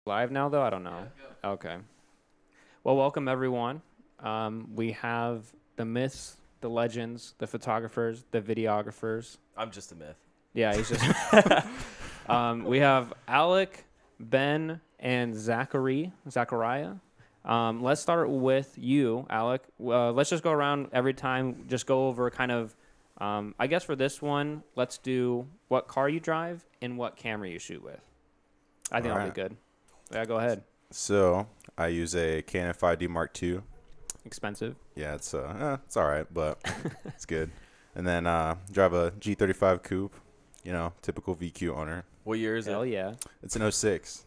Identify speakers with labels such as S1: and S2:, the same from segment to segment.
S1: live now, though? I don't know. Yeah, okay. Well, welcome, everyone. We have the myths, the legends, the photographers, the videographers.
S2: I'm just a myth.
S1: Yeah, he's just... we have Alec, Ben, and Zachariah. Let's start with you, Alec. Let's just go around every time, just go over kind of... I guess for this one, let's do what car you drive and what camera you shoot with. I think that'll be good. Yeah, go ahead.
S3: So I use a Canon 5D Mark II.
S1: Expensive.
S3: Yeah, it's all right, but it's good. And then drive a G35 coupe, you know, typical VQ owner.
S2: What year is it?
S1: Hell yeah.
S3: It's an 06.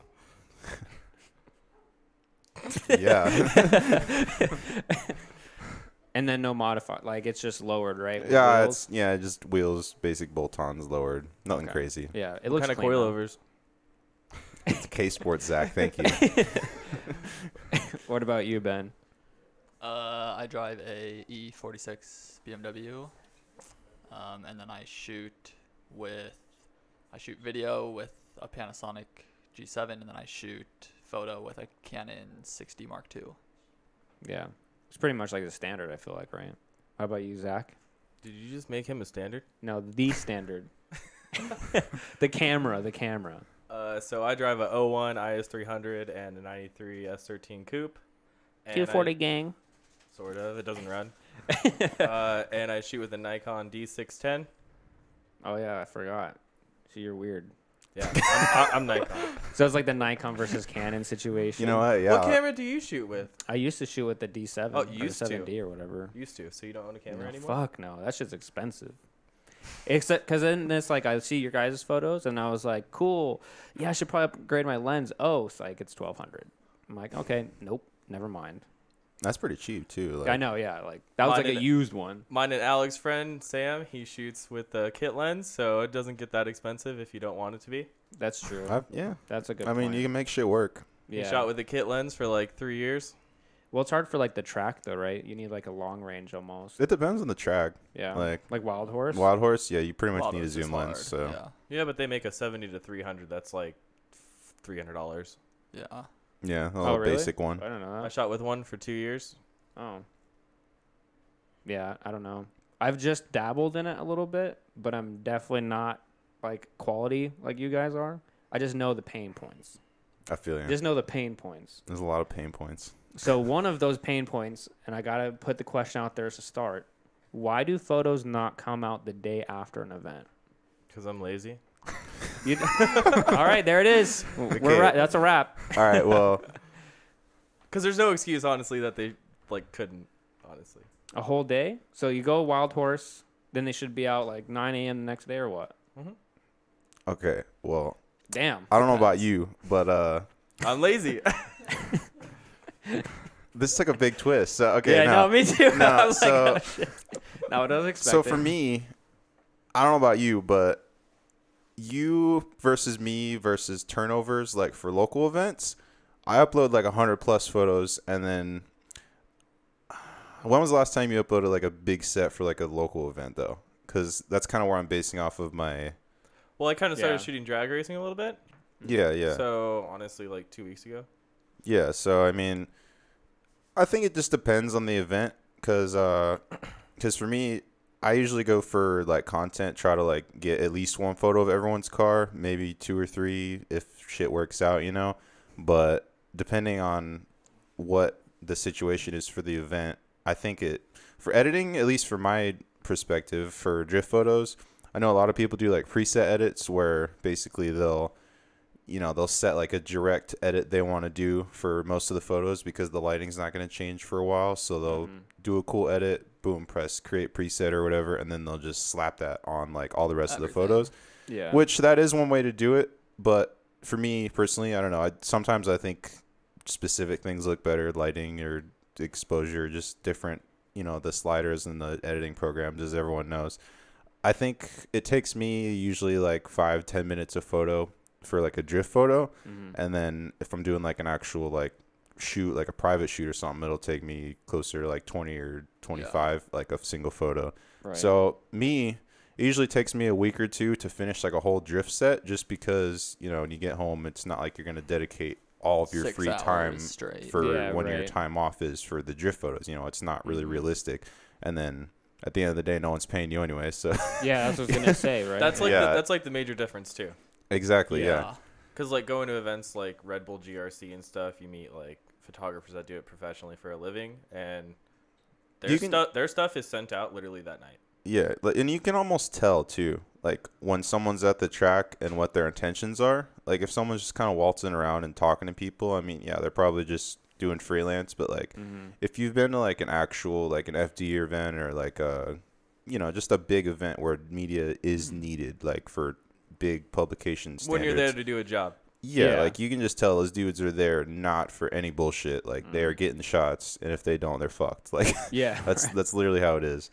S3: Yeah.
S1: And then no modify, like it's just lowered, right?
S3: Yeah,
S1: Wheels?
S3: just wheels, basic bolt-ons lowered, nothing crazy.
S1: Yeah, it looks
S2: kind of
S1: clean,
S2: coilovers.
S3: It's K Sports, Zach. Thank you.
S1: What about you, Ben?
S4: I drive a E46 BMW, and then I shoot video with a Panasonic G7, and then I shoot photo with a Canon 6D Mark II.
S1: Yeah, it's pretty much like the standard, I feel like, right? How about you, Zach?
S2: Did you just make him a standard?
S1: No, the standard. The camera.
S2: So I drive a 01 IS300 and a 93 S13 coupe. And
S1: 240 gang.
S2: Sort of. It doesn't run. And I shoot with a Nikon D610.
S1: Oh, yeah, I forgot. So you're weird.
S2: Yeah, I'm Nikon.
S1: So it's like the Nikon versus Canon situation.
S3: You know what? Yeah.
S2: What camera do you shoot with?
S1: I used to shoot with the D7
S2: Oh,
S1: or the
S2: used to.
S1: 7D or whatever.
S2: Used to. So you don't own a camera
S1: No,
S2: anymore?
S1: fuck no. That shit's expensive. Except because in this, like, I see your guys' photos, and I was like, cool. Yeah, I should probably upgrade my lens. Oh, it's like it's $1,200. I'm like, okay, nope, never mind.
S3: That's pretty cheap too. Like,
S1: I know, yeah. Like that was like a used one.
S2: Mine and Alex's friend, Sam, he shoots with the kit lens, so it doesn't get that expensive if you don't want it to be.
S1: That's true.
S3: yeah.
S1: That's a good
S3: I mean,
S1: point.
S3: you can make shit work.
S1: Yeah.
S2: He shot with the kit lens for like 3 years.
S1: Well, it's hard for like the track though, right? You need like a long range almost.
S3: It depends on the track.
S1: Yeah.
S3: Like
S1: Wild Horse.
S3: Wild Horse, yeah, you pretty much
S4: Wild
S3: need a
S4: Horse is
S3: zoom lens.
S4: hard,
S3: So
S2: Yeah, but they make a 70 to 300 that's like $300.
S4: yeah.
S3: yeah, a
S1: Oh,
S3: little
S1: really?
S3: basic one.
S1: I don't know
S2: I
S1: that.
S2: shot with one for 2 years.
S1: Oh. Yeah, I don't know. I've just dabbled in it a little bit, but I'm definitely not like quality like you guys are. I just know the pain points.
S3: I feel you.
S1: Just know the pain points.
S3: There's a lot of pain points.
S1: So one of those pain points, and I gotta put the question out there as a start: why do photos not come out the day after an event?
S2: Because I'm lazy.
S1: All right, there it is. That's a wrap.
S3: All right, well,
S2: Because there's no excuse, honestly, that they like couldn't, honestly.
S1: A whole day. So you go Wild Horse, then they should be out like 9 a.m. the next day or what?
S3: okay, well,
S1: Damn.
S3: I don't know about you, but
S2: I'm lazy.
S3: this took a big twist. So okay,
S1: Yeah,
S3: now,
S1: no, me too.
S3: no,
S1: I was
S3: so-
S1: like, oh, shit. No, it was expected.
S3: So for me, I don't know about you, but you versus me versus turnovers, like for local events, I upload like 100+ photos, and then when was the last time you uploaded like a big set for like a local event though? Because that's kind of where I'm basing off of my.
S2: Well, I kind of started
S1: Yeah.
S2: shooting drag racing a little bit.
S3: Yeah.
S2: So, honestly, like 2 weeks ago.
S3: Yeah, so I mean, I think it just depends on the event, because for me, I usually go for like content, try to like get at least one photo of everyone's car, maybe 2 or 3 if shit works out, you know. But depending on what the situation is for the event, I think for editing, at least from my perspective, for drift photos, I know a lot of people do like preset edits where basically they'll set like a direct edit they want to do for most of the photos because the lighting's not going to change for a while. So they'll do a cool edit, boom, press create preset or whatever, and then they'll just slap that on like all the rest of the photos.
S1: Yeah.
S3: Which that is one way to do it. But for me personally, I don't know. Sometimes I think specific things look better, lighting or exposure, just different, the sliders and the editing programs, as everyone knows. I think it takes me usually like 5-10 minutes a photo for like a drift photo, and then if I'm doing like an actual like shoot, like a private shoot or something, it'll take me closer to like 20 or 25 like a single photo.
S1: Right.
S3: So it usually takes me a week or two to finish like a whole drift set, just because when you get home, it's not like you're going to dedicate all of your
S4: 6
S3: free
S4: hours
S3: time
S4: straight.
S3: for
S1: Yeah,
S3: when your
S1: right.
S3: time off is for the drift photos. You know, it's not really
S1: Mhm.
S3: realistic. And then at the end of the day, no one's paying you anyway. So
S1: Yeah, that's what I was gonna say, right?
S2: That's like
S3: Yeah.
S2: that's like the major difference too.
S3: exactly, yeah.
S2: Because like going to events like Red Bull GRC and stuff, you meet like photographers that do it professionally for a living, and
S3: You can-
S2: their stuff is sent out literally that night.
S3: Yeah, and you can almost tell too, like when someone's at the track and what their intentions are. Like if someone's just kind of waltzing around and talking to people, I mean, yeah, they're probably just doing freelance. But like, if you've been to like an actual like an FD event or like a, you know, just a big event where media is needed, like for big publication standards.
S2: When you're there to do a job.
S3: Yeah,
S1: Yeah.
S3: like you can just tell those dudes are there not for any bullshit. Like they're getting shots, and if they don't, they're fucked. Like
S1: Yeah.
S3: that's literally how it is.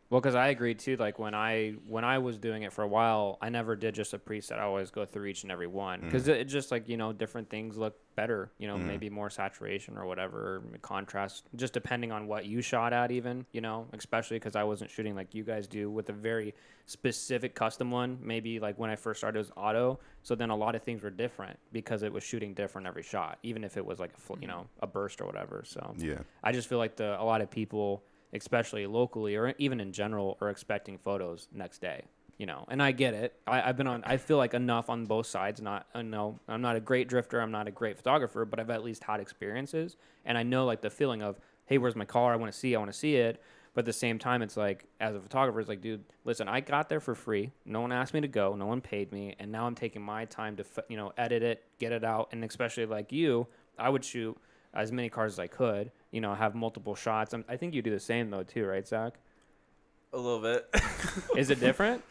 S1: Well, because I agree too. Like when I was doing it for a while, I never did just a preset. I always go through each and every one because it just like, you know, different things look better. You know, maybe more saturation or whatever, contrast, just depending on what you shot at. Even, you know, especially because I wasn't shooting like you guys do with a very specific custom one. Maybe like when I first started it was auto, so then a lot of things were different because it was shooting different every shot, even if it was like you know, a burst or whatever. So
S3: Yeah.
S1: I just feel like a lot of people, especially locally or even in general, are expecting photos next day, you know, and I get it. I feel like enough on both sides. No, I'm not a great drifter. I'm not a great photographer, but I've at least had experiences. And I know like the feeling of, hey, where's my car? I want to see it. But at the same time, it's like, as a photographer, it's like, dude, listen, I got there for free. No one asked me to go. No one paid me. And now I'm taking my time to, you know, edit it, get it out. And especially like you, I would shoot as many cars as I could, you know, have multiple shots. I think you do the same though too, right, Zach?
S2: A little bit.
S1: Is it different?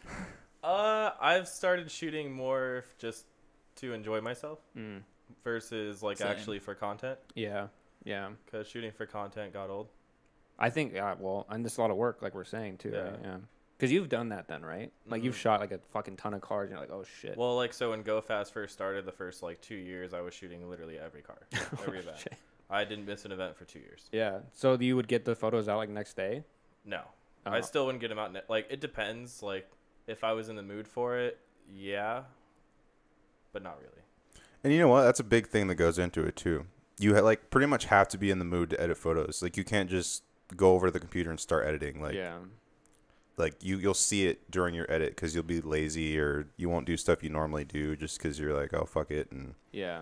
S2: I've started shooting more just to enjoy myself
S1: Mm.
S2: versus like
S4: Same.
S2: actually for content.
S1: Yeah, yeah.
S2: Because shooting for content got old.
S1: I think, well, and it's a lot of work, like we're saying too, right? Yeah. Because you've done that then, right? Like you've shot like a fucking ton of cars, and you're like, oh shit.
S2: Well, like so when Go Fast first started, the first like 2 years, I was shooting literally every car, every event.
S1: Shit.
S2: I didn't miss an event for 2 years.
S1: Yeah. So you would get the photos out like next day?
S2: No,
S1: Oh.
S2: I still wouldn't get them out. Like it depends. Like if I was in the mood for it, yeah, but not really.
S3: And you know what? That's a big thing that goes into it too. You like pretty much have to be in the mood to edit photos. Like you can't just go over to the computer and start editing. Like
S1: yeah.
S3: like you'll see it during your edit because you'll be lazy or you won't do stuff you normally do just because you're like, oh fuck it. And
S1: Yeah.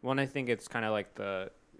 S1: One, I think it's kind of like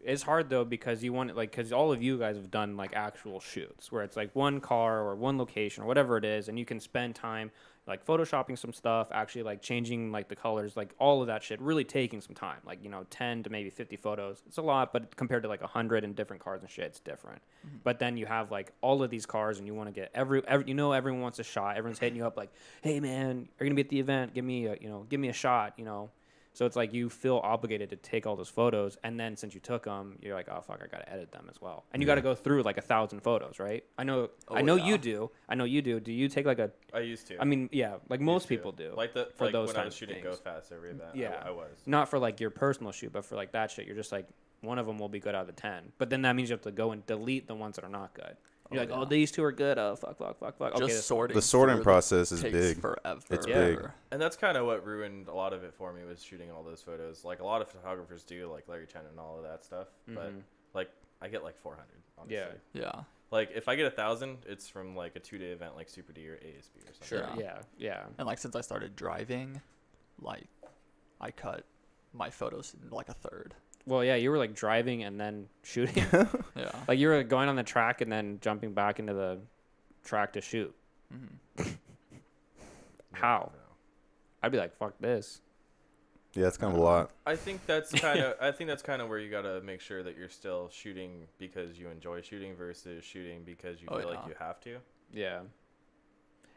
S1: it's hard though because you want it like because all of you guys have done like actual shoots where it's like one car or one location or whatever it is, and you can spend time like photoshopping some stuff, actually like changing like the colors, like all of that shit, really taking some time, like, you know, 10 to maybe 50 photos. It's a lot, but compared to like 100 and different cars and shit, it's different. But then you have like all of these cars and you want to get every you know, everyone wants a shot. Everyone's hitting you up like, hey man, you're gonna be at the event, give me a shot, you know. So it's like you feel obligated to take all those photos, and then since you took them, you're like, oh fuck, I gotta edit them as well, and you gotta go through like 1,000 photos, right? I know
S4: yeah.
S1: you do. I know you do. Do you take like a?
S2: I used to.
S1: I mean, yeah, like most
S2: Used to.
S1: people do.
S2: Like
S1: for
S2: like
S1: those
S2: when I
S1: kinds
S2: was
S1: of
S2: shooting
S1: things.
S2: Go Fast every event.
S1: Yeah.
S2: I was.
S1: Not for like your personal shoot, but for like that shit, you're just like one of them will be good out of the 10. But then that means you have to go and delete the ones that are not good. You're like,
S4: yeah.
S1: oh, these two are good. Oh, fuck. Okay,
S4: Just
S1: this-
S4: sorting.
S3: the sorting
S4: through
S3: process is
S4: takes
S3: big.
S4: forever.
S3: It's
S1: big.
S2: And that's kind of what ruined a lot of it for me was shooting all those photos. Like a lot of photographers do, like Larry Chen and all of that stuff. But like I get like 400. Honestly.
S1: Yeah.
S4: Yeah.
S2: Like if I get 1,000, it's from like a 2-day event like Super D or ASB or something.
S1: Sure.
S4: Yeah.
S1: Yeah.
S4: And like since I started driving, like I cut my photos in like a third.
S1: Well, yeah, you were like driving and then shooting.
S4: Yeah.
S1: Like you were going on the track and then jumping back into the track to shoot. How? I'd be like, fuck this.
S3: yeah, it's kind of a lot.
S2: I think that's kind of where you gotta make sure that you're still shooting because you enjoy shooting versus shooting because you feel like
S4: yeah.
S2: you have to.
S1: Yeah.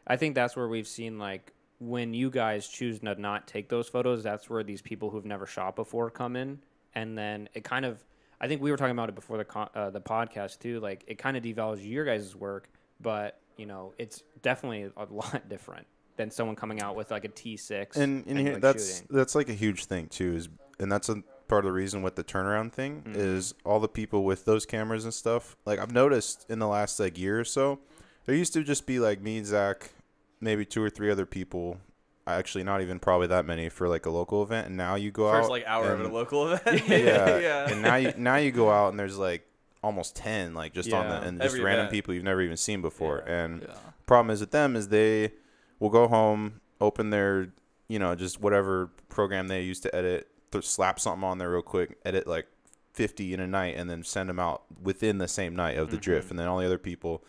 S1: I think that's where we've seen like when you guys choose to not take those photos, that's where these people who've never shot before come in, and then it kind of, I think we were talking about it before the podcast too. Like it kind of devalues your guys' work, but you know it's definitely a lot different than someone coming out with like a T6
S3: And here,
S1: like,
S3: that's
S1: shooting.
S3: that's like a huge thing too, and that's a part of the reason with the turnaround thing is all the people with those cameras and stuff. Like I've noticed in the last like year or so, there used to just be like me, Zach, maybe 2 or 3 other people. actually not even probably that many for like a local event, and now you go out
S2: First like hour of
S3: and-
S2: a local event.
S3: yeah, and now you go out and there's like almost 10 like just on the
S1: Yeah.
S3: and just
S2: Every
S3: random
S2: event.
S3: people you've never even seen before.
S2: Yeah.
S3: And
S4: Yeah.
S3: problem is with them is they will go home, open their just whatever program they use to edit, slap something on there real quick, edit like 50 in a night, and then send them out within the same night of the drift. And then all the other people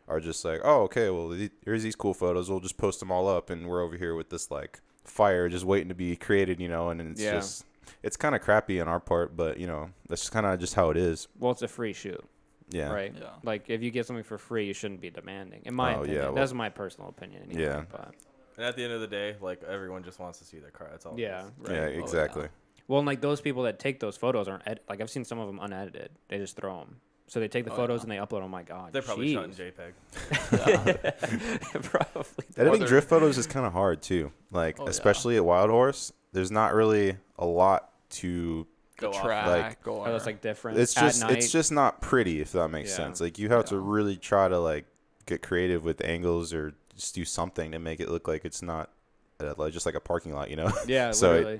S3: are just like, oh, okay, well, here's these cool photos. We'll just post them all up, and we're over here with this like fire just waiting to be created, and it's just it's kind of crappy on our part, but that's kind of just how it is.
S1: Well, it's a free shoot,
S3: Yeah.
S1: right?
S4: Yeah.
S1: Like if you get something for free, you shouldn't be demanding. In my
S3: Oh,
S1: opinion,
S3: yeah, well-
S1: that's my personal opinion. Anyway,
S3: Yeah.
S1: But
S2: And at the end of the day, like everyone just wants to see their car. That's all. it
S1: yeah,
S2: is.
S1: right.
S3: Yeah, exactly.
S1: Well, and like those people that take those photos aren't like I've seen some of them unedited. They just throw them. So they take the photos and they upload. Oh my god,
S2: They're probably shot in
S1: jeez.
S2: JPEG.
S1: Probably.
S3: Editing
S4: Other-
S3: drift photos is kind of hard too. Like
S4: Oh, yeah.
S3: especially at Wild Horse, there's not really a lot to.
S2: Go
S4: The
S2: off.
S4: track
S3: like-
S4: or
S1: Oh, that's like different.
S3: It's
S1: At
S3: just
S1: night.
S3: it's just not pretty, if that makes
S1: Yeah.
S3: sense. Like you have to
S4: Yeah.
S3: really try to like get creative with angles or just do something to make it look like it's not like just like a parking lot,
S1: yeah.
S3: So
S1: literally.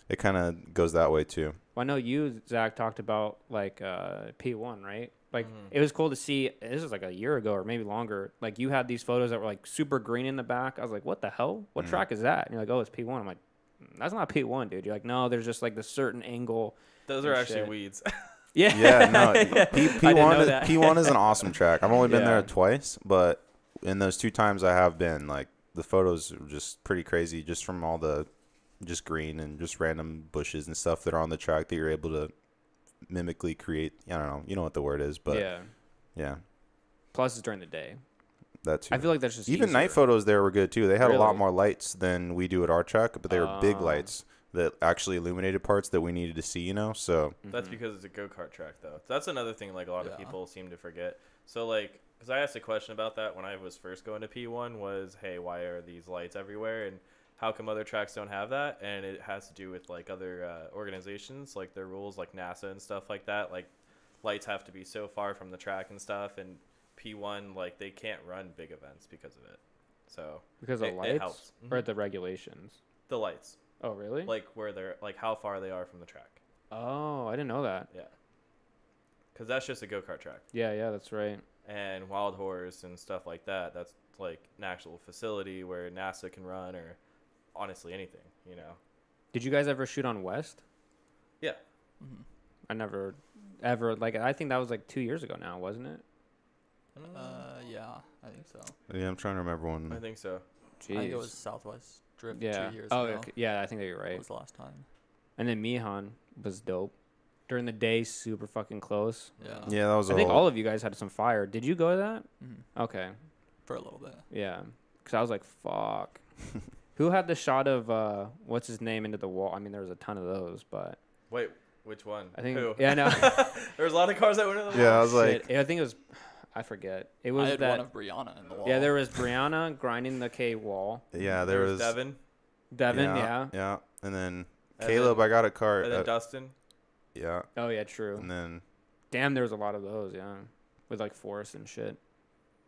S3: it kind of goes that way too.
S1: Well, I know you, Zach, talked about like P1, right? Like
S2: Mhm.
S1: it was cool to see. This was like a year ago or maybe longer. Like you had these photos that were like super green in the back. I was like, what the hell? What
S3: Mhm.
S1: track is that? And you're like, oh, it's P1. I'm like, that's not P1, dude. You're like, no, there's just like this certain angle.
S2: Those
S1: Oh,
S2: are actually
S1: shit.
S2: weeds.
S1: Yeah.
S3: Yeah, no.
S1: Yeah. I didn't
S3: P1
S1: know
S3: is,
S1: that.
S3: P1 is an awesome track. I've only been
S1: Yeah.
S3: there twice, but in those 2 times I have been, like the photos are just pretty crazy, just from all the just green and just random bushes and stuff that are on the track that you're able to mimically create. I don't know, you know what the word is, but yeah,
S1: Plus, it's during the day.
S3: that too.
S1: I feel like that's just
S3: Even night
S1: easier.
S3: photos there were good too. They had a lot
S1: Really?
S3: more lights than we do at our track, but they were big
S1: Oh.
S3: lights that actually illuminated parts that we needed to see. So
S2: That's because it's a go-kart track, though. That's another thing, like, a lot of
S4: Yeah.
S2: people seem to forget. So, like, because I asked a question about that when I was first going to P1 was, hey, why are these lights everywhere? And how come other tracks don't have that? And it has to do with, like, other organizations, like their rules, like NASA and stuff like that. Like, lights have to be so far from the track and stuff. And P1, like, they can't run big events because of it. So,
S1: Because of
S2: it
S1: lights
S2: helps.
S1: or the regulations.
S2: The lights.
S1: Oh, really?
S2: Like, where they're, like, how far they are from the track.
S1: Oh, I didn't know that.
S2: Yeah. Because that's just a go-kart track.
S1: Yeah, that's right.
S2: And Wild Horse and stuff like that, that's like an actual facility where NASA can run or honestly anything,
S1: Did you guys ever shoot on West?
S2: Yeah.
S4: Mhm.
S1: I never, ever, like, I think that was like 2 years ago now, wasn't it?
S4: Yeah, I think so.
S3: yeah, I'm trying to remember when.
S2: I think so.
S4: I think it
S1: Jeez.
S4: was Southwest Drift
S1: Yeah.
S4: 2 years
S1: Oh,
S4: ago.
S1: okay. Yeah, I think that you're
S4: That
S1: right.
S4: was the last time.
S1: And then Mihan was dope. During the day, super fucking close.
S4: Yeah.
S3: Yeah, that was.
S1: I think all of you guys had some fire. Did you go to that?
S4: Mhm.
S1: Okay.
S4: For a little bit.
S1: Yeah. Because I was like, fuck. Who had the shot of, what's his name into the wall? I mean, there was a ton of those, but
S2: Wait, which one?
S1: I think,
S2: Who?
S1: yeah, I know.
S2: There was a lot of cars that went in the
S3: Yeah, I
S2: wall.
S3: was like,
S1: Shit. I think it was, I forget. It
S4: I
S1: was
S4: had
S1: that.
S4: one of Brianna in the wall.
S1: Yeah, there was Brianna grinding the K wall.
S3: yeah,
S2: There
S3: there
S2: was Devin
S1: Devin, yeah.
S3: yeah, and then
S2: And
S3: Caleb. I got a car.
S2: and then Dustin.
S3: Yeah,
S1: Oh, yeah, true.
S3: and then
S1: Damn, there was a lot of those, yeah. With like Forest and shit.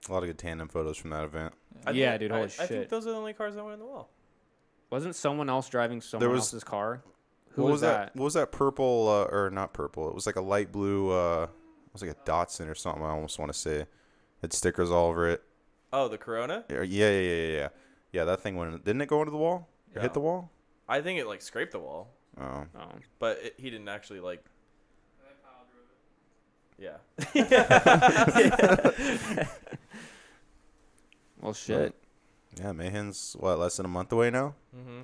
S3: a lot of good tandem photos from that event.
S1: Yeah, dude, holy
S2: I think
S1: shit.
S2: those are the only cars that went in the wall.
S1: Wasn't someone else driving someone
S3: was-
S1: else's car? Who
S3: What
S1: was that?
S3: What was that purple or not purple? It was like a light blue. It was like a Datsun or something. I almost want to say. It had stickers all over it.
S2: Oh, the Corona?
S3: Yeah. Yeah, that thing went. Didn't it go into the wall? Or
S2: Yeah.
S3: hit the wall?
S2: I think it like scraped the wall,
S3: Oh.
S1: Oh.
S2: but he didn't actually like. Yeah.
S1: Well, shit.
S3: Yeah, Mayhen's what, less than a month away now?
S2: Mm-hmm.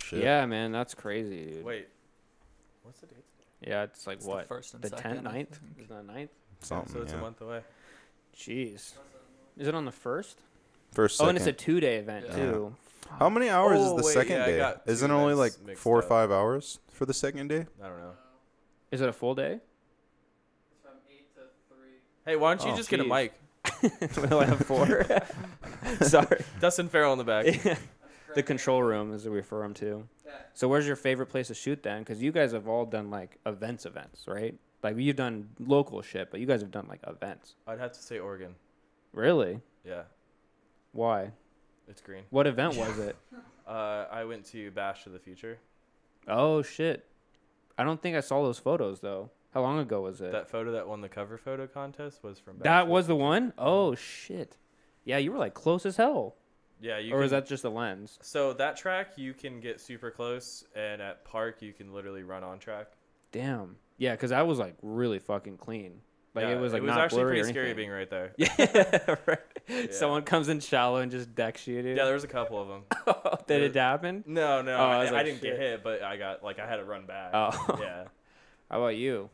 S3: Shit.
S1: Yeah, man, that's crazy, dude.
S2: Wait. What's the date?
S1: Yeah, it's like
S4: It's
S1: what?
S4: The first and
S1: The
S4: second,
S1: 10th,
S4: I
S1: 9th?
S4: think.
S1: Is that 9th?
S3: Something.
S2: So it's
S3: yeah.
S2: a month away.
S1: Jeez. Is it on the 1st?
S3: First,
S1: Oh,
S3: second.
S1: and it's a 2-day event,
S4: Yeah.
S1: too.
S3: How many hours
S2: Oh,
S3: is the
S2: wait,
S3: second
S2: yeah, I
S3: day?
S2: got
S3: Isn't
S2: two
S3: it only like
S2: events mixed
S3: 4 or
S2: up.
S3: 5 hours for the second day?
S2: I don't know.
S1: Is it a full day?
S2: Hey, why don't you
S3: Oh,
S2: just get a
S1: jeez.
S2: mic?
S1: Will I have 4? Sorry.
S2: Dustin Farrell in the back.
S1: The control room is what we refer them to. So where's your favorite place to shoot then? Because you guys have all done like events, right? Like you've done local shit, but you guys have done like events.
S2: I'd have to say Oregon.
S1: Really?
S2: Yeah.
S1: Why?
S2: It's green.
S1: What event was it?
S2: I went to Bash to the Future.
S1: Oh shit! I don't think I saw those photos though. How long ago was it?
S2: That photo that won the cover photo contest was from Bash
S1: That
S2: to
S1: was the
S2: Future.
S1: one? Oh shit! Yeah, you were like close as hell.
S2: Yeah, you
S1: Or
S2: can,
S1: is that just a lens?
S2: So that track you can get super close, and at Park you can literally run on track.
S1: Damn. Yeah, because I was like really fucking clean. Like
S2: Yeah,
S1: it was like not
S2: actually
S1: blurry
S2: pretty
S1: or
S2: scary
S1: anything.
S2: being right there.
S1: Yeah, right.
S2: Yeah.
S1: Someone comes in shallow and just decks you, dude.
S2: Yeah, there was a couple of them.
S1: Did it happen?
S2: No,
S1: Oh,
S2: I,
S1: I was
S2: I
S1: like,
S2: didn't
S1: shit.
S2: get hit, but I got I had to run back.
S1: Oh.
S2: Yeah.
S1: How about you?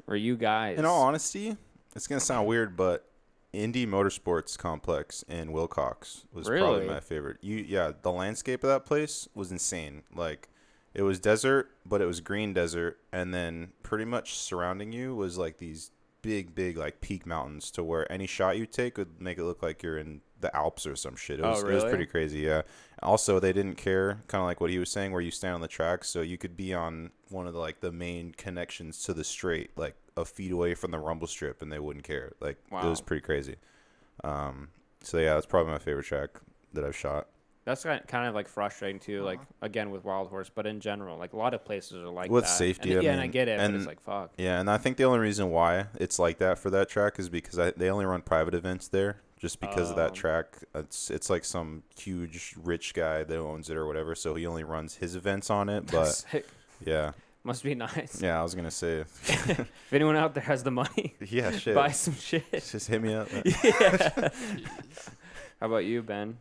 S1: Or you guys?
S3: In all honesty, it's gonna sound weird, but Indy Motorsports Complex in Wilcox was
S1: Really?
S3: probably my favorite. The landscape of that place was insane. Like, it was desert, but it was green desert, and then pretty much surrounding you was like these big like peak mountains, to where any shot you take would make it look like you're in the Alps or some shit. It was,
S1: really?
S3: It was pretty crazy, yeah. Also, they didn't care, kind of like what he was saying, where you stand on the track, so you could be on one of the main connections to the straight, like a feet away from the rumble strip, and they wouldn't care. Like, It was
S1: Wow.
S3: pretty crazy. So yeah, that's probably my favorite track that I've shot.
S1: That's kind of like frustrating too. Like again with Wild Horse, but in general, like a lot of places are like
S3: With
S1: that.
S3: safety,
S1: And,
S3: I
S1: and I
S3: mean,
S1: get it, but
S3: and-
S1: it's like fuck.
S3: Yeah, and I think the only reason why it's like that for that track is because they only run private events there, just because of that
S1: Oh.
S3: track. It's like some huge rich guy that owns it or whatever, so he only runs his events on it. But
S1: Sick.
S3: yeah,
S1: Must be nice.
S3: yeah, I was gonna say,
S1: If anyone out there has the money,
S3: yeah, shit,
S1: buy some shit.
S3: just hit me up.
S1: Yeah. How about you, Ben?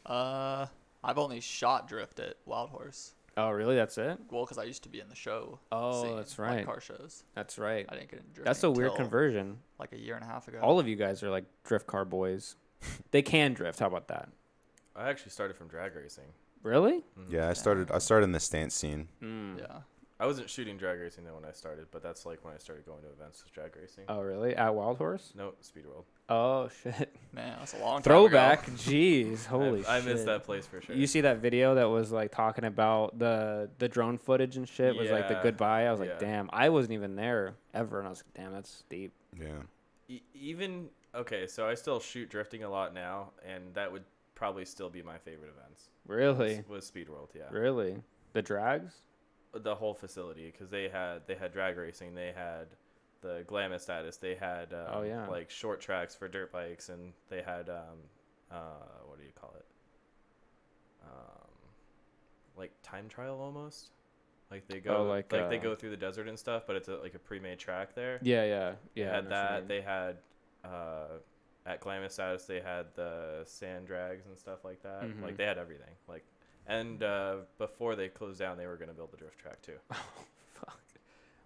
S4: I've only shot drift at Wild Horse.
S1: Oh, really? That's it?
S4: Well, because I used to be in the show.
S1: Oh,
S4: scene,
S1: that's
S4: like
S1: right.
S4: car shows.
S1: That's right.
S4: I didn't get into drifting.
S1: That's a weird
S4: until,
S1: conversion.
S4: Like a year and a half ago.
S1: All of you guys are like drift car boys. They can drift. How about that?
S2: I actually started from drag racing.
S1: Really?
S2: Mhm.
S3: Yeah, I started in the stance scene.
S1: Mm.
S4: Yeah.
S2: I wasn't shooting drag racing though when I started, but that's like when I started going to events with drag racing.
S1: Oh, really? At Wild Horse?
S2: No, Speed World.
S1: Oh, shit.
S4: Man, that's a long time
S1: Throwback.
S4: ago.
S1: Jeez. Holy
S2: I
S1: shit.
S2: missed that place for sure.
S1: You see that video that was like talking about the drone footage and shit? Was like the
S2: Yeah.
S1: goodbye. I was
S2: Yeah.
S1: like, damn. I wasn't even there ever, and I was like, damn, that's deep.
S3: Yeah,
S2: Even okay, so I still shoot drifting a lot now, and that would probably still be my favorite events.
S1: Really?
S2: Was Speed World, yeah.
S1: Really? The drags?
S2: The whole facility, because they had drag racing, they had the Glamis status, they had
S1: Oh, yeah.
S2: like short tracks for dirt bikes, and they had what do you call it? Like time trial almost. Like they go
S1: like,
S2: they go through the desert and stuff, but it's like a pre-made track there.
S1: Yeah, yeah.
S2: They
S1: Yeah. I
S2: had
S1: know what you
S2: that.
S1: mean.
S2: They had at Glamis status, they had the sand drags and stuff like that.
S1: Mhm.
S2: Like they had everything. Like, and before they closed down, they were gonna build the drift track too.
S1: Fuck.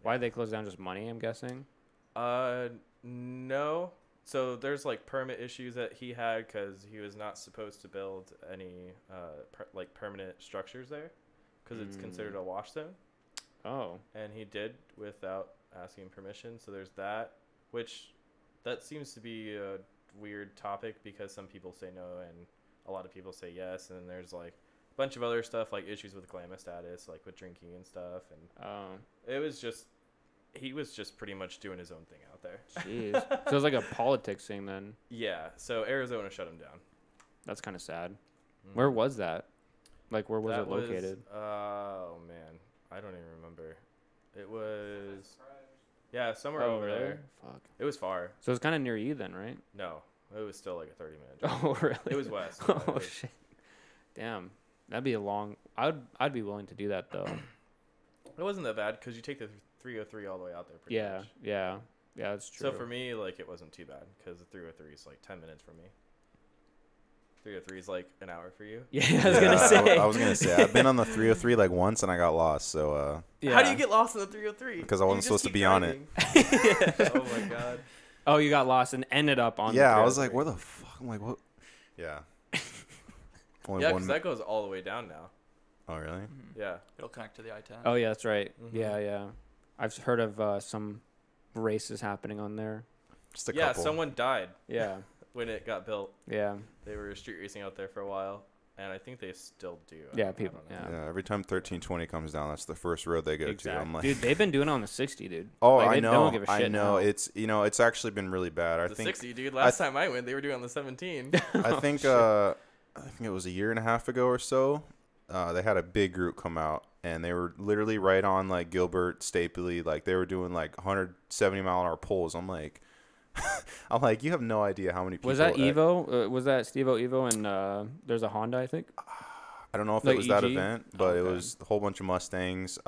S1: Why did they close down? Just money, I'm guessing?
S2: No. So there's like permit issues that he had because he was not supposed to build any permanent structures there because it's considered a wash zone,
S1: Oh.
S2: and he did without asking permission. So there's that, which that seems to be a weird topic because some people say no and a lot of people say yes, and then there's like a bunch of other stuff like issues with Glamis status, like with drinking and stuff, and
S1: Oh.
S2: it was just he was just pretty much doing his own thing out there.
S1: Jeez. So it was like a politics thing then.
S2: Yeah, so Arizona shut him down.
S1: That's kind of sad.
S2: Mhm.
S1: Where was that? Like, where was
S2: That
S1: it located?
S2: Oh man, I don't even remember. It was somewhere
S1: Oh,
S2: over
S1: really?
S2: there.
S1: Fuck.
S2: It was far.
S1: So it's kind of near you then, right?
S2: No, it was still like a 30-minute drive.
S1: Oh, really?
S2: It was west.
S1: Oh,
S2: but it was-
S1: shit. Damn. That'd be a long... I'd be willing to do that, though.
S2: It wasn't that bad because you take the 303 all the way out there. Pretty
S1: Yeah,
S2: much.
S1: yeah. Yeah, that's true.
S2: So for me, like it wasn't too bad because the 303 is like 10 minutes for me. 303 is like an hour for you.
S1: Yeah, I was gonna say.
S3: I was gonna say I've been on the 303 like once and I got lost. So
S2: How do you get lost in the 303?
S3: Because I wasn't
S2: You just
S3: supposed to
S2: keep
S3: be on it.
S2: driving. Oh my god.
S1: Oh, you got lost and ended up on.
S3: yeah,
S1: the
S3: I was like,
S1: 303.
S3: where the fuck? I'm like, what? Yeah. Only
S2: Yeah,
S3: one.
S2: because that goes all the way down now.
S3: Oh really?
S4: Mhm.
S2: Yeah.
S4: It'll connect to the I-10.
S1: Oh yeah, that's right.
S2: Mhm.
S1: Yeah, yeah. I've heard of some races happening on there.
S3: Just a
S2: Yeah,
S3: couple.
S2: someone died
S1: Yeah,
S2: when it got built.
S1: yeah,
S2: They were street racing out there for a while, and I think they still do.
S1: Yeah,
S2: I
S1: people-
S2: don't know.
S1: yeah.
S3: Yeah, every time 1320 comes down, that's the first road they go to. I'm like,
S1: dude, they've been doing it on the 60, dude.
S3: oh,
S1: Like,
S3: I
S1: they
S3: know,
S1: don't give a
S3: I
S1: shit
S3: know.
S1: now.
S3: It's actually been really bad. I
S2: The
S3: think
S2: 60, dude. Last time I went, they were doing the 17.
S3: I think I think it was a year and a half ago or so. They had a big group come out, and they were literally right on like Gilbert, Stapley. Like they were doing like 170-mile-an-hour pulls. I'm like, you have no idea how many people.
S1: Was that Evo? Was that Steve-O Evo? And there's a Honda, I think.
S3: I don't know if
S1: Like
S3: it was that
S1: EG?
S3: event, but it
S1: Okay.
S3: was a whole bunch of Mustangs.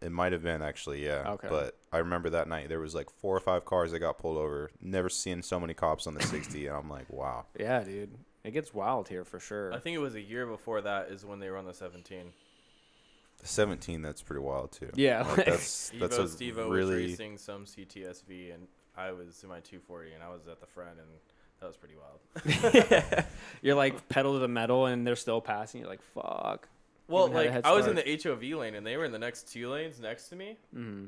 S3: It might have been actually, yeah.
S1: Okay.
S3: But I remember that night there was like 4 or 5 cars that got pulled over. Never seen so many cops on the 60, and I'm like, wow.
S1: Yeah, dude. It gets wild here for sure.
S2: I think it was a year before that is when they were on the 17.
S3: The 17, that's pretty wild too.
S1: Yeah.
S3: Like, that's
S2: Evo
S3: a
S2: Steve-O was
S3: really.
S2: racing some CTSV, and I was in my 240, and I was at the front, and that was pretty wild.
S1: You're like pedal to the metal, and they're still passing. You're like, fuck.
S2: Well,
S1: Even had a
S2: like
S1: head
S2: I was in
S1: start.
S2: the HOV lane, and they were in the next 2 lanes next to me,
S1: Mm-hmm.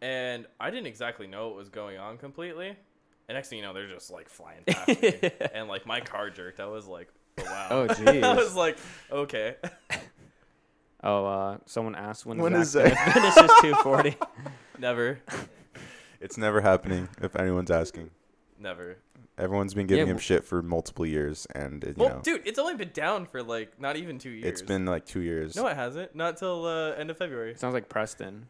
S2: and I didn't exactly know what was going on completely. And next thing you know, they're just like flying past me, and like my car jerked. I was like, oh wow.
S1: Oh,
S2: I
S1: jeez.
S2: was like, okay.
S1: Oh, someone asked when
S3: When
S1: Zach
S3: is
S1: gonna finish his 240.
S2: Never,
S3: It's never happening. If anyone's asking,
S2: never.
S3: everyone's been giving
S1: Yeah,
S3: him shit for multiple years, and you
S2: Well,
S3: know,
S2: dude, it's only been down for like not even 2 years.
S3: it's been like 2 years.
S2: No, it hasn't. Not till end of February.
S1: Sounds like Preston,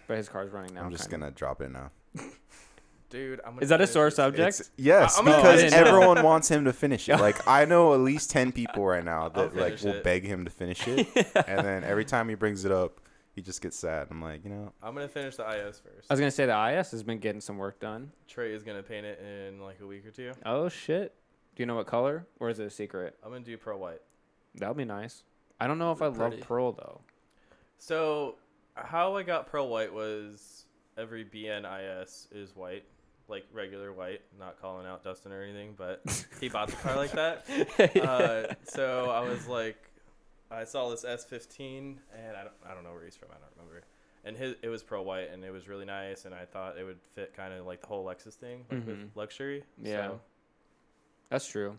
S1: but his car's running now.
S3: I'm just
S1: kinda.
S3: gonna drop it now.
S2: Dude, I'm gonna
S1: Is that a
S2: finish
S1: sore
S2: this.
S1: subject?
S3: Yes,
S2: I'm gonna
S3: because
S1: finish it.
S3: everyone wants him to finish it. Like I know at least 10 people right now that like
S2: finish
S3: will
S2: it.
S3: beg him to finish it, and then every time he brings it up, he just gets sad. I'm like,
S2: I'm gonna finish the IS first.
S1: I was gonna say the IS has been getting some work done.
S2: Trey is gonna paint it in like a week or two.
S1: Oh shit! Do you know what color, or is it a secret?
S2: I'm gonna do pearl white.
S1: That'll be nice. I don't know if I love
S4: Pretty.
S1: pearl though.
S2: So how I got pearl white was every BNIS is white, like regular white. Not calling out Dustin or anything, but he bought the car like that. So I was like, I saw this S15, and I don't know where he's from. I don't remember. And it was pearl white, and it was really nice, and I thought it would fit kind of like the whole Lexus thing, like with luxury.
S1: Yeah.
S2: So,
S1: That's true.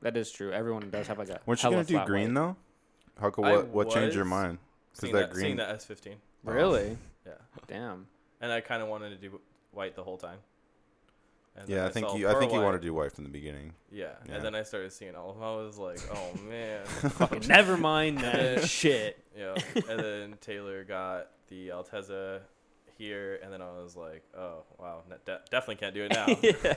S1: That is true. Everyone does have like a.
S3: weren't you
S1: hella
S3: gonna do
S1: flat
S3: green
S1: white.
S3: though? How could
S2: I
S3: what changed your
S2: was
S3: mind? Because
S2: seeing seeing that S15.
S1: Really?
S2: Yeah.
S1: Damn.
S2: And I kind of wanted to do white the whole time. And then
S3: Yeah, I think
S2: saw
S3: you
S2: pearl
S3: wanted
S2: white.
S3: to do white from the beginning.
S2: Yeah.
S3: Yeah.
S2: And then I started seeing all of them. I was like, oh man.
S1: Fucking never mind that shit.
S2: Yeah. And then Taylor got the Altezza here, and then I was like, oh wow, definitely can't do it now.
S1: Yeah.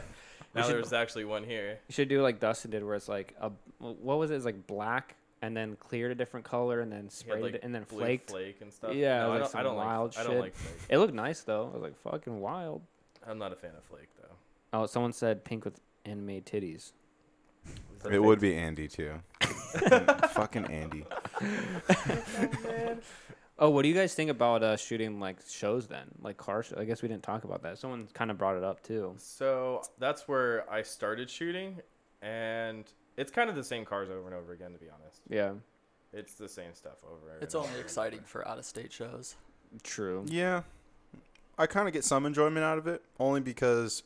S2: Now there's actually one here.
S1: You should do like Dustin did, where it's like what was it? It's like black and then cleared a different color and then
S2: He had,
S1: sprayed
S2: like,
S1: it and then
S2: blue
S1: flaked.
S2: flake and stuff.
S1: Yeah,
S2: no,
S1: it was, like,
S2: I don't
S1: some wild
S2: I don't
S1: shit.
S2: like flake.
S1: It looked nice though. I was like fucking wild.
S2: I'm not a fan of flake though.
S1: Oh, someone said pink with animated titties.
S2: Is that
S3: It
S2: fake?
S3: would be Andy too. Fucking Andy.
S1: Oh, what do you guys think about shooting like shows then, like car shows? I guess we didn't talk about that. Someone kind of brought it up too.
S2: So that's where I started shooting, and it's kind of the same cars over and over again, to be honest.
S1: Yeah,
S2: It's the same stuff over.
S4: It's
S2: and over
S4: only
S2: and
S4: exciting
S2: over.
S4: for out-of-state shows.
S1: true.
S3: Yeah, I kind of get some enjoyment out of it, only because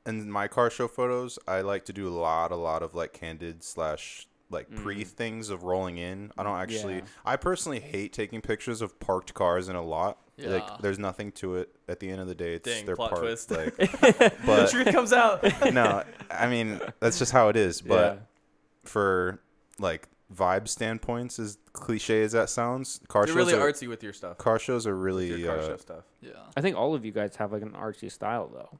S3: in my car show photos, I like to do a lot of like candid slash like pre things of rolling in. I don't actually.
S1: Yeah.
S3: I personally hate taking pictures of parked cars in a lot.
S4: Yeah.
S3: Like, there's nothing to it. At the end of the day, it's
S2: Dang,
S3: their
S2: plot
S3: parked.
S2: twist.
S3: Like,
S2: The
S3: but
S2: truth comes out.
S3: no, I mean that's just how it is. But
S1: Yeah.
S3: for like vibe standpoints, as cliche as that sounds, car
S2: You're
S3: shows
S2: really
S3: are
S2: artsy with your stuff.
S3: car shows are
S2: With
S3: really.
S2: your car show stuff.
S4: Yeah.
S1: I think all of you guys have like an artsy style though.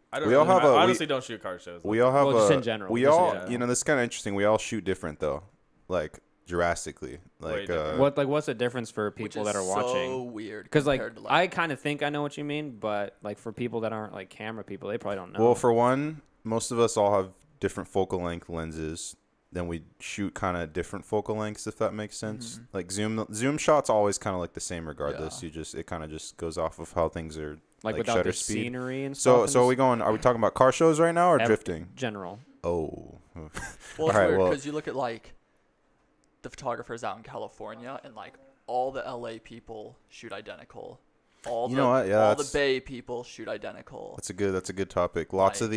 S2: I don't.
S3: We all
S2: really,
S3: have
S2: I
S3: a- we-
S2: honestly don't shoot car shows.
S3: We all have
S1: Well, just
S3: a.
S1: in general,
S3: We
S1: just in
S3: all,
S2: general.
S3: you know, this is kind of interesting. We all shoot different though, like drastically. Like,
S2: different.
S1: What's the difference for
S4: Which
S1: people
S4: is
S1: that are watching?
S4: so weird.
S1: Because like
S4: compared to,
S1: I kind of think I know what you mean, but like for people that aren't like camera people, they probably don't know.
S3: well, for one, most of us all have different focal length lenses. Then we shoot kind of different focal lengths, if that makes sense. Like zoom shots always kind of like the same regardless.
S4: Yeah.
S3: It kind of just goes off of how things are
S1: like
S3: like
S1: without
S3: shutter
S1: the
S3: speed.
S1: scenery and
S3: So
S1: stuff.
S3: so are we going? Are we talking about car shows right now or
S1: Ev-
S3: drifting?
S1: general?
S3: Oh,
S4: Well, it's
S3: Alright,
S4: weird
S3: well-
S4: because you look at like the photographers out in California, and like all the LA people shoot identical. All
S3: You
S4: the
S3: know what? Yeah,
S4: all the
S3: that's-
S4: Bay people shoot identical.
S3: that's a good topic. Lots of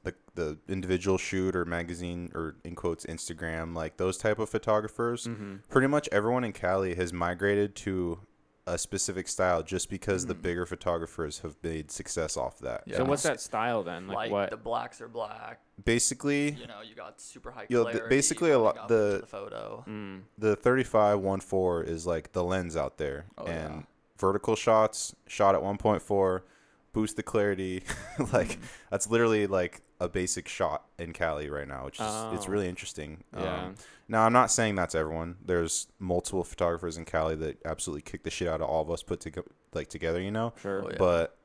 S4: Like-
S3: the individual shoot or magazine or in quotes Instagram, like those type of photographers.
S1: Mm-hmm.
S3: Pretty much everyone in Cali has migrated to a specific style just because the bigger photographers have made success off that.
S4: Yeah.
S1: So what's that style then? Like what?
S4: the blacks are black.
S3: Basically,
S4: You know, you got super high
S3: Yo,
S4: clarity.
S3: basically a
S4: running
S3: lot-
S4: up
S3: the-
S4: to the photo.
S3: the 35-1.4 is like the lens out there,
S4: Oh,
S3: and
S4: yeah.
S3: vertical shots shot at 1.4 boost the clarity. Like that's literally like a basic shot in Cali right now, which is it's
S1: Oh.
S3: really interesting.
S1: Yeah.
S3: Now I'm not saying that's everyone. There's multiple photographers in Cali that absolutely kick the shit out of all of us put together, you know.
S1: Sure.
S4: Oh, yeah.
S3: But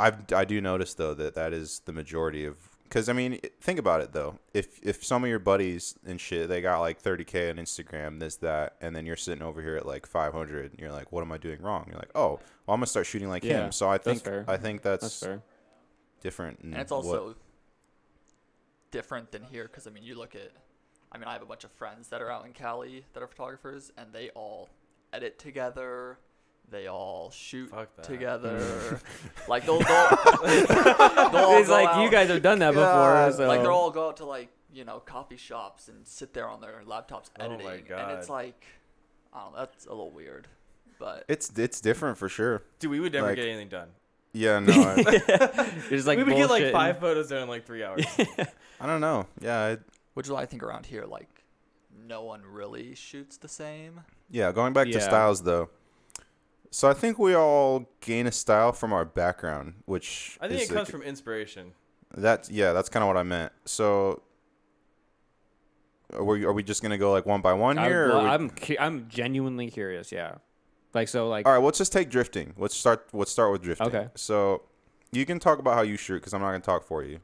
S3: I do notice though that is the majority of, because I mean, think about it though. If some of your buddies and shit, they got like 30K on Instagram, this that, and then you're sitting over here at like 500, and you're like, what am I doing wrong? You're like, oh, well, I'm gonna start shooting like
S1: Yeah,
S3: him. So I think
S1: fair.
S3: that's
S1: fair.
S3: different.
S4: And it's also different than here because, I mean, you look at, I mean, I have a bunch of friends that are out in Cali that are photographers, and they all edit together. They all shoot
S2: Fuck that.
S4: together. Like, they'll all
S1: It's
S4: go
S1: like
S4: out,
S1: you guys have done that
S3: God.
S1: before. So.
S4: like, they'll all go out to, like, you know, coffee shops and sit there on their laptops
S2: Oh my
S4: editing. And
S2: God.
S4: it's like, I don't know, that's a little weird. But
S3: it's different for sure.
S2: Dude, we would never
S3: Like-
S2: get anything done.
S3: Yeah, no,
S1: There's like
S2: we would get like
S1: bullshitting.
S2: 5 photos done in like 3 hours.
S3: I don't know. Yeah,
S4: which is why I think around here, like, no one really shoots the same.
S3: yeah. Going back to
S1: Yeah.
S3: styles though. So I think we all gain a style from our background, which
S2: I think
S3: is
S2: it comes
S3: like-
S2: from inspiration.
S3: That's kind of what I meant. So are we just gonna go like one by one here? or are we-
S1: I'm genuinely curious. Yeah. Like so. Like
S3: All right, let's just take drifting. Let's start with drifting.
S1: Okay.
S3: So you can talk about how you shoot because I'm not gonna talk for you.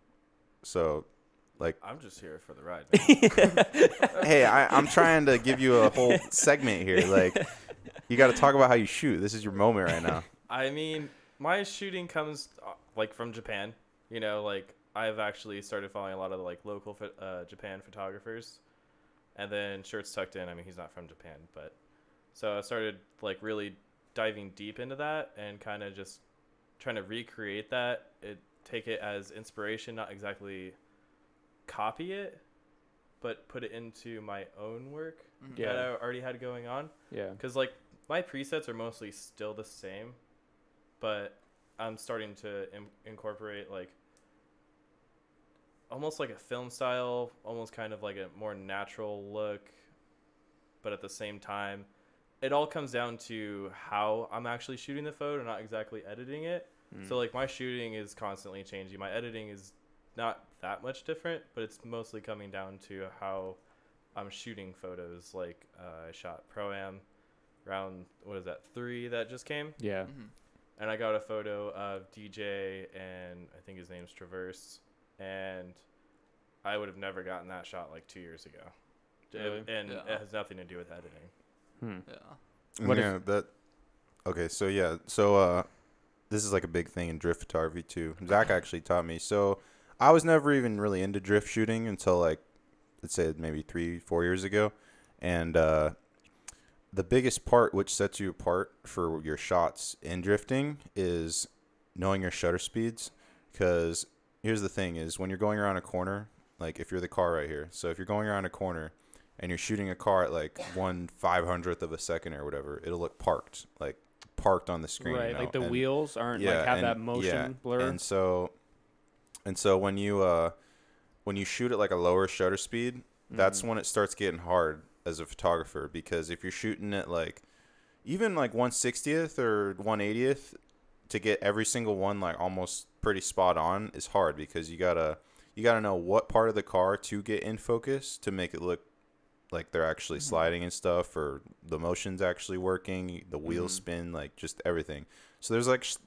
S3: So, like,
S2: I'm just here for the ride. Man.
S3: hey, I'm trying to give you a whole segment here. Like, you got to talk about how you shoot. This is your moment right now.
S2: I mean, my shooting comes like from Japan. You know, like I've actually started following a lot of the, like local Japan photographers, and then Shirts Tucked In. I mean, he's not from Japan, but so I started like really diving deep into that and kind of just trying to recreate that. Take it as inspiration, not exactly copy it, but put it into my own work
S1: Yeah.
S2: that I already had going on.
S1: yeah.
S2: Because like my presets are mostly still the same, but I'm starting to incorporate like almost like a film style, almost kind of like a more natural look, but at the same time, it all comes down to how I'm actually shooting the photo, not exactly editing it. So like my shooting is constantly changing. My editing is not that much different, but it's mostly coming down to how I'm shooting photos. Like I shot Pro-Am round, what is that, 3 that just came?
S1: Yeah.
S2: And I got a photo of DJ and I think his name's Traverse, and I would have never gotten that shot like 2 years ago.
S1: Really?
S2: And
S4: Yeah.
S2: it has nothing to do with editing.
S4: Yeah.
S1: What
S3: yeah, that. Okay, so yeah, so this is like a big thing in drift photography too. Zach actually taught me. So I was never even really into drift shooting until like, let's say maybe 3-4 years ago, and the biggest part which sets you apart for your shots in drifting is knowing your shutter speeds. Because here's the thing: is when you're going around a corner, like if you're the car right here. So if you're going around a corner and you're shooting a car at like 1/500th of a second or whatever, it'll look parked on the screen.
S1: Right.
S3: You know?
S1: Like the
S3: And-
S1: wheels aren't
S3: yeah,
S1: like have
S3: and-
S1: that motion
S3: yeah,
S1: blur.
S3: And so when you shoot at like a lower shutter speed, that's when it starts getting hard as a photographer, because if you're shooting at like even like 1/60th or 1/80th, to get every single one like almost pretty spot on is hard, because you gotta know what part of the car to get in focus to make it look like they're actually sliding and stuff, or the motion's actually working, the wheels spin, like just everything. So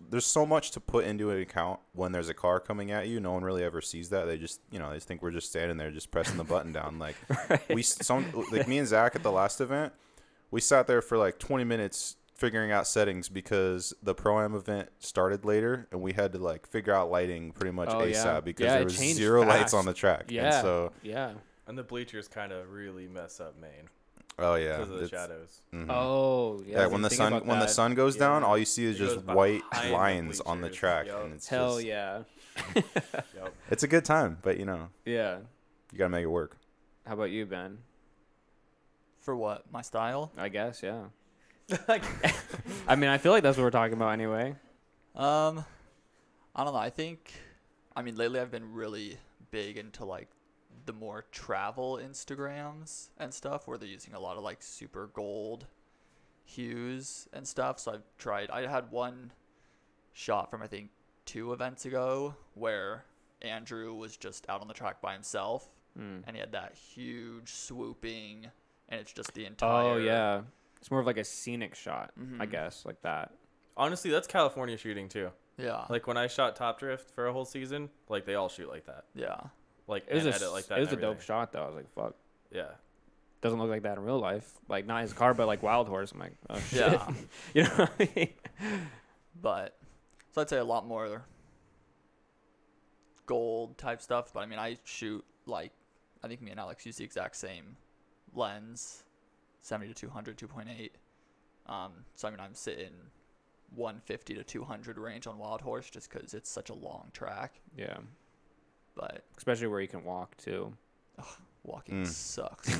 S3: there's so much to put into an account when there's a car coming at you. No one really ever sees that. They just they just think we're just standing there just pressing the button down. Like like me and Zach at the last event, we sat there for like 20 minutes figuring out settings because the Pro-Am event started later and we had to like figure out lighting pretty much
S1: Oh,
S3: ASAP
S1: yeah.
S3: because
S1: Yeah,
S3: there
S1: it
S3: was
S1: changed
S3: 0 lights
S1: fast.
S3: on the track.
S1: Yeah.
S3: And so
S1: yeah.
S2: And the bleachers kind of really mess up Maine
S3: oh yeah.
S2: because of the
S3: it's-
S2: shadows.
S3: mhm.
S1: Oh yeah.
S3: Yeah,
S1: I
S3: when the
S1: didn't think
S3: sun
S1: about
S3: when the
S1: that.
S3: sun goes down,
S2: Yeah.
S3: all you see is
S2: It
S3: just
S2: goes
S3: white
S2: behind the
S3: lines on the
S2: bleachers.
S3: track,
S2: Yup.
S3: and it's
S1: Hell
S3: just,
S1: yeah.
S2: Yep.
S3: it's a good time. But you
S1: Yeah.
S3: gotta make it work.
S1: How about you, Ben?
S4: For what? My style?
S1: I guess yeah. I mean, I feel like that's what we're talking about anyway.
S4: I don't know. I mean, lately I've been really big into like the more travel Instagrams and stuff where they're using a lot of like super gold hues and stuff. So I had one shot from I think 2 events ago where Andrew was just out on the track by himself and he had that huge swooping, and it's just the entire.
S1: Oh yeah, it's more of like a scenic shot, I guess, like that.
S2: Honestly, that's California shooting too.
S4: Yeah.
S2: Like when I shot Top Drift for a whole season, like they all shoot like that.
S4: Yeah.
S2: Like
S1: It was
S2: and edit like that.
S1: It was
S2: and
S1: a dope
S2: everything.
S1: shot though. I was like, fuck.
S2: Yeah.
S1: Doesn't look like that in real life. Like not his car, but like Wild Horse. I'm like, oh shit.
S4: Yeah.
S1: You know what I mean?
S4: But so I'd say a lot more gold type stuff. But I mean, I shoot like, I think me and Alex use the exact same lens, 70 to 200, 2.8. So I mean, I'm sitting 150 to 200 range on Wild Horse just because it's such a long track.
S1: Yeah.
S4: But
S1: Especially where you can walk too.
S4: walking sucks.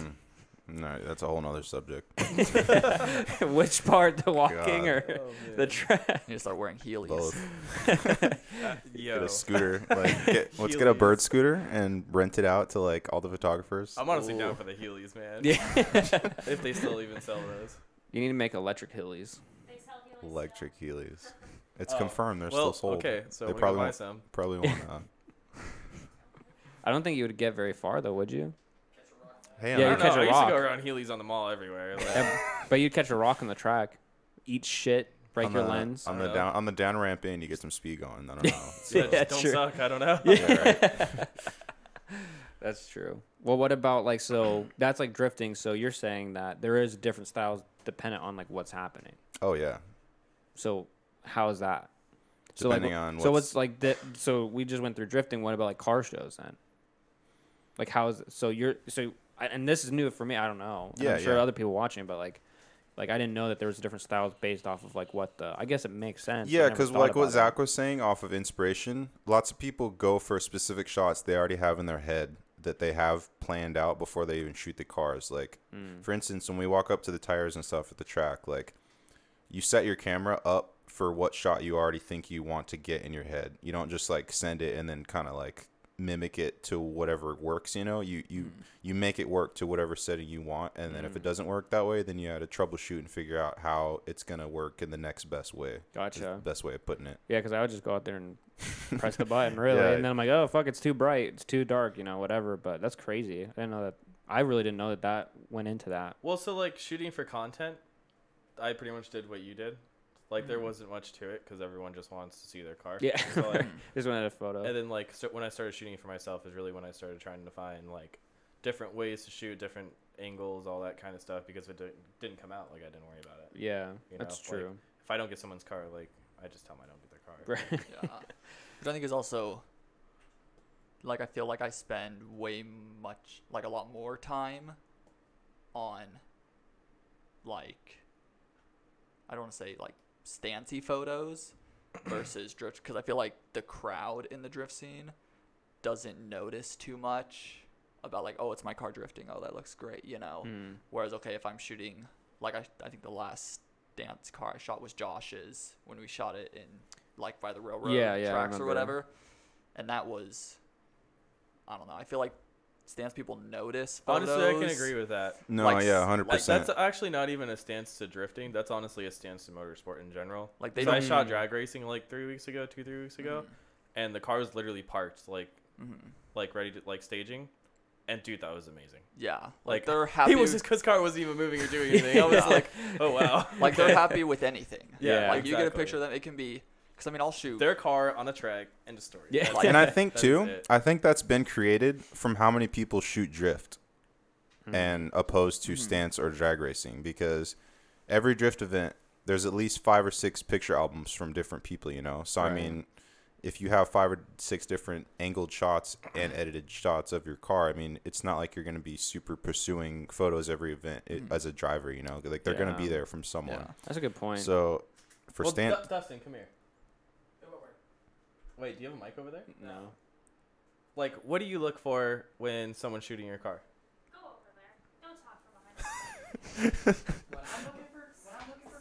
S3: No, that's a whole nother subject.
S1: Which part, the walking
S3: God.
S1: or the track?
S4: You start wearing Heelys.
S3: Both.
S2: Yo.
S3: Get a scooter. Let's get a bird scooter and rent it out to like all the photographers.
S2: I'm honestly down for the Heelys, man.
S1: Yeah.
S2: If they still even sell those.
S1: You need to make electric Heelys.
S5: They sell Heelys
S3: Electric Heelys. It's
S2: Oh,
S3: confirmed they're
S2: well,
S3: still sold.
S2: okay, so
S3: they
S2: we're
S3: probably
S2: gonna buy
S3: won't,
S2: some.
S3: probably won't.
S1: I don't think you would get very far though, would you?
S3: Hey,
S1: Yeah,
S2: I
S1: you
S2: don't
S1: catch
S2: know.
S1: a
S2: I used to
S1: rock.
S2: go around Heelys on the mall everywhere. Like,
S1: But you'd catch a rock on the track, eat shit, break
S3: on
S1: your
S3: the,
S1: lens.
S3: on
S2: I
S3: the
S2: don't
S3: down on the down ramp in, you get some speed going. I don't know.
S2: yeah,
S1: Yeah,
S2: just don't
S1: true.
S2: suck. I don't know.
S1: That's true. Well, what about like, so that's like drifting. So you're saying that there is different styles dependent on like what's happening.
S3: Oh yeah.
S1: So how is that? So
S3: Depending
S1: like,
S3: on
S1: so
S3: what's-
S1: what's like the, so we just went through drifting. What about like car shows then? Like how is so you're so and this is new for me. I don't know. And
S3: Yeah,
S1: I'm sure
S3: yeah.
S1: other people watching, but like I didn't know that there was different styles based off of like what the. I guess it makes sense. I
S3: Yeah,
S1: never
S3: because
S1: thought
S3: like what
S1: about
S3: Zach was saying, off of inspiration, lots of people go for specific shots they already have in their head that they have planned out before they even shoot the cars. Like, for instance, when we walk up to the tires and stuff at the track, like, you set your camera up for what shot you already think you want to get in your head. You don't just like send it and then kind of like mimic it to whatever works. You know, you make it work to whatever setting you want, and then if it doesn't work that way, then you had to troubleshoot and figure out how it's gonna work in the next best way.
S1: Gotcha.
S3: Is the best way of putting it.
S1: Yeah, because I would just go out there and press the button, really,
S3: Yeah.
S1: and then I'm like, oh fuck, it's too bright, it's too dark, you know, whatever. But that's crazy. I didn't know that. I really didn't know that that went into that.
S2: Well, so like shooting for content, I pretty much did what you did. Like there wasn't much to it because everyone just wants to see their car.
S1: Yeah,
S2: So, like,
S1: just wanted a photo.
S2: and then like when I started shooting for myself is really when I started trying to find like different ways to shoot, different angles, all that kind of stuff. Because if it didn't come out, like I didn't worry about it.
S1: Yeah,
S2: You
S1: that's
S2: know, like,
S1: true.
S2: If I don't get someone's car, like I just tell them I don't get their car.
S1: Right.
S4: Yeah. Which I think is also, like, I feel like I spend like a lot more time on, like, I don't want to say, like, stancy photos versus drift, because I feel like the crowd in the drift scene doesn't notice too much about, like, oh, it's my car drifting. Oh, that looks great, you know? Whereas, okay, if I'm shooting, like, I think the last dance car I shot was Josh's when we shot it in, like, by the railroad
S1: Yeah, I
S4: tracks or
S1: remember.
S4: whatever. And that was, I don't know, I feel like stance people notice photos.
S2: Honestly, I can agree with that.
S3: No,
S4: Like,
S3: yeah,
S4: like,
S3: 100%.
S2: That's actually not even a stance to drifting. That's honestly a stance to motorsport in general.
S4: Like, they
S2: So I
S4: don't-
S2: shot drag racing like 3 weeks ago, 3 weeks ago, and the car was literally parked, like ready to like staging, and dude, that was amazing.
S4: Yeah.
S2: Like,
S4: Like, they're happy.
S2: He was his car wasn't even moving or doing anything. I was
S4: Yeah.
S2: like, oh wow.
S4: like, they're happy with anything.
S2: Yeah,
S4: Like, you get a
S2: exactly.
S4: picture of them, it can be, because, I mean, I'll shoot.
S2: Their car on a track, end of story.
S1: Yeah.
S2: That's
S3: And
S2: it.
S3: I think
S2: That is
S3: too,
S2: it.
S3: I think that's been created from how many people shoot drift and opposed to stance or drag racing, because every drift event there's at least 5 or 6 picture albums from different people, you know. So I
S1: Right.
S3: mean, if you have 5 or 6 different angled shots and edited shots of your car, I mean, it's not like you're going to be super pursuing photos every event as a driver, you know. Like they're going to be
S1: Yeah.
S3: there from someone.
S4: Yeah.
S1: That's a good point.
S3: So for
S2: Well,
S3: stance,
S2: Dustin, come here. Wait, do you have a mic over there?
S1: no.
S2: Like, what do you look for when someone's shooting your car?
S5: Go over there. Don't talk from behind.
S6: When I'm looking for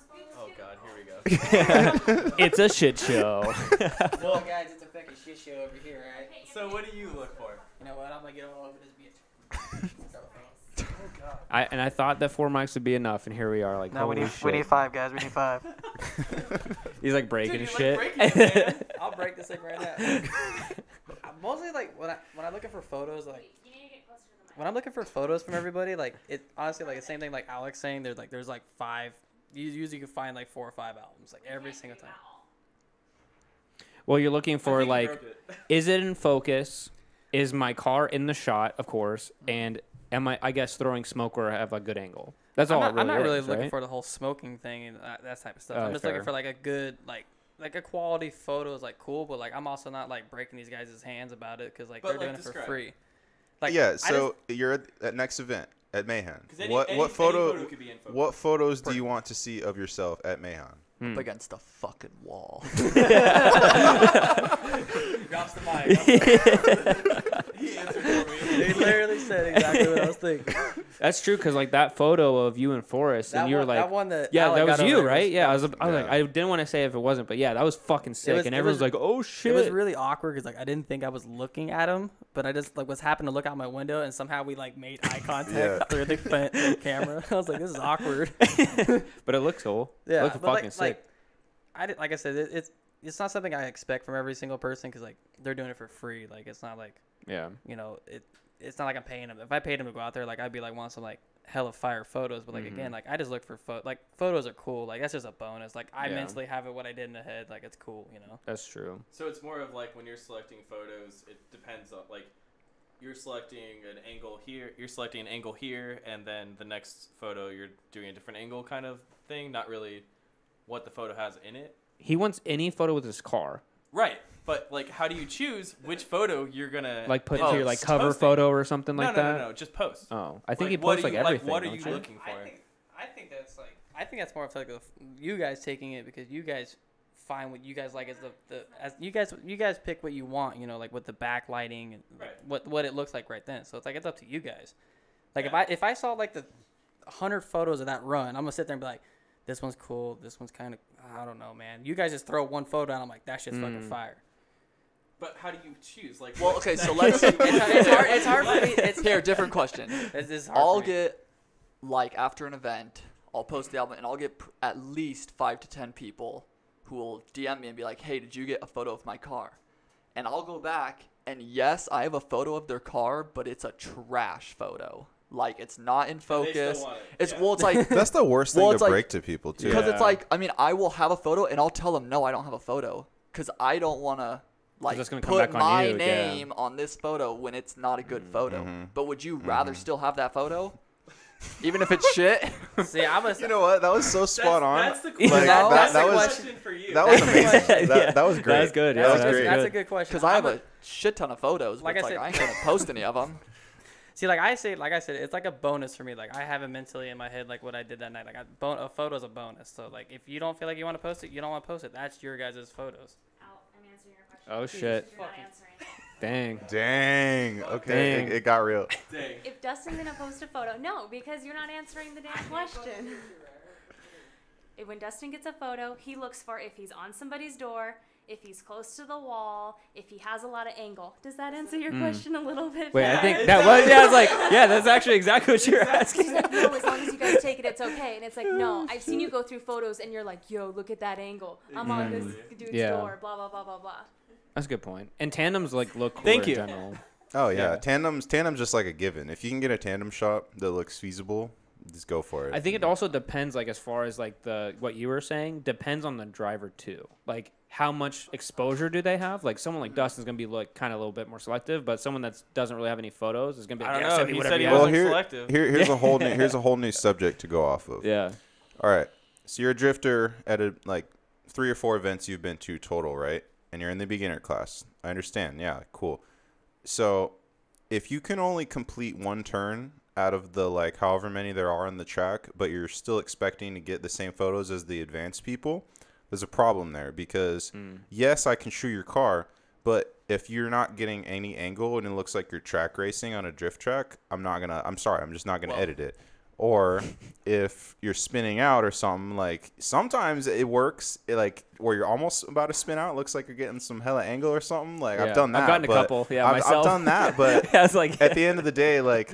S1: It's a shit show.
S5: Well, guys, it's a fucking shit show over here, right?
S2: So what do you look for?
S5: You know what? I'm gonna get all over this bitch.
S1: I thought that 4 mics would be enough, and here we are. Like,
S5: No, we
S1: holy
S5: need
S1: shit.
S5: 5, guys. We need 5.
S1: He's like breaking
S2: Dude,
S1: shit.
S2: Like breaking it, man.
S5: I'll break this thing right now. Mostly like when I'm looking for photos, like when I'm looking for photos from everybody, like it honestly like the same thing like Alex saying. There's like 5. You usually can find like 4 or 5 albums like every single time.
S1: Well, you're looking
S2: I
S1: for
S2: think you
S1: like,
S2: broke it.
S1: is it in focus? Is my car in the shot, of course, and am I guess throwing smoke where I have a good angle? That's all.
S5: I'm not really
S1: is,
S5: looking
S1: right?
S5: for the whole smoking thing and that type of stuff.
S1: Oh,
S5: I'm just
S1: fair.
S5: looking for like a good like a quality photo is like cool, but like I'm also not like breaking these guys' hands about it because like
S2: But,
S5: they're
S2: like,
S5: doing it for
S2: describe.
S5: free. Like
S3: Yeah, so you're at next event at Mayhem.
S2: 'Cause any
S3: What
S2: photo could be in focus.
S3: What photos do you want to see of yourself at Mayhem?
S4: Up against the fucking wall.
S5: drops the mic.
S2: He answered for me.
S5: He literally said exactly what I was thinking.
S1: That's true, because like that photo of you and Forrest, and you were like,
S5: that one that
S1: yeah,
S5: Alec
S1: that was
S5: got
S1: you,
S5: over
S1: right? Yeah, I was like,
S3: Yeah.
S1: I didn't want to say if it wasn't, but yeah, that was fucking sick,
S5: was-
S1: and
S5: it
S1: everyone's
S5: was-
S1: like, oh shit.
S5: It was really awkward because like I didn't think I was looking at him, but I just like was happening to look out my window and somehow we like made eye contact
S3: Yeah.
S5: through the camera. I was like, this is awkward.
S1: But it looks cool.
S5: Yeah,
S1: it looks
S5: but
S1: fucking sick.
S5: like I said, it's not something I expect from every single person because like they're doing it for free. Like it's not like
S1: Yeah.
S5: it's not like I'm paying them. If I paid them to go out there, like I'd be like want some like hella fire photos. But like again, like I just look for photos are cool. Like that's just a bonus. Like I
S1: Yeah.
S5: mentally have it what I did in the head. Like it's cool, you know.
S1: That's true.
S2: So it's more of like when you're selecting photos, it depends on like you're selecting an angle here, and then the next photo you're doing a different angle kind of thing, not really what the photo has in it.
S1: He wants any photo with his car,
S2: Right. But like how do you choose which photo you're gonna
S1: like put into your like
S2: post?
S1: cover
S2: Posting.
S1: photo or something
S2: No,
S1: like
S2: no,
S1: that.
S2: no, just post.
S1: Oh, I think he
S2: what
S1: posts
S2: are
S1: like
S2: you,
S1: everything.
S2: what are
S1: don't
S2: you looking for?
S5: I think that's like I think that's more of like you guys taking it because you guys find what you guys like as as you guys pick what you want, you know, like with the backlighting and
S2: Right.
S5: what it looks like right then. So it's like it's up to you guys. Like
S2: Yeah.
S5: if I saw like the 100 photos of that run, I'm gonna sit there and be like, this one's cool, this one's kind of I don't know, man. You guys just throw one photo and I'm like that shit's fucking fire.
S2: But how do you choose? Like
S4: Well, okay, so let's.
S5: It's hard for me. It's
S4: Here, different question.
S5: It's hard
S4: I'll
S5: for me.
S4: get, like, after an event, I'll post the album, and I'll get at least 5 to 10 people who will DM me and be like, hey, did you get a photo of my car? And I'll go back, and yes, I have a photo of their car, but it's a trash photo. Like, it's not in
S2: they still
S4: focus.
S2: want it,
S4: It's
S2: yeah.
S4: well, it's like
S3: That's the worst
S4: Well,
S3: thing
S4: it's
S3: to
S4: like-
S3: break to people too.
S4: because
S1: Yeah.
S4: it's like I mean, I will have a photo, and I'll tell them no, I don't have a photo, because I don't want to like
S1: it's gonna come
S4: put
S1: back on
S4: my
S1: you, yeah.
S4: name on this photo when it's not a good photo. But would you rather still have that photo, even if it's shit?
S5: See, I was
S3: You know what? That was so spot on.
S2: That's the
S3: Like,
S2: question.
S5: that-
S2: that's
S3: that
S2: the
S3: was
S2: question for you.
S3: that was amazing.
S1: Yeah.
S3: That was great.
S1: That was good. Yeah,
S3: That was
S1: that's
S3: great.
S5: That's
S1: good.
S5: a good question.
S4: Because I have a shit ton of photos.
S5: Like
S4: Like
S5: I said-
S4: I ain't gonna post any of them.
S5: See, like I said, it's like a bonus for me. Like I have it mentally in my head, like what I did that night. Like a photo's a bonus. So like if you don't feel like you want to post it, you don't want to post it. That's your guys' photos.
S6: I'm answering your question.
S1: Oh shit!
S6: You're not answering.
S1: Dang.
S3: Dang. Okay,
S1: Dang.
S3: it got real.
S2: Dang.
S6: If Dustin's gonna post a photo, no, because you're not answering the damn question. When Dustin gets a photo, he looks for if he's on somebody's door, if he's close to the wall, if he has a lot of angle. Does that answer your question a little bit?
S1: Wait, I
S6: better?
S1: think that was. Yeah, I was like, yeah, that's actually exactly what you're asking.
S6: He's like, no, as long as you guys take it, it's okay. And it's like, no, I've seen you go through photos and you're like, yo, look at that angle. I'm on this dude's
S1: Yeah.
S6: door, blah, blah, blah, blah, blah.
S1: That's a good point. And tandems like look cool
S2: Thank
S1: in
S2: you.
S1: general.
S3: Oh yeah,
S1: Yeah.
S3: tandem's just like a given. If you can get a tandem shot that looks feasible, just go for it.
S1: I think it also depends, like as far as like what you were saying, depends on the driver too. Like how much exposure do they have? Like someone like Dustin's gonna be like kind of a little bit more selective, but someone that doesn't really have any photos is gonna be like,
S2: I don't
S1: yeah,
S2: know.
S1: send me
S2: He
S1: whatever
S2: said he
S1: you
S2: wasn't
S1: have.
S2: selective.
S3: here's a whole new subject to go off of.
S1: Yeah.
S3: All right. So you're a drifter at like 3 or 4 events you've been to total, right? And you're in the beginner class. I understand. Yeah, cool. So if you can only complete one turn out of the like however many there are on the track, but you're still expecting to get the same photos as the advanced people, there's a problem there because yes, I can shoot your car, but if you're not getting any angle and it looks like you're track racing on a drift track, I'm sorry, I'm just not gonna edit it. Or if you're spinning out or something, like sometimes it works, like where you're almost about to spin out, it looks like you're getting some hella angle or something. Like
S1: Yeah.
S3: I've done that.
S1: I've gotten a
S3: but
S1: couple. Yeah,
S3: I've
S1: myself.
S3: done that, but
S1: I was like,
S3: at the end of the day, like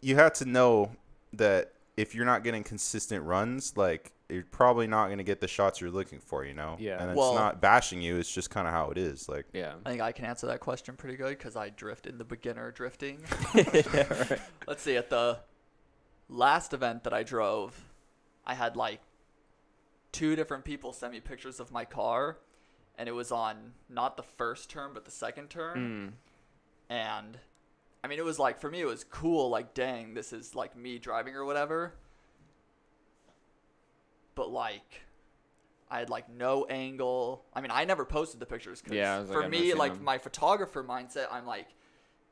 S3: you have to know that if you're not getting consistent runs, like you're probably not going to get the shots you're looking for, you know?
S1: Yeah.
S3: And it's
S4: Well-
S3: not bashing you. It's just kind of how it is. Like,
S1: yeah.
S4: I think I can answer that question pretty good because I drift in the beginner drifting.
S1: Yeah, right.
S4: Let's see, at the last event that I drove, I had like 2 different people send me pictures of my car, and it was on not the first turn but the second turn. And I mean, it was like, for me, it was cool, like, dang, this is like me driving or whatever. But like, I had like no angle. I mean, I never posted the pictures because
S1: Yeah, I was like,
S4: for
S1: I've never
S4: me,
S1: seen
S4: like
S1: them.
S4: my photographer mindset, I'm like,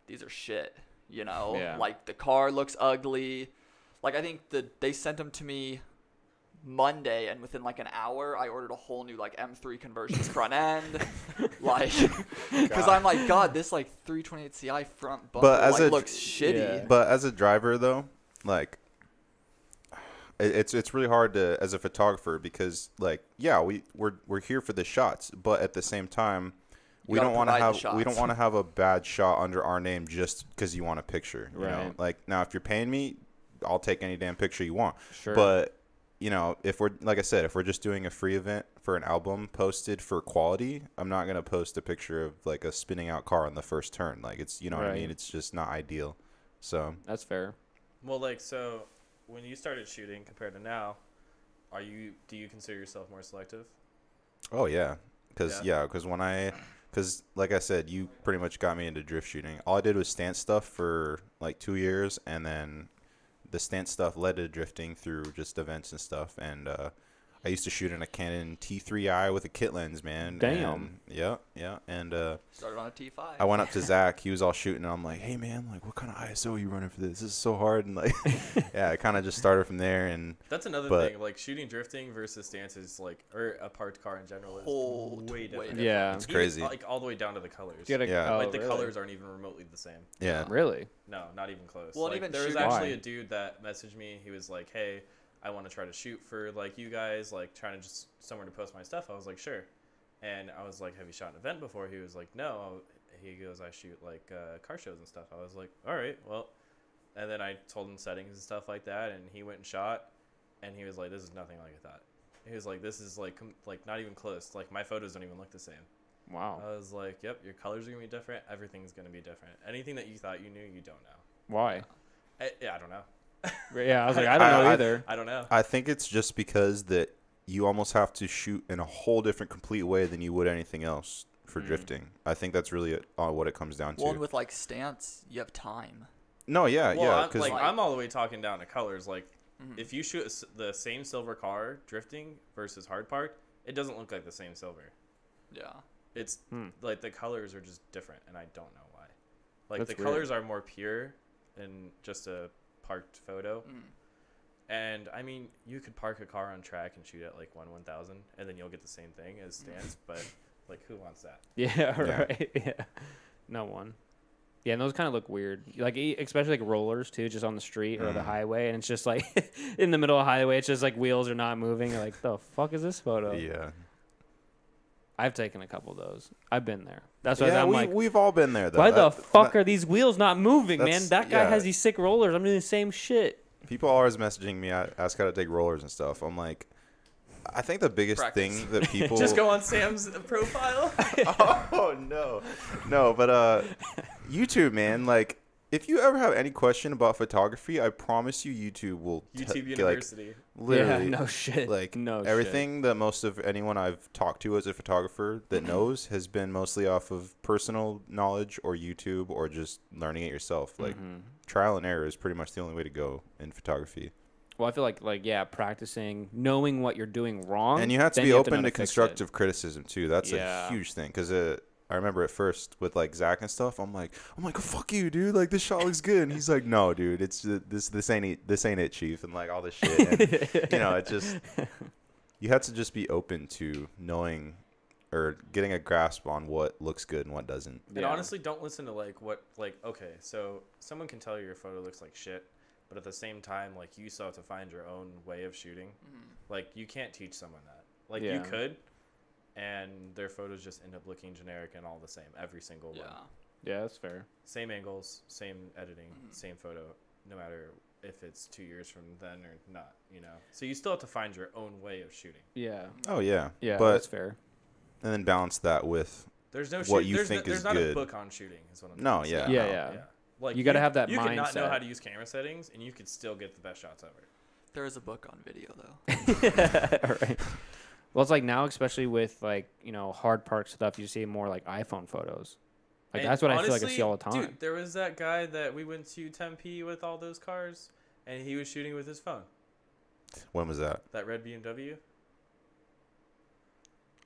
S4: these are shit, you know?
S1: Yeah.
S4: Like the car looks ugly. Like I think they sent them to me Monday, and within like an hour, I ordered a whole new like M3 conversion front end, like, because I'm like, God, this like 328 Ci front bumper
S3: But as
S4: like
S3: a-
S4: looks shitty.
S1: Yeah.
S3: but as a driver though, like it's really hard to as a photographer because like yeah we're here for the shots, but at the same time
S4: You
S3: we
S4: gotta
S3: don't want to
S4: provide the
S3: have we don't
S4: shots.
S3: want to have a bad shot under our name just because you want a picture, you know?
S1: Right.
S3: Like now if you're paying me, I'll take any damn picture you want.
S1: Sure.
S3: But you know, if we're like I said, if we're just doing a free event for an album posted for quality, I'm not gonna post a picture of like a spinning out car on the first turn. Like it's you know what I
S1: Right.
S3: mean. It's just not ideal. So
S1: That's fair.
S2: Well, like, so when you started shooting compared to now, do you consider yourself more selective?
S3: oh yeah, because like I said, you pretty much got me into drift shooting. All I did was stance stuff for like 2 years, and then the stance stuff led to drifting through just events and stuff. And I used to shoot in a Canon T3i with a kit lens, man.
S1: Damn.
S3: And, yeah. And
S4: Started on a T5.
S3: I went up to Zach. He was all shooting, and I'm like, "Hey, man, like, what kind of ISO are you running for this? This is so hard." And like, yeah, I kind of just started from there. And
S2: That's another
S3: But-
S2: thing. Like shooting drifting versus stances, like or a parked car in general, is
S4: Whole
S2: way
S4: way
S2: different.
S4: different.
S1: Yeah.
S3: it's
S2: Even,
S3: crazy.
S2: like all the way down to the colors.
S1: You gotta-
S3: Yeah.
S1: oh,
S2: Like the
S1: really?
S2: colors aren't even remotely the same.
S3: Yeah.
S1: Really?
S2: No, not even close.
S4: Well, and
S2: like,
S4: even
S2: there was
S4: shooting-
S2: actually
S1: Why?
S2: a dude that messaged me. He was like, "Hey, I want to try to shoot for like you guys, like trying to just somewhere to post my stuff." I was like, "Sure," and I was like, "Have you shot an event before?" He was like, "No." He goes, "I shoot like car shows and stuff." I was like, "All right, well," and then I told him settings and stuff like that, and he went and shot, and he was like, "This is nothing like I thought." He was like, "This is like not even close. Like my photos don't even look the same."
S1: Wow.
S2: I was like, "Yep, your colors are gonna be different. Everything's gonna be different. Anything that you thought you knew, you don't know."
S1: Why?
S2: I don't know.
S1: Yeah, I was like, I don't know either.
S2: I don't know.
S3: I think it's just because that you almost have to shoot in a whole different, complete way than you would anything else for drifting. I think that's really what it comes down
S4: Well, and
S3: to.
S4: with like stance, you have time.
S3: No, yeah,
S2: Well,
S3: yeah,
S2: I'm,
S3: because
S2: like, I'm all the way talking down to colors. Like,
S4: Mhm.
S2: if you shoot the same silver car drifting versus hard park, it doesn't look like the same silver.
S4: Yeah.
S2: It's like the colors are just different, and I don't know why. Like
S1: That's
S2: the
S1: weird.
S2: colors are more pure than just a parked photo.
S4: Mm.
S2: And I mean, you could park a car on track and shoot at like 1/1000, and then you'll get the same thing as stance. But like, who wants that?
S1: Yeah, right. Yeah. No one. Yeah, and those kind of look weird. Like, especially like rollers, too, just on the street or the highway. And it's just like in the middle of the highway, it's just like wheels are not moving. You're like, the fuck is this photo?
S3: yeah,
S1: I've taken a couple of those. I've been there. That's why
S3: yeah,
S1: I'm like,
S3: we've all been there though.
S1: why the
S3: That-
S1: fuck
S3: that-
S1: are these wheels not moving, man?
S3: that's-
S1: That guy
S3: yeah.
S1: has these sick rollers. I'm doing the same shit.
S3: People are always messaging me, ask how to take rollers and stuff. I'm like, I think the biggest
S4: Practice.
S3: thing that people
S2: Just go on Sam's profile.
S3: oh no, but YouTube, man, like. If you ever have any question about photography, I promise you YouTube will
S2: YouTube
S3: like,
S2: University.
S3: literally
S1: Yeah, no shit.
S3: like
S1: no
S3: everything that most of anyone I've talked to as a photographer that knows has been mostly off of personal knowledge or YouTube or just learning it yourself. Like trial and error is pretty much the only way to go in photography.
S1: Well, I feel like yeah, practicing, knowing what you're doing wrong.
S3: And you have to
S1: then
S3: be
S1: know
S3: open
S1: how
S3: to
S1: fix it.
S3: constructive criticism too. That's
S1: Yeah.
S3: a huge thing because I remember at first with like Zach and stuff, I'm like, oh, fuck you, dude. Like this shot looks good. And he's like, no, dude, it's this ain't it, chief, and like all this shit. And, you know, it just you have to just be open to knowing or getting a grasp on what looks good and what doesn't.
S2: And honestly, don't listen to okay, so someone can tell you your photo looks like shit, but at the same time, like you still have to find your own way of shooting. Like you can't teach someone that. Like you could, and their photos just end up looking generic and all the same every single one.
S1: Yeah, that's fair.
S2: Same angles, same editing, same photo, no matter if it's 2 years from then or not, you know. So you still have to find your own way of shooting.
S1: Yeah.
S3: Oh yeah.
S1: Yeah,
S3: but,
S1: that's fair.
S3: And then balance that with
S2: there's no
S3: what you
S2: there's
S3: think
S2: there's
S3: is
S2: not
S3: good.
S2: a book on shooting. Is what I'm
S3: No,
S2: saying.
S3: yeah.
S1: Yeah.
S2: Like
S1: you got to have that
S2: You
S1: mindset.
S2: could not know how to use camera settings, and you could still get the best shots ever.
S4: There is a book on video though.
S1: All right. Well, it's like now, especially with like, you know, hard park stuff, you see more like iPhone photos. Like
S2: And
S1: that's what I feel like I
S2: honestly,
S1: see all the time.
S2: Dude, there was that guy that we went to Tempe with all those cars, and he was shooting with his phone.
S3: When was that?
S2: That red BMW.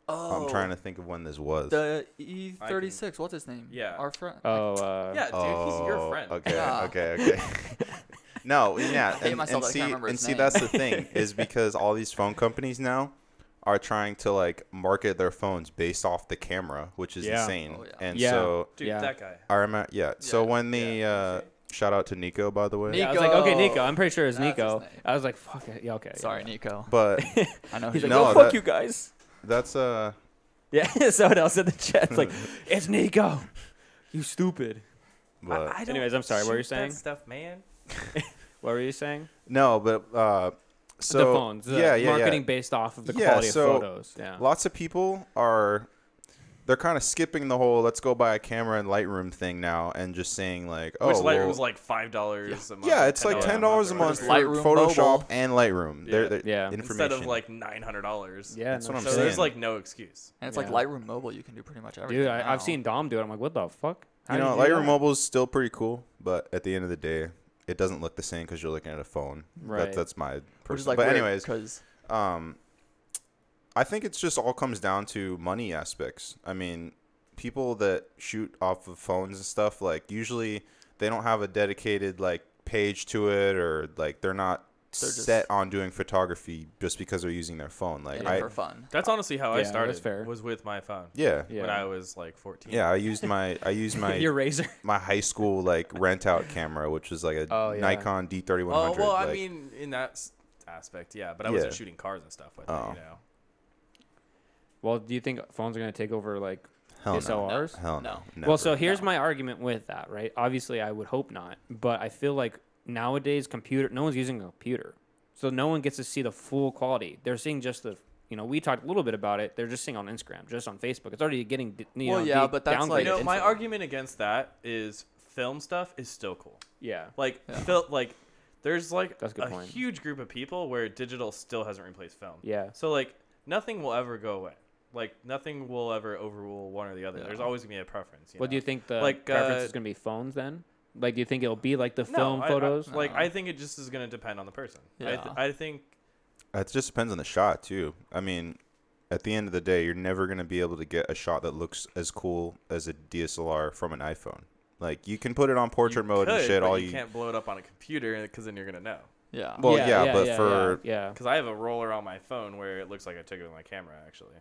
S4: Oh,
S3: I'm trying to think of when this was.
S4: The E36. What's his name?
S2: Yeah.
S4: Our friend.
S2: Yeah, dude, he's your friend.
S3: Okay,
S4: Yeah.
S3: okay. No, yeah,
S4: hate myself that I
S3: see,
S4: can't remember his name.
S3: that's the thing is because all these phone companies now are trying to like market their phones based off the camera, which is
S1: Yeah.
S3: insane.
S4: Oh, yeah.
S3: And
S1: Yeah.
S3: so
S2: Dude,
S1: Yeah.
S2: that guy.
S3: I remember, So when the
S2: yeah.
S3: shout out to Nico, by the way.
S1: Yeah, I was like, okay,
S4: Nico.
S1: Nico. I'm pretty sure it's
S4: That's
S1: Nico.
S4: his name.
S1: I was like, fuck it. Yeah, okay.
S4: Sorry, Nico.
S3: But
S4: I know
S1: He's
S4: who
S1: like,
S3: No,
S1: oh, fuck
S3: that-
S1: you guys.
S3: that's
S1: Yeah, someone else in the chat. It's like, it's Nico. You stupid.
S3: but
S2: I don't
S1: Anyways, I'm sorry, what were you
S2: shoot that
S1: saying?
S2: stuff, man.
S1: What were you saying?
S3: no, but so
S1: the phones. The
S3: yeah,
S1: marketing based off of the
S3: Yeah,
S1: quality
S3: so
S1: of photos. Yeah.
S3: Lots of people they're kind of skipping the whole let's go buy a camera and Lightroom thing now and just saying like, oh,
S2: Which
S3: well,
S2: Lightroom's like $5 a month.
S3: yeah, it's like $10 a month
S4: Just
S3: for
S4: Lightroom
S3: Photoshop
S4: mobile.
S3: and Lightroom.
S2: Yeah.
S1: Yeah.
S3: Information.
S2: Instead of like $900.
S1: Yeah,
S3: That's what I'm
S2: So
S3: saying.
S2: there's like no excuse.
S4: And it's
S1: Yeah.
S4: like Lightroom Mobile. You can do pretty much everything.
S1: Dude, I've
S4: now.
S1: seen Dom do it. I'm like, what the fuck? How
S3: you
S1: do
S3: know,
S1: do
S3: Lightroom
S1: that?
S3: Mobile is still pretty cool, but at the end of the day, it doesn't look the same because you're looking at a phone.
S1: Right.
S3: That's my
S4: Which is
S3: personal.
S4: like
S3: But
S4: weird,
S3: anyways,
S4: 'cause
S3: I think it's just all comes down to money aspects. I mean, people that shoot off of phones and stuff, like usually they don't have a dedicated like page to it, or like they're not
S4: just-
S3: set on doing photography just because they're using their phone. Like
S4: in it for fun.
S2: That's honestly how I
S1: Yeah,
S2: started.
S1: that's fair.
S2: Was with my phone
S3: yeah.
S1: Yeah.
S2: when I was like 14.
S3: Yeah, I used my
S1: Your razor.
S3: my high school like rent out camera, which was like a
S1: Oh, yeah.
S3: Nikon D3100.
S2: Oh well, I
S3: like,
S2: mean in that aspect, yeah. But I wasn't
S3: Yeah.
S2: shooting cars and stuff with
S3: Oh.
S2: it, you know.
S1: Well, do you think phones are going to take over like
S3: hell no.
S1: DSLRs?
S3: Hell
S4: No.
S3: no.
S1: Well, so
S3: never.
S1: here's my argument with that, right? Obviously, I would hope not, but I feel like nowadays no one's using a computer, so no one gets to see the full quality. They're seeing just the, we talked a little bit about it. They're just seeing on Instagram, just on Facebook. It's already getting,
S4: Well, yeah, but that's like-
S1: downgraded.
S2: You know, my
S1: into-
S2: argument against that is film stuff is still cool.
S1: Yeah.
S2: Like
S4: Yeah.
S2: there's like
S1: That's a good
S2: a
S1: point.
S2: huge group of people where digital still hasn't replaced film.
S1: Yeah.
S2: So like nothing will ever go away. Like nothing will ever overrule one or the other.
S4: Yeah.
S2: There's always gonna be a preference.
S1: What do you think the
S2: Like,
S1: preference is going to be? Phones then? Like, do you think it'll be like the
S2: No,
S1: film photos?
S2: Like
S4: No.
S2: I think it just is gonna depend on the person.
S4: Yeah.
S2: I think
S3: It just depends on the shot too. I mean, at the end of the day, you're never gonna be able to get a shot that looks as cool as a DSLR from an iPhone. Like you can put it on portrait
S2: you
S3: mode and
S2: could,
S3: shit.
S2: but
S3: All
S2: you can't blow it up on a computer because then you're gonna know.
S4: Yeah.
S3: Well, yeah, but for
S1: yeah.
S2: Because I have a roller on my phone where it looks like I took it with my camera. Actually,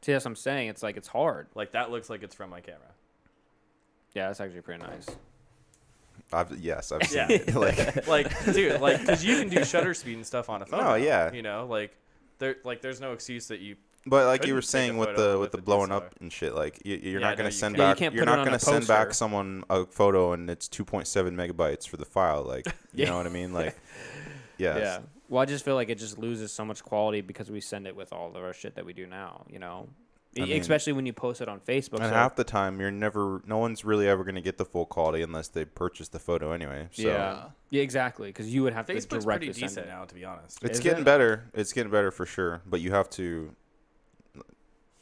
S1: See, that's what I'm saying. It's like it's hard.
S2: like that looks like it's from my camera.
S1: Yeah, that's actually pretty nice.
S3: I've seen
S2: Yeah.
S3: it. Like
S2: Like, dude, like, because you can do shutter speed and stuff on a phone.
S3: Oh,
S2: now,
S3: yeah.
S2: You know, there's no excuse that you.
S3: But like you
S2: couldn't
S3: were
S2: take a
S3: saying with
S2: photo
S3: the
S2: with
S3: with the
S2: a
S3: blowing
S2: DSLR.
S3: up and shit, like you're
S2: Yeah,
S3: not
S2: no,
S3: gonna
S2: you
S3: send
S2: can't.
S1: Yeah, you
S3: back.
S1: can't
S3: You're
S1: put it
S3: not
S1: on a
S3: gonna send back
S1: poster.
S3: someone a photo and it's 2.7 megabytes for the file. Like you
S1: Yeah.
S3: know what I mean? Like yes.
S1: Yeah. Well, I just feel like it just loses so much quality because we send it with all of our shit that we do now,
S3: I mean-
S1: especially when you post it on Facebook.
S3: And
S1: so-
S3: half the time, no one's really ever gonna get the full quality unless they purchase the photo anyway. So
S1: yeah, exactly, because you would have to
S2: Facebook's
S1: directly
S2: pretty
S1: send
S2: decent
S1: it.
S2: now, to be honest.
S3: it's
S1: Is
S3: getting
S1: it?
S3: better. It's getting better for sure. But you have to.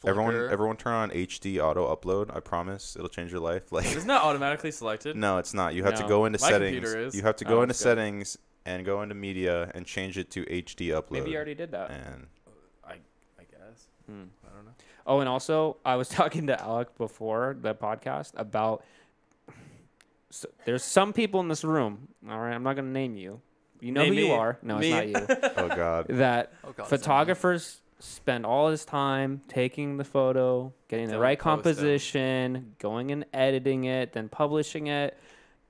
S4: Flickr.
S3: Everyone turn on HD auto upload. I promise it'll change your life. Like
S2: Isn't that automatically selected?
S3: no, it's not. You have to
S1: No.
S3: go into
S2: My
S3: settings.
S2: computer is.
S3: You have to
S1: Oh,
S3: go into
S1: that's good.
S3: settings and go into media and change it to HD upload.
S1: Maybe you already did that.
S3: And
S2: I guess.
S1: Hmm.
S2: I don't know.
S1: Oh, and also, I was talking to Alec before the podcast about. So there's some people in this room. All right, I'm not gonna name you. You know
S2: Name
S1: who you
S2: me.
S1: are. No,
S2: Me.
S1: it's not you.
S3: oh god.
S1: That
S4: Oh, God,
S1: photographers spend all this time taking the photo, getting the
S2: Don't
S1: right
S2: post 'em.
S1: composition, going and editing it, then publishing it,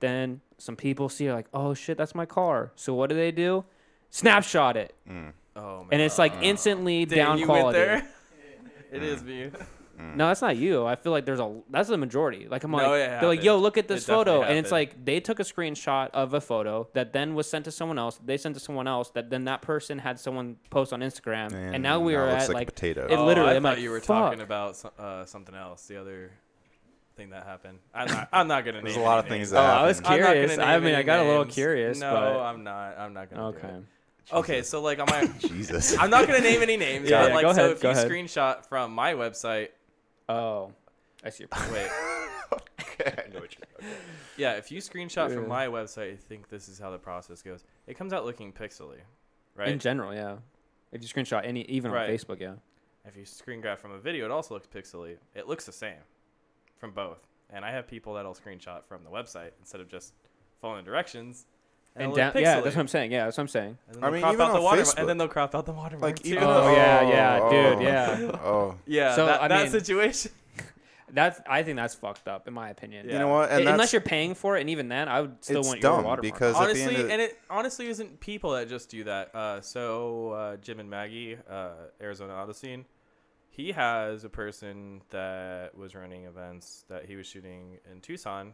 S1: then some people see it like, oh shit, that's my car. So what do? Snapshot it,
S2: Oh man.
S1: and it's like instantly down
S2: you
S1: quality.
S2: Went there? It is me.
S1: No, that's not you. I feel like that's the majority. Like I'm
S2: No,
S1: like,
S2: it
S1: they're like, yo,
S2: happened.
S1: look at this
S2: It definitely
S1: photo, and it's
S2: happened.
S1: like they took a screenshot of a photo that then was sent to someone else. They sent to someone else that then that person had someone post on Instagram, and now we are
S3: it looks
S1: at
S3: like a
S1: like
S3: potato.
S1: it literally.
S2: I
S1: I'm
S2: thought
S1: like,
S2: you were
S1: fuck.
S2: talking about something else. The other thing that happened. I'm not gonna name.
S3: There's a lot of
S2: any
S3: things
S2: names.
S3: that
S1: I was
S3: happen.
S2: I'm not gonna
S1: curious.
S2: name
S1: I mean, I
S2: any
S1: got a little
S2: names.
S1: curious.
S2: No,
S1: but...
S2: I'm not. I'm not gonna.
S1: Okay.
S2: Do it. Okay, so like on my,
S3: Jesus.
S2: I'm not gonna name any names.
S1: Yeah,
S2: but
S1: yeah,
S2: like
S1: go
S2: so
S1: ahead,
S2: if
S1: go
S2: you
S1: ahead.
S2: screenshot from my website,
S1: Oh, I see your point.
S2: wait,
S3: Okay, I know what you're. Okay.
S2: yeah, if you screenshot
S1: Yeah.
S2: from my website, I think this is how the process goes. It comes out looking pixely, right?
S1: In general, yeah. If you screenshot even
S2: Right.
S1: on Facebook, yeah.
S2: If you screen grab from a video, it also looks pixely. It looks the same from both. And I have people that'll screenshot from the website instead of just following directions.
S1: And
S2: it'll look
S1: down, yeah,
S2: pixely.
S1: that's what I'm saying. Yeah, that's what I'm saying.
S2: And then
S3: I
S2: they'll
S3: mean,
S2: crop
S3: even
S2: out the
S3: on
S2: water,
S3: Facebook.
S2: and then they'll crop out the watermark
S3: Like
S2: too.
S3: even.
S1: Oh, yeah, dude, yeah.
S3: Oh.
S2: yeah,
S1: So,
S2: that,
S1: I
S2: that
S1: mean-
S2: situation.
S1: I think that's fucked up in my opinion.
S2: Yeah.
S3: You know what? And
S1: Unless
S3: that's,
S1: you're paying for it, and even then, I would still
S3: it's
S1: want your
S3: dumb
S1: watermark.
S3: because at the
S2: Honestly,
S3: end of,
S2: and it honestly isn't people that just do that. Jim and Maggie, Arizona Auto Scene, he has a person that was running events that he was shooting in Tucson,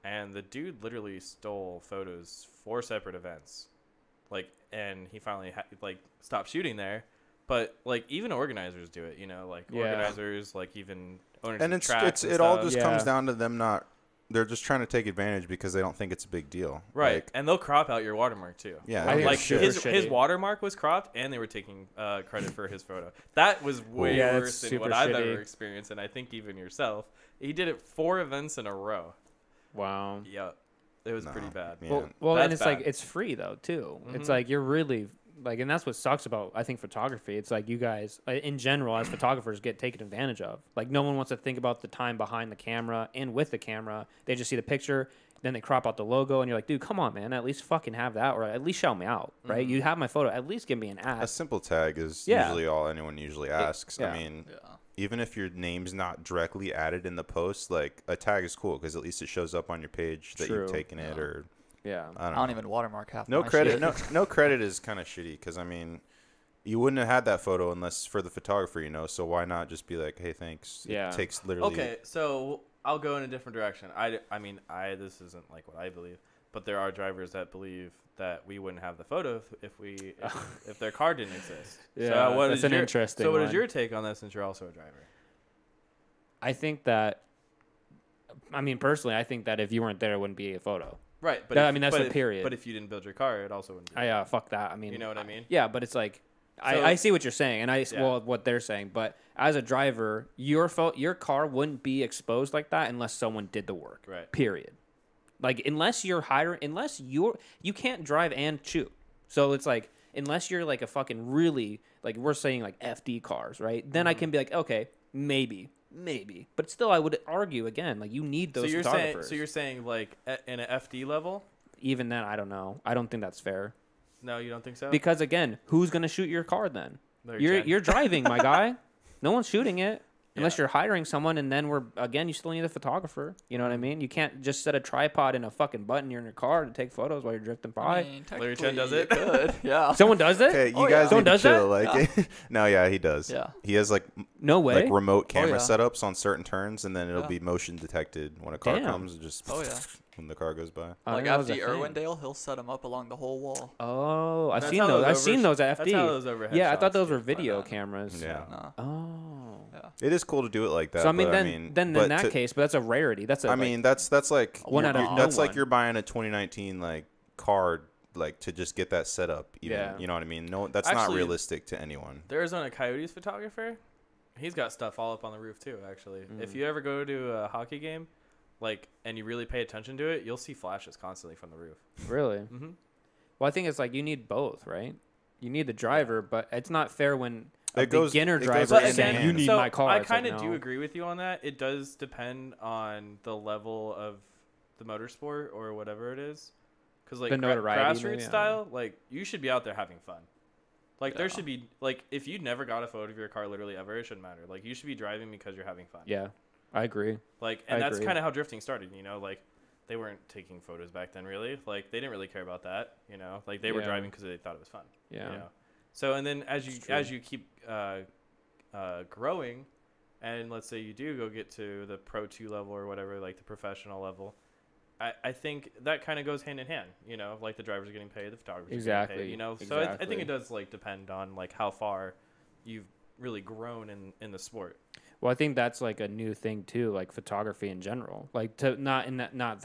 S2: and the dude literally stole photos 4 separate events, like, and he finally stopped shooting there. But like even organizers do it, you know, like
S1: Yeah.
S2: organizers, like even owners
S3: and
S2: of tracks and
S3: it all
S2: stuff.
S3: just
S1: Yeah.
S3: comes down to them not. They're just trying to take advantage because they don't think it's a big deal.
S2: Right,
S3: Like,
S2: and they'll crop out your watermark too.
S3: Yeah,
S1: I think
S2: like
S1: it's super
S2: his
S1: shitty.
S2: watermark was cropped, and they were taking credit for his photo. That was way
S1: Yeah, that's
S2: worse than
S1: super
S2: what I've
S1: shitty.
S2: ever experienced, and I think even yourself. He did it 4 events in a row.
S1: Wow.
S2: Yep, it was
S3: No,
S2: pretty bad.
S3: yeah.
S1: Well, and
S2: That's
S1: it's like
S2: bad.
S1: it's free though too. It's
S2: Mhm.
S1: like you're really like, and that's what sucks about I think photography. It's like you guys in general as photographers get taken advantage of. Like no one wants to think about the time behind the camera and with the camera. They just see the picture, then they crop out the logo, and you're like, dude, come on, man, at least fucking have that, or at least shout me out, right?
S2: Mhm.
S1: You have my photo, at least give me an
S3: a
S1: ad.
S3: simple tag is
S1: Yeah.
S3: usually all anyone usually asks.
S1: yeah.
S3: I mean,
S4: Yeah.
S3: even if your name's not directly added in the post, like a tag is cool because at least it shows up on your page that
S1: True.
S3: you've taken it,
S4: Yeah.
S3: or
S1: Yeah.
S3: I don't
S4: I
S3: know.
S4: don't even watermark half
S3: No
S4: my
S3: credit.
S4: shit.
S3: No credit is kind of shitty because I mean, you wouldn't have had that photo unless for the photographer, you know. So why not just be like, hey, thanks.
S1: Yeah.
S3: It takes literally.
S2: Okay, so I'll go in a different direction. I mean, this isn't like what I believe, but there are drivers that believe that we wouldn't have the photo if their car didn't exist.
S1: Yeah,
S2: so what
S1: that's
S2: is
S1: an
S2: your,
S1: interesting
S2: So what is
S1: one.
S2: your take on that since you're also a driver?
S1: I think that. I mean, personally, I think that if you weren't there, it wouldn't be a photo.
S2: Right, but
S1: Yeah,
S2: if-
S1: I mean, that's
S2: but
S1: the
S2: if-
S1: period.
S2: But if you didn't build your car, it also wouldn't. Be.
S1: Fuck that. I mean,
S2: You know what I mean?
S1: Yeah, but it's like
S2: So-
S1: I see what you're saying, and
S2: Yeah.
S1: well what they're saying. But as a driver, your car wouldn't be exposed like that unless someone did the work.
S2: Right.
S1: Period. Like unless you can't drive and shoot. So it's like unless you're like a fucking really like we're saying like FD cars, right? Then I
S2: Mm-hmm.
S1: can be like, okay, maybe, but still I would argue again like you need those photographers.
S2: So you're saying like in an FD level?
S1: Even then, I don't know. I don't think that's fair.
S2: No, you don't think so?
S1: Because again, who's gonna shoot your car then?
S2: Larry
S1: You're
S2: Chen.
S1: you're driving, my guy. No one's shooting it unless
S2: Yeah.
S1: you're hiring someone, and then you still need a photographer. You know what I mean? You can't just set a tripod and a fucking button in your car to take photos while you're drifting by.
S4: I mean,
S2: Larry Chen does
S4: technically
S2: it?
S4: you could, yeah.
S1: Someone does it?
S3: Okay, you
S4: Oh, yeah.
S3: guys
S1: Someone
S3: need to
S1: does that?
S3: chill. Like, no, yeah, he does.
S4: Yeah.
S3: He has like
S1: No way.
S3: like remote camera
S4: yeah.
S3: setups on certain turns, and then it'll
S4: Yeah.
S3: be motion detected when a car
S1: Damn.
S3: comes. Just
S4: Oh, yeah.
S3: when the car goes by.
S1: I
S4: Like
S1: didn't know it was a
S4: FD
S1: thing.
S4: Irwindale, he'll set them up along the whole wall.
S1: Oh, I've
S2: That's
S1: seen
S2: how
S1: those.
S2: those
S1: I've seen those at
S2: That's
S1: FD.
S2: how those overhead
S1: Yeah, I thought
S2: shots
S1: those were
S2: get.
S1: video cameras.
S3: Yeah.
S4: Nah.
S1: Oh.
S4: Yeah.
S3: It is cool to do it like that.
S1: So I mean,
S3: but,
S1: then
S3: but
S1: in that
S3: to-
S1: case, but that's a rarity. That's a
S3: I mean, that's like
S1: One out of no
S3: that's like
S1: one.
S3: you're buying a 2019 like car like to just get that set up. Even,
S1: Yeah.
S3: you know what I mean? No, that's not
S2: Actually-
S3: realistic to anyone.
S2: The Arizona Coyotes photographer, he's got stuff all up on the roof too. Actually, if
S1: Mm.
S2: you ever go to a hockey game, like, and you really pay attention to it, you'll see flashes constantly from the roof.
S1: really.
S2: Mm-hmm.
S1: Well, I think it's like you need both, right? You need the driver, but it's not fair when a
S3: It goes-
S1: beginner
S3: it goes
S1: driver
S3: hand
S1: is
S3: in
S1: saying
S3: hand.
S1: you need
S2: so
S1: my car.
S2: I
S1: It's like,
S2: kind of do
S1: no.
S2: agree with you on that. It does depend on the level of the motorsport or whatever it is, because like
S1: The notoriety,
S2: grassroots
S1: maybe, I
S2: style, like you should be out there having fun. Like there
S4: Yeah.
S2: should be like if you never got a photo of your car literally ever, it shouldn't matter. Like you should be driving because you're having fun.
S1: Yeah, I agree.
S2: Like, and
S1: I
S2: that's
S1: agree.
S2: kind of how drifting started, you know, like they weren't taking photos back then, really. Like, they didn't really care about that, you know. Like, they were
S1: Yeah.
S2: driving because they thought it was fun.
S1: Yeah.
S2: You know? So, and then as
S1: It's true.
S2: you keep growing, and let's say you do go get to the Pro 2 level or whatever, like the professional level, I think that kind of goes hand in hand, you know, like the drivers are getting paid, the photographers are getting paid, you know. So I think
S1: Exactly.
S2: it does, like, depend on, like, how far you've really grown in the sport.
S1: Well, I think that's like a new thing too, like photography in general. Like to not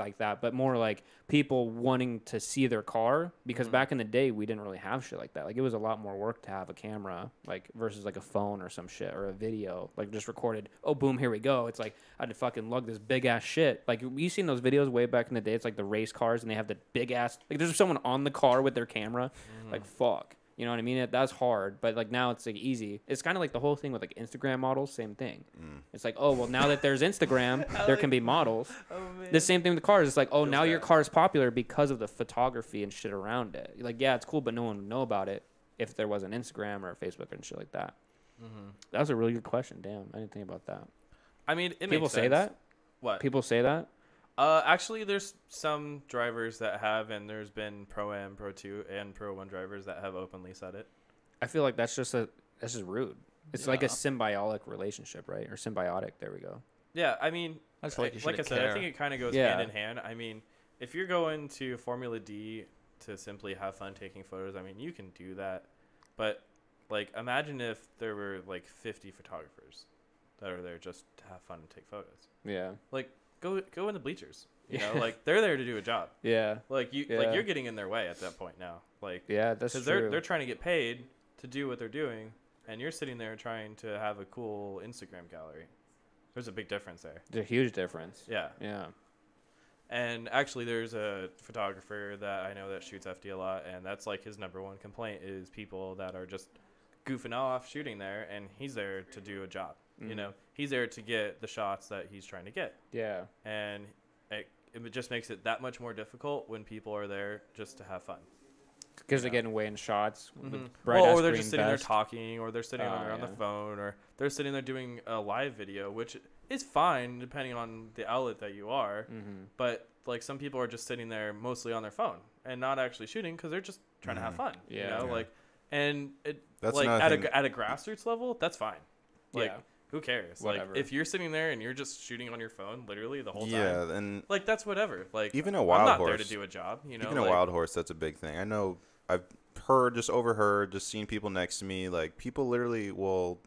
S1: like that, but more like people wanting to see their car because back in the day we didn't really have shit like that. Like it was a lot more work to have a camera, like versus like a phone or some shit or a video, like just recorded. Oh, boom, here we go. It's like I had to fucking lug this big ass shit. Like you seen those videos way back in the day? It's like the race cars and they have the big ass. Like there's someone on the car with their camera. Like fuck. You know what I mean? That's hard, but like now it's like easy. It's kind of like the whole thing with like Instagram models, same thing. It's like, oh, well, now that there's Instagram, there can be models. The same thing with the cars. It's like, oh, now your car is popular because of the photography and shit around it. Like, yeah, it's cool, but no one would know about it if there wasn't Instagram or Facebook and shit like that. That was a really good question. Damn, I didn't think about that.
S2: I mean, it
S1: People
S2: makes
S1: say
S2: sense.
S1: that?
S2: What?
S1: People say that?
S2: Actually, there's some drivers that have, and there's been Pro-Am, Pro 2, and Pro 1 drivers that have openly said it.
S1: I feel like that's just rude. It's like a
S4: Yeah.
S1: symbiotic relationship, right? Or symbiotic. There we go.
S2: Yeah, I mean,
S4: I just feel like you
S2: like I
S4: shouldn't
S2: said, I
S4: care.
S2: think it kind of goes
S1: Yeah.
S2: hand in hand. I mean, if you're going to Formula D to simply have fun taking photos, I mean, you can do that. But, like, imagine if there were, like, 50 photographers that are there just to have fun and take photos.
S1: Yeah.
S2: Like, go in the bleachers. You know, like, they're there to do a job.
S1: Yeah.
S2: Like,
S1: Yeah.
S2: you're getting in their way at that point now. Like,
S1: Yeah, that's true.
S2: because they're trying to get paid to do what they're doing, and you're sitting there trying to have a cool Instagram gallery. There's a big difference there.
S1: There's a huge difference.
S2: Yeah.
S1: Yeah.
S2: And actually, there's a photographer that I know that shoots FD a lot, and that's like his number one complaint is people that are just goofing off shooting there, and he's there to do a job. You know, he's there to get the shots that he's trying to get,
S1: Yeah.
S2: and it just makes it that much more difficult when people are there just to have fun.
S1: Because they're getting away in shots. With
S2: Well,
S1: bright-ass
S2: or they're
S1: just
S2: just sitting
S1: vest.
S2: there talking, or they're sitting there on the phone, or they're sitting there doing a live video, which is fine depending on the outlet that you are. But like some people are just sitting there mostly on their phone and not actually shooting because they're just trying to have fun.
S1: Yeah.
S2: You know,
S3: Yeah.
S2: like, and it
S3: That's
S2: like
S3: another thing.
S2: at a grassroots level, that's fine. Like,
S1: Yeah.
S2: who cares?
S1: Whatever.
S2: Like, if you're sitting there and you're just shooting on your phone literally the whole time,
S3: Yeah, and
S2: like that's whatever. Like,
S3: even a
S2: I'm
S3: wild
S2: not
S3: horse.
S2: there to do a job. You know,
S3: even a
S2: like,
S3: wild horse, that's a big thing. I know I've overheard, just seen people next to me. Like people literally will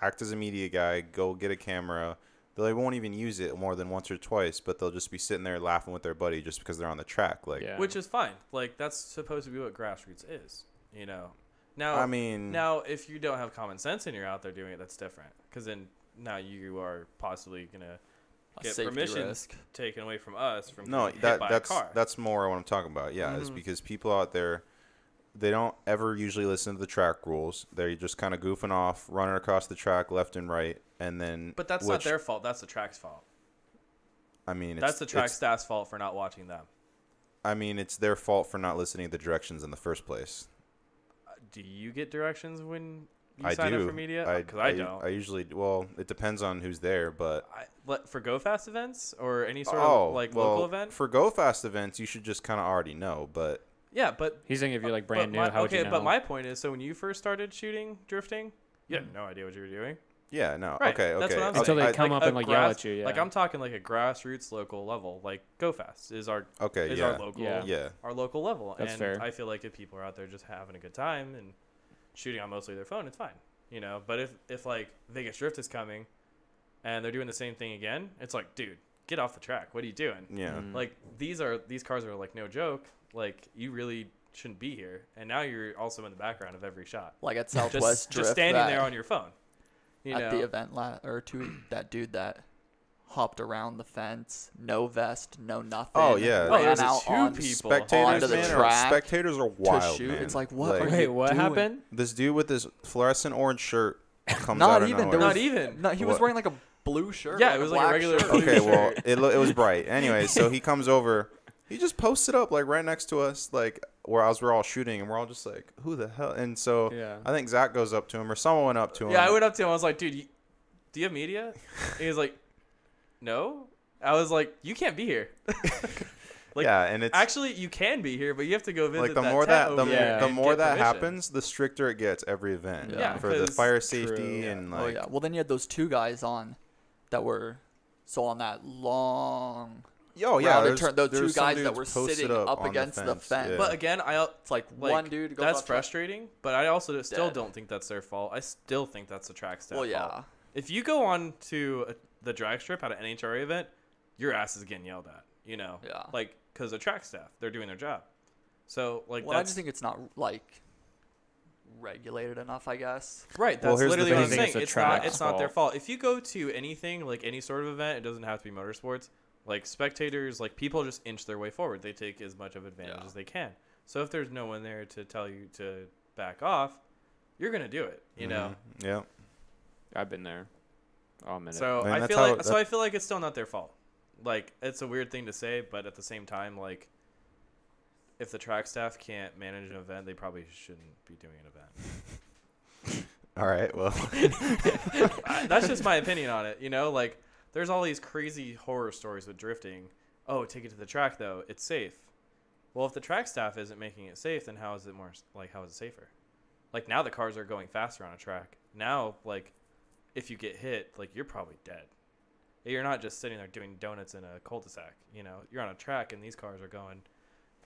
S3: act as a media guy, go get a camera. They won't even use it more than once or twice, but they'll just be sitting there laughing with their buddy just because they're on the track. Like,
S1: Yeah.
S2: which is fine. Like that's supposed to be what grassroots is, you know. Now,
S3: I mean,
S2: now if you don't have common sense and you're out there doing it, that's different. Because then now you are possibly gonna
S4: A
S2: get
S4: safety
S2: permission
S4: risk.
S2: taken away from us from
S3: no,
S2: getting hit by a car.
S3: that's more what I'm talking about. Yeah, is
S2: Mhm.
S3: because people out there, they don't ever usually listen to the track rules. They're just kind of goofing off, running across the track left and right, and then.
S2: But that's not their fault. That's the track's fault.
S3: I mean,
S2: That's the track staff's fault for not watching them.
S3: I mean, it's their fault for not listening to the directions in the first place.
S2: Do you get directions when you
S3: I
S2: sign
S3: do.
S2: up for media? Because I don't.
S3: I usually, well, it depends on who's there, but
S2: For Go Fast events or any sort
S3: oh,
S2: of like
S3: well,
S2: local event?
S3: for Go Fast events, you should just kind of already know. But
S2: Yeah, but
S1: He's saying if you're like brand new,
S2: my,
S1: how would you know?
S2: but my point is, so when you first started shooting drifting, you had no idea what you were doing.
S3: yeah, no,
S2: Right,
S3: okay,
S2: that's
S3: okay.
S2: what I'm
S1: Until
S2: saying.
S1: they come up
S2: a
S1: and like yell at you. Yeah.
S2: Like I'm talking like a grassroots local level. Like Go Fast is our
S3: Okay,
S2: is
S3: yeah,
S2: our local
S1: Yeah.
S2: our local level.
S1: That's
S2: and
S1: fair.
S2: I feel like if people are out there just having a good time and shooting on mostly their phone, it's fine. You know, but if like Vegas Drift is coming and they're doing the same thing again, it's like, dude, get off the track. What are you doing?
S3: yeah.
S2: Like these cars are like no joke. Like you really shouldn't be here. And now you're also in the background of every shot.
S4: Like at Southwest Drift,
S2: Just standing
S4: that-
S2: there on your phone. You
S4: at
S2: know,
S4: the event that dude that hopped around the fence, no vest, no nothing.
S3: Oh, yeah.
S2: Oh,
S4: ran
S2: there's
S4: out
S2: two
S4: on
S2: people.
S3: Spectators,
S4: onto the
S3: man,
S4: track
S3: spectators are wild,
S4: shoot.
S3: man.
S4: It's like, what
S3: Like,
S4: are
S1: Wait,
S4: you
S1: what
S4: doing?
S1: happened?
S3: this dude with this fluorescent orange shirt comes
S4: Not
S3: out of
S4: even.
S3: nowhere.
S4: There
S2: Not
S4: was,
S2: even.
S4: No, he was
S3: What?
S4: wearing like a blue shirt.
S2: Yeah, it was like a
S4: black
S2: regular
S4: shirt.
S2: blue
S3: Okay, well,
S2: shirt.
S3: it was bright. Anyway, so he comes over. He just posted up like right next to us, like whereas we're all shooting, and we're all just like, "Who the hell?" And so
S1: Yeah.
S3: I think Zach goes up to him, or someone went up to him.
S2: Yeah, I went up to him. I was like, dude, do you have media? And he was like, no. I was like, you can't be here. Like,
S3: yeah, and it's
S2: actually you can be here, but you have to go visit.
S3: like the
S2: that
S3: more
S2: tent
S3: that
S2: over there
S3: the
S2: and
S3: more
S2: get
S3: that
S2: permission.
S3: happens, the stricter it gets every event.
S4: Yeah,
S3: for the
S2: 'cause-
S3: fire safety
S1: True.
S3: and
S4: Oh
S3: like
S4: yeah. Well, then you had those 2 guys on that were so on that long.
S3: oh yeah,
S4: rounded
S3: there's,
S4: turn. Those 2
S3: there's some
S4: guys that
S3: dudes
S4: were
S3: posted
S4: sitting up
S3: on
S4: against the fence.
S3: Yeah.
S2: But again,
S4: It's like,
S2: like,
S4: one dude goes
S2: that's
S4: up to-
S2: frustrating. But I also still
S4: Dead.
S2: don't think that's their fault. I still think that's the track staff.
S4: Well,
S2: fault.
S4: yeah.
S2: If you go on to the drag strip at an NHRA event, your ass is getting yelled at. You know.
S4: Yeah.
S2: Like, because the track staff, they're doing their job. So like
S4: Well, I
S2: that's
S4: just think it's not like regulated enough, I guess.
S2: right.
S3: Well,
S2: That's
S3: here's the
S2: literally what I'm
S3: thing.
S2: saying.
S1: It's a
S2: It's not.
S1: track's
S2: It's not their
S1: fault.
S2: fault. If you go to anything like any sort of event, it doesn't have to be motorsports. Like spectators, like people just inch their way forward. They take as much of advantage
S4: Yeah.
S2: as they can. So if there's no one there to tell you to back off, you're gonna do it. You know.
S3: Yeah.
S1: I've been there. Oh, a minute.
S2: So
S3: Man,
S2: I
S3: that's
S2: feel
S3: how-
S2: like I feel like it's still not their fault. Like it's a weird thing to say, but at the same time, like if the track staff can't manage an event, they probably shouldn't be doing an event.
S3: All right. Well.
S2: That's just my opinion on it. You know, like there's all these crazy horror stories with drifting. Oh, take it to the track though; it's safe. Well, if the track staff isn't making it safe, then how is it more like how is it safer? Like now the cars are going faster on a track. Now, like if you get hit, like you're probably dead. You're not just sitting there doing donuts in a cul-de-sac. You know, you're on a track and these cars are going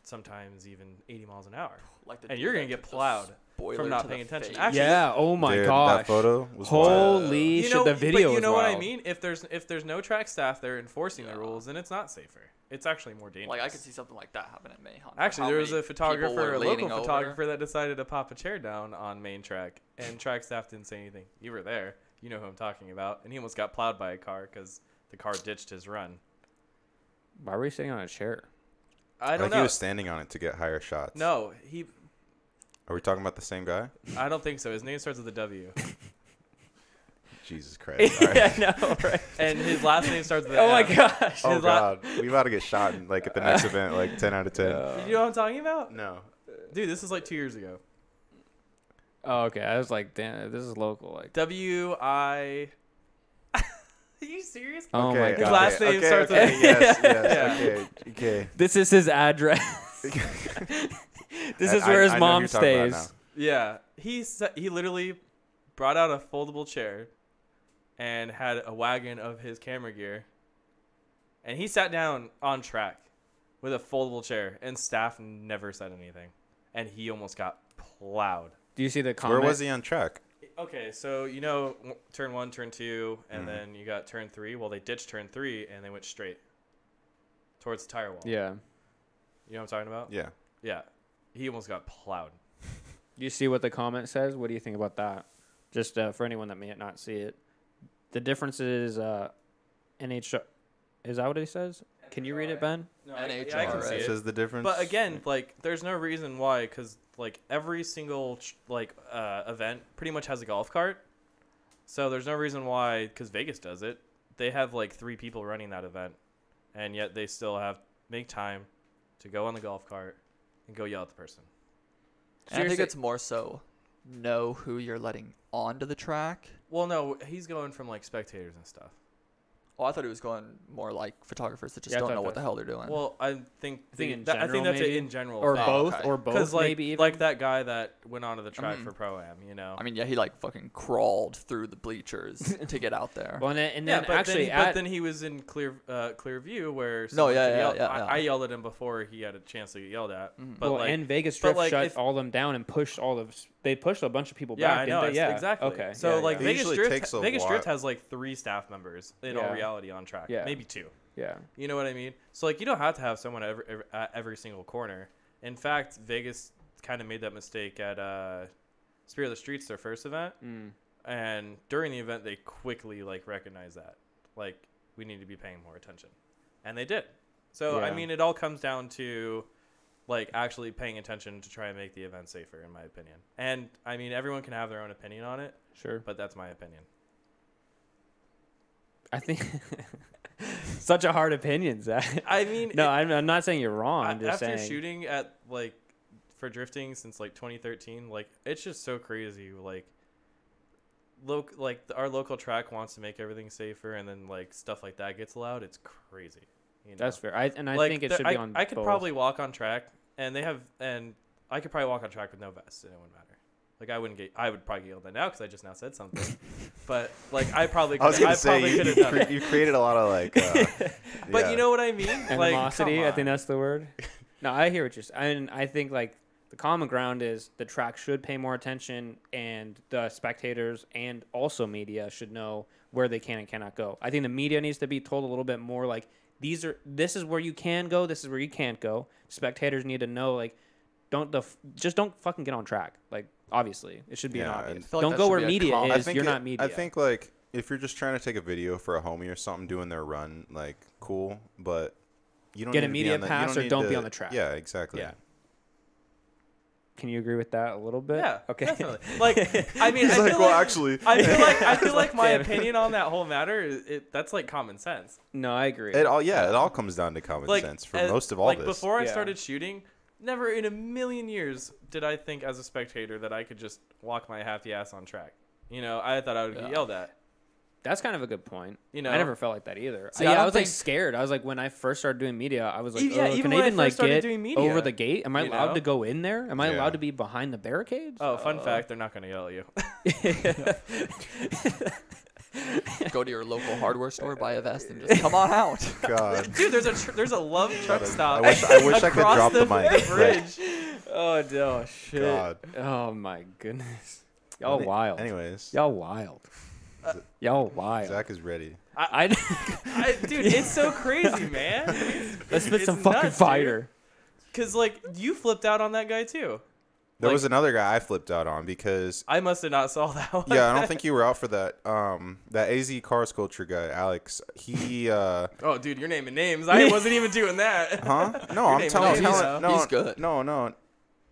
S2: sometimes even 80 miles an hour,
S4: Like the
S2: and
S4: dude
S2: you're gonna
S4: that
S2: get
S4: took the
S2: plowed
S4: spoiler
S2: from
S4: to
S2: not
S4: the
S2: paying attention.
S4: face.
S2: Actually,
S1: yeah. Oh my
S3: Dude,
S1: gosh.
S3: that photo was wild.
S1: Holy
S2: you
S1: shit!
S2: know,
S1: The video.
S2: but you
S1: is
S2: know what I
S1: wild.
S2: mean? If there's no track staff there enforcing the
S4: Yeah.
S2: rules, then it's not safer. It's actually more dangerous.
S4: Like I could see something like that happen at Mayhem.
S2: Actually,
S4: How
S2: there was
S4: many
S2: a
S4: people
S2: photographer,
S4: were
S2: a local
S4: leaning over.
S2: photographer that decided to pop a chair down on main track, and track staff didn't say anything. You were there. You know who I'm talking about. And he almost got plowed by a car because the car ditched his run.
S1: Why were you sitting on a chair?
S2: I don't
S3: Like
S2: know.
S3: he was standing on it to get higher shots.
S2: No,
S3: Are we talking about the same guy?
S2: I don't think so. His name starts with a W.
S3: Jesus Christ. All right.
S1: yeah, I know, right?
S2: And his last name starts with
S1: Oh
S2: an
S1: my
S2: M.
S1: gosh.
S3: Oh
S2: His la-
S3: God, we about to get shot in, like at the next event, like 10 out of 10.
S2: You know what I'm talking about?
S3: No.
S2: Dude, this is like 2 years ago.
S1: Oh, okay. I was like, damn, this is local. Like,
S2: W-I... Are you serious?
S1: oh
S3: okay,
S1: my
S2: His
S1: god.
S2: last name
S3: okay,
S2: starts
S3: okay,
S2: with-
S3: yes,
S2: Yeah.
S3: yes, okay.
S1: This is his address. This is where his
S3: I know who
S1: mom
S3: you're talking about
S1: stays.
S2: Yeah. He literally brought out a foldable chair and had a wagon of his camera gear. And he sat down on track with a foldable chair, and staff never said anything. And he almost got plowed.
S1: Do you see the
S3: Where
S1: comment?
S3: was he on track?
S2: Okay, so you know turn 1, turn 2, and
S3: Mhm.
S2: then you got turn 3. Well, they ditched turn 3 and they went straight towards the tire wall.
S1: Yeah.
S2: You know what I'm talking about?
S3: Yeah.
S2: Yeah. He almost got plowed.
S1: Do you see what the comment says? What do you think about that? Just for anyone that may not see it. The difference is NH. Is that what it says? Can you read it, Ben?
S2: No,
S4: I
S2: I
S4: can
S2: can
S4: see
S2: see
S3: It
S2: it.
S3: says the difference.
S2: But again, like, there's no reason why, because like every single event pretty much has a golf cart. So there's no reason why, because Vegas does it. They have like 3 people running that event, and yet they still make time to go on the golf cart and go yell at the person.
S4: And I think
S1: Seriously-
S4: it's more so know who you're letting onto the track.
S2: Well, no, he's going from like spectators and stuff.
S4: Oh, I thought it was going more like photographers that just
S1: Yeah, I
S4: don't
S1: thought
S4: know what
S1: that-
S4: the hell they're doing.
S2: Well, I think
S1: I think in
S2: I think
S1: general,
S2: that's
S1: maybe?
S2: an in general
S1: Or
S2: thing.
S1: both,
S4: okay.
S1: or both,
S2: Because like
S1: maybe even.
S2: like that guy that went onto the track
S4: Mhm.
S2: for Pro-Am, you know.
S4: I mean, yeah, he like fucking crawled through the bleachers to get out there.
S1: Well, and
S2: Yeah,
S1: then
S2: but
S1: actually,
S2: then he was in clear view where
S4: No,
S2: someone
S4: yeah,
S2: could
S4: yeah,
S2: yell.
S4: yeah,
S2: I
S4: yeah.
S2: yelled at him before he had a chance to get yelled at.
S4: Mhm.
S2: But
S1: well,
S2: like,
S1: and Vegas
S2: but,
S1: Drift
S2: like,
S1: shut
S2: if-
S1: all them down and pushed all of. They pushed a bunch of people
S2: yeah,
S1: back.
S2: I know
S1: didn't they? Yeah,
S2: exactly.
S1: Okay.
S2: So
S1: yeah,
S2: like
S1: yeah.
S3: It
S2: Vegas
S3: usually takes a
S2: Drift
S3: while.
S2: has like 3 staff members in all
S1: Yeah.
S2: reality on track.
S1: Yeah.
S2: Maybe 2.
S1: yeah.
S2: You know what I mean? So like you don't have to have someone at every single corner. In fact, Vegas kind of made that mistake at Spirit of the Streets, their first event.
S1: Mm.
S2: And during the event, they quickly like recognized that, like, we need to be paying more attention, and they did. So I
S1: Yeah.
S2: mean, it all comes down to like actually paying attention to try and make the event safer, in my opinion. And I mean, everyone can have their own opinion on it,
S1: Sure.
S2: but that's my opinion.
S1: I think such a hard opinion, Zach.
S2: I mean,
S1: No, I'm not saying you're wrong.
S2: I-
S1: I'm just
S2: after
S1: saying.
S2: shooting at like for drifting since like 2013, like it's just so crazy. Like our local track wants to make everything safer, and then like stuff like that gets allowed. It's crazy. You know?
S1: That's fair. I
S2: Like,
S1: think it should be on
S2: I could
S1: both.
S2: probably walk on track, and I could probably walk on track with no vest, and it wouldn't matter. Like I would probably get yelled at now because I just now said something. But like I probably could have done it.
S3: You created a lot of like.
S2: But you know what I mean?
S1: Animosity,
S2: Like,
S1: I think that's the word. No, I hear what you're saying. I think like the common ground is the track should pay more attention, and the spectators and also media should know where they can and cannot go. I think the media needs to be told a little bit more like this is where you can go, this is where you can't go. Spectators need to know like just don't fucking get on track. Like obviously, it should be an obvious.
S4: feel like
S1: Don't
S4: that
S1: go
S4: should
S1: where
S4: be a
S1: media
S4: common-
S1: is. You're not media.
S3: I think like if you're just trying to take a video for a homie or something doing their run, like cool, but you don't
S1: Get
S3: need
S1: a
S3: to be
S1: media
S3: on the- you
S1: pass or
S3: need
S1: don't be
S3: to-
S1: on the track.
S3: Yeah, exactly.
S1: Yeah. Can you agree with that a little bit?
S2: Yeah.
S1: Okay.
S2: Definitely. Like I mean,
S3: He's
S2: I
S3: like,
S2: feel
S3: well,
S2: like,
S3: actually,
S2: I feel like my
S1: damn it.
S2: opinion on that whole matter that's like common sense.
S1: No, I agree.
S3: it all comes down to common
S2: Like
S3: sense for
S2: as-
S3: most of all
S2: like
S3: this.
S2: before I
S1: Yeah.
S2: started shooting, never in a million years did I think as a spectator that I could just walk my happy ass on track. You know, I thought I would get yelled at.
S1: That's kind of a good point.
S2: You know?
S1: I never felt like that either.
S4: See,
S1: Yeah,
S4: I
S1: I
S4: don't
S1: was like
S4: think-
S1: scared. I was like, when I first started doing media, I was like,
S2: Yeah,
S1: oh,
S2: even
S1: can I
S2: when I
S1: even
S2: first
S1: like
S2: started
S1: get
S2: doing media,
S1: over the gate? Am I
S2: you
S1: allowed
S2: know?
S1: to go in there? Am I
S3: Yeah.
S1: allowed to be behind the barricades?
S2: Oh, fun fact, they're not going to yell at you.
S4: Go to your local hardware store, buy a vest, and just come on out.
S3: God,
S2: Dude, there's a love truck stop.
S3: I wish I could
S2: across
S3: drop the mic.
S2: the bridge.
S1: Oh no, shit.
S3: God.
S1: Oh my goodness. Y'all wild.
S3: Anyways,
S1: Y'all wild. Y'all wild.
S3: Zach is ready.
S1: I
S2: Dude, it's so crazy, man.
S1: Let's spit
S2: it's
S1: some fucking
S2: nuts,
S1: fire.
S2: Because, like, you flipped out on that guy, too.
S3: There
S2: Like-
S3: was another guy I flipped out on because
S2: I must have not saw that one.
S3: yeah, I don't think you were out for that. That AZ car sculpture guy, Alex. He
S2: Oh, dude, you're naming names. I wasn't even doing that.
S3: huh? No,
S2: Your
S3: I'm
S2: name
S3: telling
S2: is
S3: you.
S2: Lisa.
S3: No,
S4: He's good.
S3: No.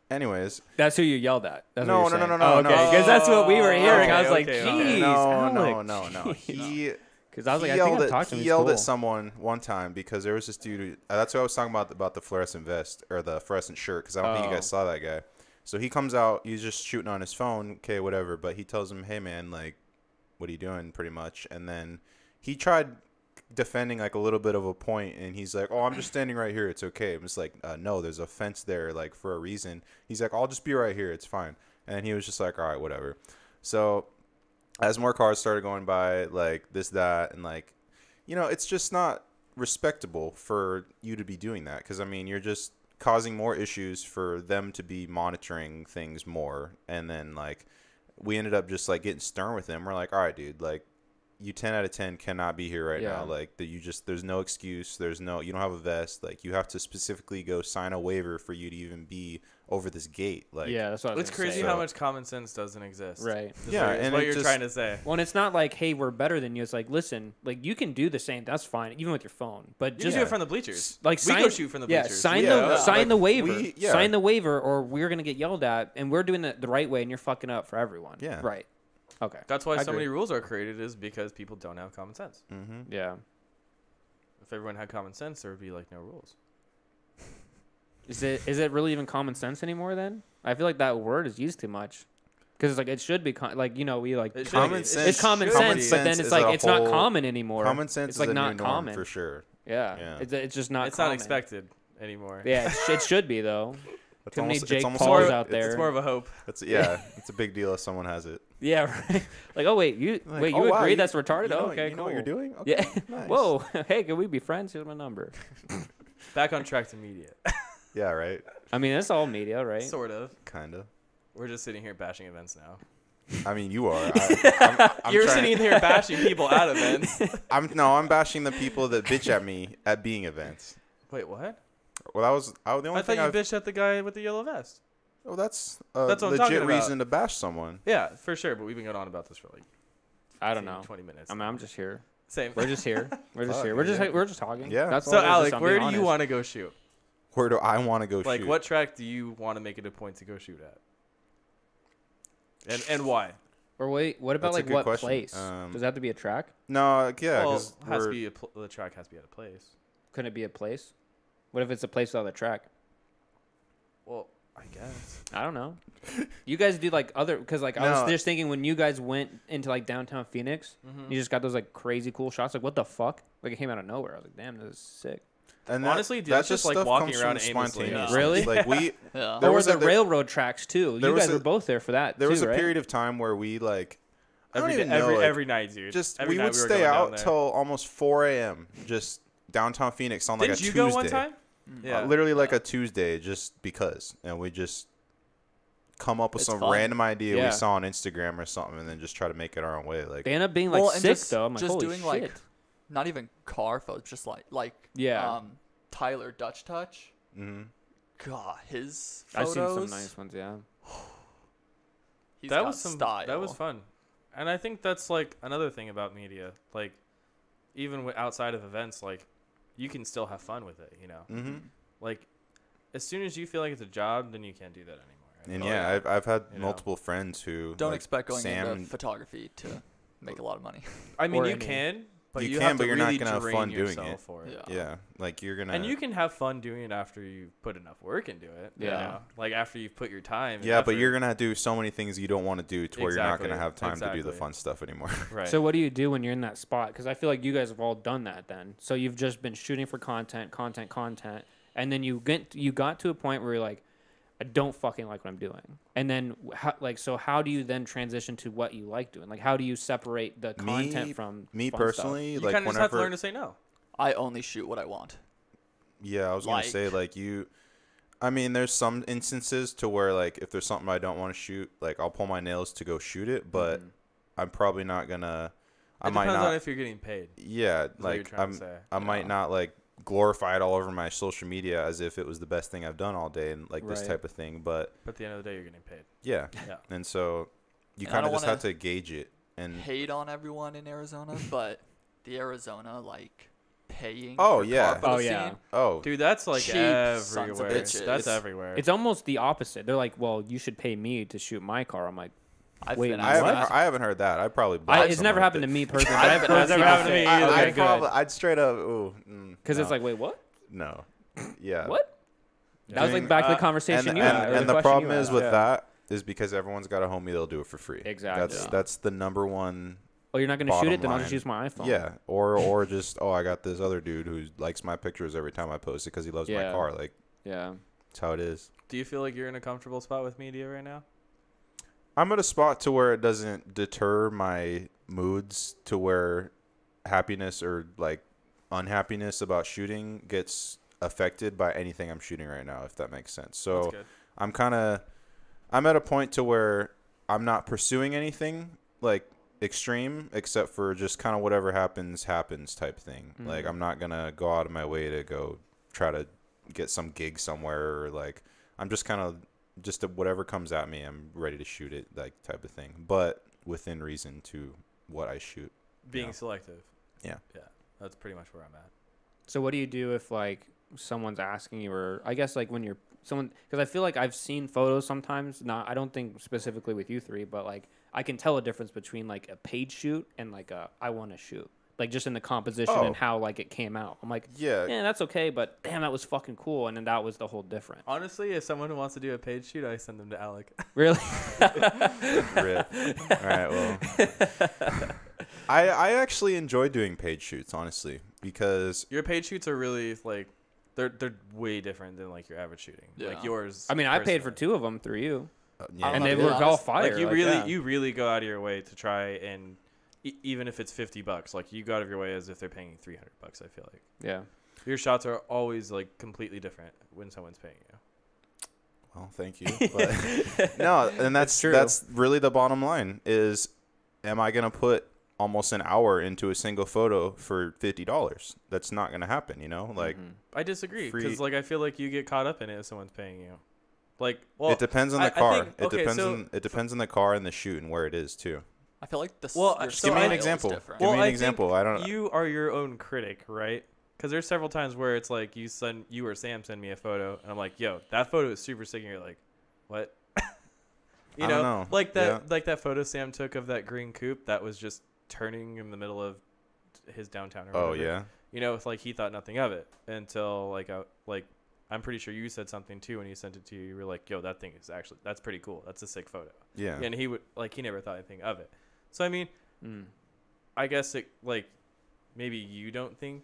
S3: Anyways,
S1: That's who you yelled at. That's
S3: No,
S1: what you're
S3: no,
S1: saying.
S3: no, no,
S1: Oh, okay, because that's what we were hearing. I was like,
S2: okay,
S1: jeez,
S2: okay.
S3: no. He
S1: Because I was like, I
S3: yelled
S1: think I've
S3: at,
S1: talked to him.
S3: he
S1: He's
S3: yelled
S1: cool.
S3: at someone one time because there was this dude. That's what I was talking about the fluorescent vest or the fluorescent shirt. Because I don't think you guys saw that guy. So he comes out. He's just shooting on his phone. Okay, whatever. But he tells him, "Hey, man, like, what are you doing?" Pretty much. And then he tried defending like a little bit of a point, and he's like, "Oh, I'm just standing right here. It's okay." I'm just like, "No, there's a fence there, like for a reason." He's like, "I'll just be right here. It's fine." And he was just like, "All right, whatever." So as more cars started going by, like this, that, and like, you know, it's just not respectable for you to be doing that. Because I mean, you're just causing more issues for them to be monitoring things more. And then like, we ended up just like getting stern with him. We're like, all right, dude, like, you 10 out of 10 cannot be here right now. Like that, there's no excuse. You don't have a vest. Like you have to specifically go sign a waiver for you to even be over this gate. Like,
S1: Yeah, that's what I was
S2: It's
S1: gonna
S2: crazy
S1: say.
S2: how much common sense doesn't exist.
S1: Right.
S3: Yeah,
S2: Is
S3: and
S2: what
S3: it
S2: you're
S3: just-
S2: trying to say.
S1: Well, and it's not like, hey, we're better than you. It's like, listen, like you can do the same. That's fine, even with your phone. But
S2: You
S1: just
S2: can do it from the bleachers.
S1: like
S2: we
S1: sign,
S2: go shoot from the bleachers.
S1: sign
S3: Yeah,
S1: the sign
S3: like,
S1: the waiver.
S3: yeah.
S1: Sign the waiver, or we're gonna get yelled at, and we're doing it the right way, and you're fucking up for everyone.
S3: Yeah.
S1: Right. Okay.
S2: That's why
S1: I
S2: so
S1: agree.
S2: many rules are created, is because people don't have common sense.
S3: Mm-hmm.
S1: Yeah.
S2: If everyone had common sense, there would be like no rules.
S1: Is it really even common sense anymore? Then I feel like that word is used too much. Because it's like it should be we like
S2: It should
S3: Common
S2: be.
S3: sense.
S1: it's common
S2: should
S1: sense,
S2: be.
S1: but then
S3: sense
S1: it's
S3: is
S1: like
S3: a
S1: it's not
S3: whole-
S1: common anymore.
S3: Common sense
S1: It's
S3: is
S1: like
S3: a
S1: not
S3: new norm
S1: common
S3: for sure.
S1: Yeah.
S3: Yeah.
S1: It's just not.
S2: It's
S1: common.
S2: not expected anymore.
S1: Yeah, it should be though.
S3: It's
S1: Too many
S3: almost- it's
S1: Jake
S3: almost
S1: Pauls
S3: like-
S1: out there.
S2: It's more of a hope.
S3: It's it's a big deal if someone has it.
S1: Yeah, right. Like, oh wait, you
S3: Like,
S1: agree
S3: wow,
S1: that's retarded?
S3: You know,
S1: Okay,
S3: you
S1: cool.
S3: know what you're doing? Okay,
S1: Yeah.
S3: nice.
S1: Whoa. Hey, can we be friends? Here's my number.
S2: Back on track to media.
S3: Yeah, right.
S1: I mean, it's all media, right?
S2: Sort of.
S3: Kinda.
S2: We're just sitting here bashing events now.
S3: I mean, you are. I'm
S2: You're
S3: trying-
S2: sitting here bashing people at events.
S3: I'm bashing the people that bitch at me at being events.
S2: Wait, what?
S3: Well, that was the only
S2: I thought
S3: thing
S2: you
S3: I've.
S2: bitched at the guy with the yellow vest.
S3: Well, that's
S2: That's
S3: a
S2: what I'm talking
S3: legit
S2: about.
S3: reason to bash someone.
S2: Yeah, for sure. But we've been going on about this for like
S1: I don't know.
S2: 20 minutes.
S1: I mean, I'm just here.
S2: Same.
S1: We're just here. We're just
S3: Fuck,
S1: here. We're just
S3: yeah.
S1: we're just talking.
S3: Yeah.
S1: That's
S2: So,
S1: all it is,
S2: Alec,
S1: I'm
S2: where
S1: being
S2: do you
S1: honest.
S2: want to go shoot?
S3: Where do I want to go
S2: Like,
S3: shoot?
S2: what track do you want to make it a point to go shoot at? And why?
S1: Or wait, what about
S3: That's a
S1: like
S3: good
S1: what
S3: question.
S1: place? Does it have to be a track?
S3: No, yeah,
S2: Well,
S3: because
S2: has to be the track has to be at a place.
S1: Couldn't it be a place? What if it's a place without a track?
S2: Well, I guess.
S1: I don't know. You guys do like other because like I
S3: No.
S1: was just thinking when you guys went into like downtown Phoenix, you just got those like crazy cool shots. Like what the fuck? Like it came out of nowhere. I was like, damn, this is sick.
S3: And
S2: Honestly, dude, that's just like
S3: stuff
S2: walking
S3: comes
S2: around
S3: from
S2: aimlessly.
S3: spontaneous.
S1: Really?
S3: Like we,
S4: Yeah.
S3: There
S1: Or
S3: was
S1: the
S3: a- there-
S1: railroad tracks too.
S3: there
S1: You
S3: was
S1: guys
S3: a-
S1: were both there for that.
S3: there was
S1: too,
S3: a
S1: right?
S3: period of time where we like I don't
S2: Every
S3: even
S2: day,
S3: know, like,
S2: every night, dude.
S3: just
S2: Every
S3: we
S2: night
S3: would
S2: were
S3: stay
S2: going down
S3: out
S2: there.
S3: till almost 4 a.m. just downtown Phoenix on like
S2: Didn't
S3: a
S2: you
S3: Tuesday.
S2: go one time? Yeah.
S3: Literally like a Tuesday, just because, and we just come up with
S4: It's
S3: some
S4: fun.
S3: random idea
S1: Yeah.
S3: we saw on Instagram or something, and then just try to make it our own way. Like
S1: They end up being like
S4: Well, and
S1: sick
S4: just-
S1: though. I'm like,
S4: just
S1: holy
S4: doing,
S1: shit.
S4: like, not even car photos, just like
S1: Yeah.
S4: Tyler Dutch Touch.
S3: mhm.
S4: God, his
S1: I've
S4: photos.
S1: seen some nice ones. Yeah.
S4: He's
S2: That
S4: got
S2: was some.
S4: style.
S2: That was fun, and I think that's like another thing about media. Like, even outside of events, like, you can still have fun with it. You know,
S3: Mhm.
S2: like, as soon as you feel like it's a job, then you can't do that anymore.
S3: And
S2: Oh,
S3: yeah, I've had
S2: You know.
S3: multiple friends who
S4: Don't
S3: like,
S4: expect going
S3: Sam
S4: into
S3: and-
S4: photography to make a lot of money.
S2: I mean,
S1: or
S2: you
S1: any-
S2: can, but
S3: You
S2: you
S3: can,
S2: have
S3: but
S2: to
S3: you're not
S2: really
S3: gonna have
S2: drain
S3: fun doing
S2: yourself
S3: it.
S2: for it.
S4: Yeah.
S3: Yeah, like you're gonna.
S2: And you can have fun doing it after you put enough work into it. you
S1: Yeah.
S2: know? Like after you've put your time. and
S3: Yeah, but
S2: effort.
S3: you're gonna do so many things you don't want to do to where you're not gonna
S2: Exactly,
S3: have time to do the
S2: exactly.
S3: fun stuff anymore.
S2: Right.
S1: So what do you do when you're in that spot? Because I feel like you guys have all done that then. So you've just been shooting for content, and then you got to a point where you're like, I don't fucking like what I'm doing. And then how do you then transition to what you like doing? Like how do you separate the content from
S3: Me
S1: fun
S3: personally,
S2: you
S3: like
S2: kind of just have to
S3: whenever.
S2: learn to say no.
S4: I only shoot what I want.
S3: Yeah, I was gonna say like you. I mean, there's some instances to where like if there's something I don't want to shoot, like I'll pull my nails to go shoot it, but I'm probably not gonna. I
S2: It
S3: might
S2: depends
S3: not.
S2: on if you're getting paid.
S3: Yeah,
S2: what you're
S3: like
S2: trying to say.
S3: I might not like glorify it all over my social media as if it was the best thing I've done all day and like this
S1: Right.
S3: type of thing. But
S2: But at the end of the day, you're getting paid.
S3: yeah,
S2: Yeah.
S3: and so you
S4: And I
S3: kind of
S4: don't
S3: just have
S4: wanna
S3: to gauge it. And
S4: Hate on everyone in Arizona, but the Arizona like paying.
S3: Oh,
S4: for
S3: yeah.
S4: car photo
S1: Oh, yeah.
S4: scene,
S3: oh,
S2: Dude, that's like
S4: Cheap sons of
S2: everywhere.
S4: bitches.
S2: That's
S4: It's-
S2: everywhere.
S1: It's almost the opposite. They're like, well, you should pay me to shoot my car. I'm like,
S4: I've
S1: Wait,
S4: been
S1: what?
S3: I haven't heard that. I probably.
S1: it's never happened to me personally. but
S4: I've
S1: I've
S4: been
S1: heard
S4: asking
S1: people
S4: about
S1: say-
S4: it.
S3: I,
S1: okay,
S3: I'd
S1: good.
S3: probably. I'd straight up.
S1: Because
S3: no,
S1: it's like, wait, what?
S3: no. Yeah.
S1: What? That was like
S3: Doing-
S1: back to the
S2: and-
S1: conversation
S3: And,
S1: you
S3: and,
S1: had. or
S3: and the
S1: question
S3: problem
S1: you
S3: is
S1: had.
S3: with
S1: Yeah.
S3: that is because everyone's got a homie that'll do it for free.
S1: Exactly.
S3: That's the number one.
S1: Oh, you're not going to shoot
S3: bottom
S1: it? Then I'll just
S3: line.
S1: use my iPhone.
S3: Yeah, or just I got this other dude who likes my pictures every time I post it because he loves my
S1: Yeah.
S3: car. Like
S1: Yeah.
S3: that's how it is.
S2: Do you feel like you're in a comfortable spot with media right now?
S3: I'm at a spot to where it doesn't deter my moods to where happiness or like unhappiness about shooting gets affected by anything I'm shooting right now, if that makes sense. So
S2: That's good.
S3: I'm at a point to where I'm not pursuing anything like extreme except for just kind of whatever happens type thing. Like I'm not going to go out of my way to go try to get some gig somewhere or like I'm just kind of just whatever comes at me, I'm ready to shoot it, like type of thing, but within reason to what I shoot.
S2: Being
S3: Yeah.
S2: selective.
S3: Yeah.
S2: Yeah. That's pretty much where I'm at.
S1: So what do you do if like someone's asking you, or I guess like when you're someone, because I feel like I've seen photos sometimes. Not, I don't think specifically with you three, but like I can tell a difference between like a paid shoot and like a I want to shoot. Like just in the composition
S3: Oh.
S1: and how like it came out. I'm like,
S3: Yeah.
S1: yeah, that's okay, but damn, that was fucking cool, and then that was the whole difference.
S2: Honestly, if someone wants to do a paid shoot, I send them to Alec.
S1: Really?
S3: Rip. All right, well. I actually enjoy doing paid shoots, honestly, because
S2: Your paid shoots are really like they're way different than like your average shooting. Like
S4: Yeah.
S2: yours.
S1: I mean, I paid for
S2: personally.
S1: 2 of them through you,
S3: yeah.
S1: and
S4: know,
S1: they
S4: to be
S1: were all
S4: honest,
S1: fire.
S2: Like you
S1: yeah.
S2: really go out of your way to try and even if it's $50, like you go out of your way as if they're paying you $300. I feel like
S1: Yeah.
S2: your shots are always like completely different when someone's paying you.
S3: Well, thank you. But no, and
S1: It's true.
S3: that's really the bottom line is am I going to put almost an hour into a single photo for $50? That's not going to happen, you know? Like
S2: I disagree
S3: Free-
S2: because like I feel like you get caught up in it if someone's paying you. Like, well,
S3: it depends on
S2: I
S3: the car.
S2: think-
S3: It
S2: okay,
S3: depends
S2: so-
S3: on it depends on the car and the shoot and where it is too.
S4: I feel like
S2: Well,
S4: your
S2: so
S3: Give me
S2: I-
S3: an
S4: style is
S3: example.
S4: different.
S3: Give me an
S2: I
S3: example.
S2: think
S3: I don't
S2: You are your own critic, right? Because there's several times where it's like you or Sam send me a photo, and I'm like, "Yo, that photo is super sick," and you're like, "What?" You
S3: I don't know.
S2: like that,
S3: Yeah.
S2: like that photo Sam took of that green coupe that was just turning in the middle of his downtown. Or
S3: Oh
S2: whatever.
S3: yeah.
S2: You know, it's like he thought nothing of it until like I'm pretty sure you said something too when he sent it to you. You were like, "Yo, that thing is actually that's pretty cool. That's a sick photo."
S3: Yeah.
S2: And he would like he never thought anything of it. So I mean, I guess it like maybe you don't think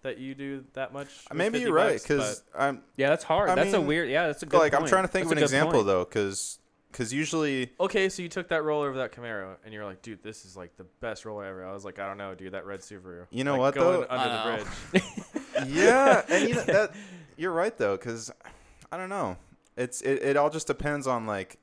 S2: that you do that much. With
S3: Maybe
S2: 50
S3: you're right,
S2: bucks,
S3: because I'm
S1: Yeah, that's hard.
S3: I
S1: That's a
S3: mean,
S1: weird. Yeah, that's a good.
S3: like I'm
S1: point.
S3: trying to think
S1: That's
S3: of
S1: a
S3: an
S1: good
S3: example
S1: point.
S3: though, because usually
S2: Okay, so you took that roller over that Camaro, and you're like, dude, this is like the best roller ever. I was like, I don't know, dude, that red Subaru.
S3: You know
S2: like,
S3: what,
S2: going
S3: though?
S2: under
S4: I
S2: the
S4: know.
S2: bridge.
S3: yeah, and you know that you're right though, because I don't know. It all just depends on like,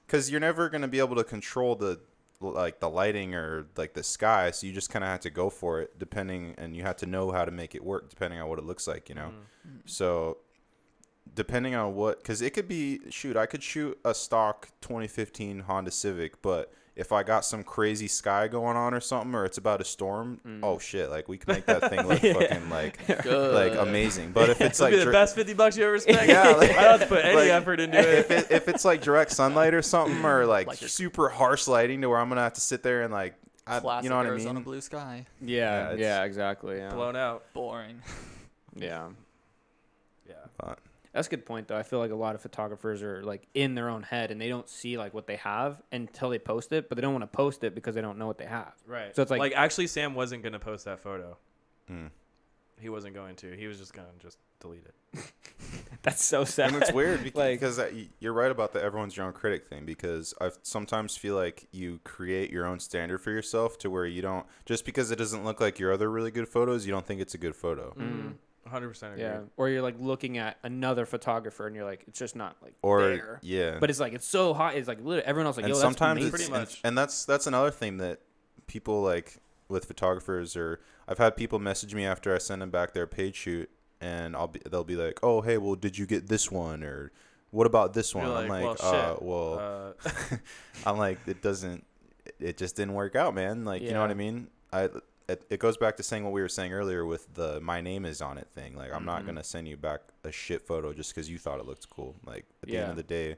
S3: because you're never gonna be able to control the lighting or like the sky, so you just kind of have to go for it depending, and you have to know how to make it work depending on what it looks like, you know. So depending on what, because it could be I could shoot a stock 2015 Honda Civic, but if I got some crazy sky going on or something, or it's about a storm, oh shit, like we can make that thing look fucking like
S4: Good.
S3: like amazing. But if it's
S2: It'll
S3: like
S2: be the best $50 you ever spent.
S3: Yeah, like-
S2: I don't have to put any
S3: like,
S2: effort into it.
S3: if it's like direct sunlight or something, or like,
S4: Like your-
S3: super harsh lighting to where I'm gonna have to sit there and like
S4: Classic
S3: you know what
S4: Arizona
S3: I mean?
S4: blue sky.
S1: Yeah,
S3: Yeah,
S1: yeah,
S3: it's
S1: exactly. Yeah,
S2: Blown out.
S4: Boring.
S1: yeah.
S2: Yeah.
S3: But,
S1: That's a good point, though. I feel like a lot of photographers are like in their own head and they don't see like what they have until they post it, but they don't want to post it because they don't know what they have.
S2: Right.
S1: So it's like-
S2: actually Sam wasn't gonna post that photo.
S3: mm.
S2: He wasn't going to. He was just gonna delete it.
S1: That's so sad.
S3: And it's weird
S1: Like-
S3: because you're right about the everyone's your own critic thing, because I sometimes feel like you create your own standard for yourself to where you don't, just because it doesn't look like your other really good photos, you don't think it's a good photo.
S2: 100% agree.
S1: Yeah, or you're like looking at another photographer and you're like, it's just not like
S3: Or
S1: there.
S3: yeah,
S1: But it's like it's so hot. It's like literally everyone else like,
S3: and
S1: yo,
S3: sometimes
S1: that's
S3: it's
S1: amazing.
S2: Pretty much.
S3: and that's another thing that people like with photographers, or I've had people message me after I send them back their paid shoot, and they'll be like, oh hey, well did you get this one, or what about this one?
S2: You're
S3: I'm
S2: like,
S3: like,
S2: well, shit.
S3: I'm like, it just didn't work out, man. Like, you know what I mean? It goes back to saying what we were saying earlier with the my name is on it thing. Like, I'm not going to send you back a shit photo just because you thought it looked cool. Like, at the end of the day,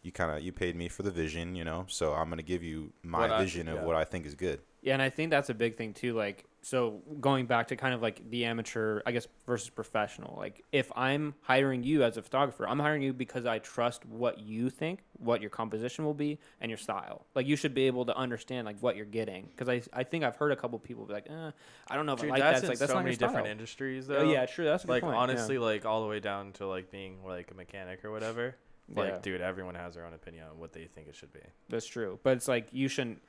S3: you paid me for the vision, you know? So I'm going to give you my vision of what I think is good.
S1: Yeah, and I think that's a big thing too. Like, so going back to kind of like the amateur, I guess, versus professional. Like, if I'm hiring you as a photographer, I'm hiring you because I trust what you think, what your composition will be, and your style. Like, you should be able to understand like what you're getting. Because I think I've heard a couple people be like, I don't know if
S2: Dude,
S1: I like
S2: that's
S1: that. It's
S2: in
S1: like that's
S2: so
S1: not
S2: many
S1: your style.
S2: different industries, though.
S1: Oh, yeah, true. That's a good
S2: like
S1: point.
S2: honestly, like all the way down to like being like a mechanic or whatever. Like,
S1: Yeah.
S2: dude, everyone has their own opinion on what they think it should be.
S1: That's true. But it's like you shouldn't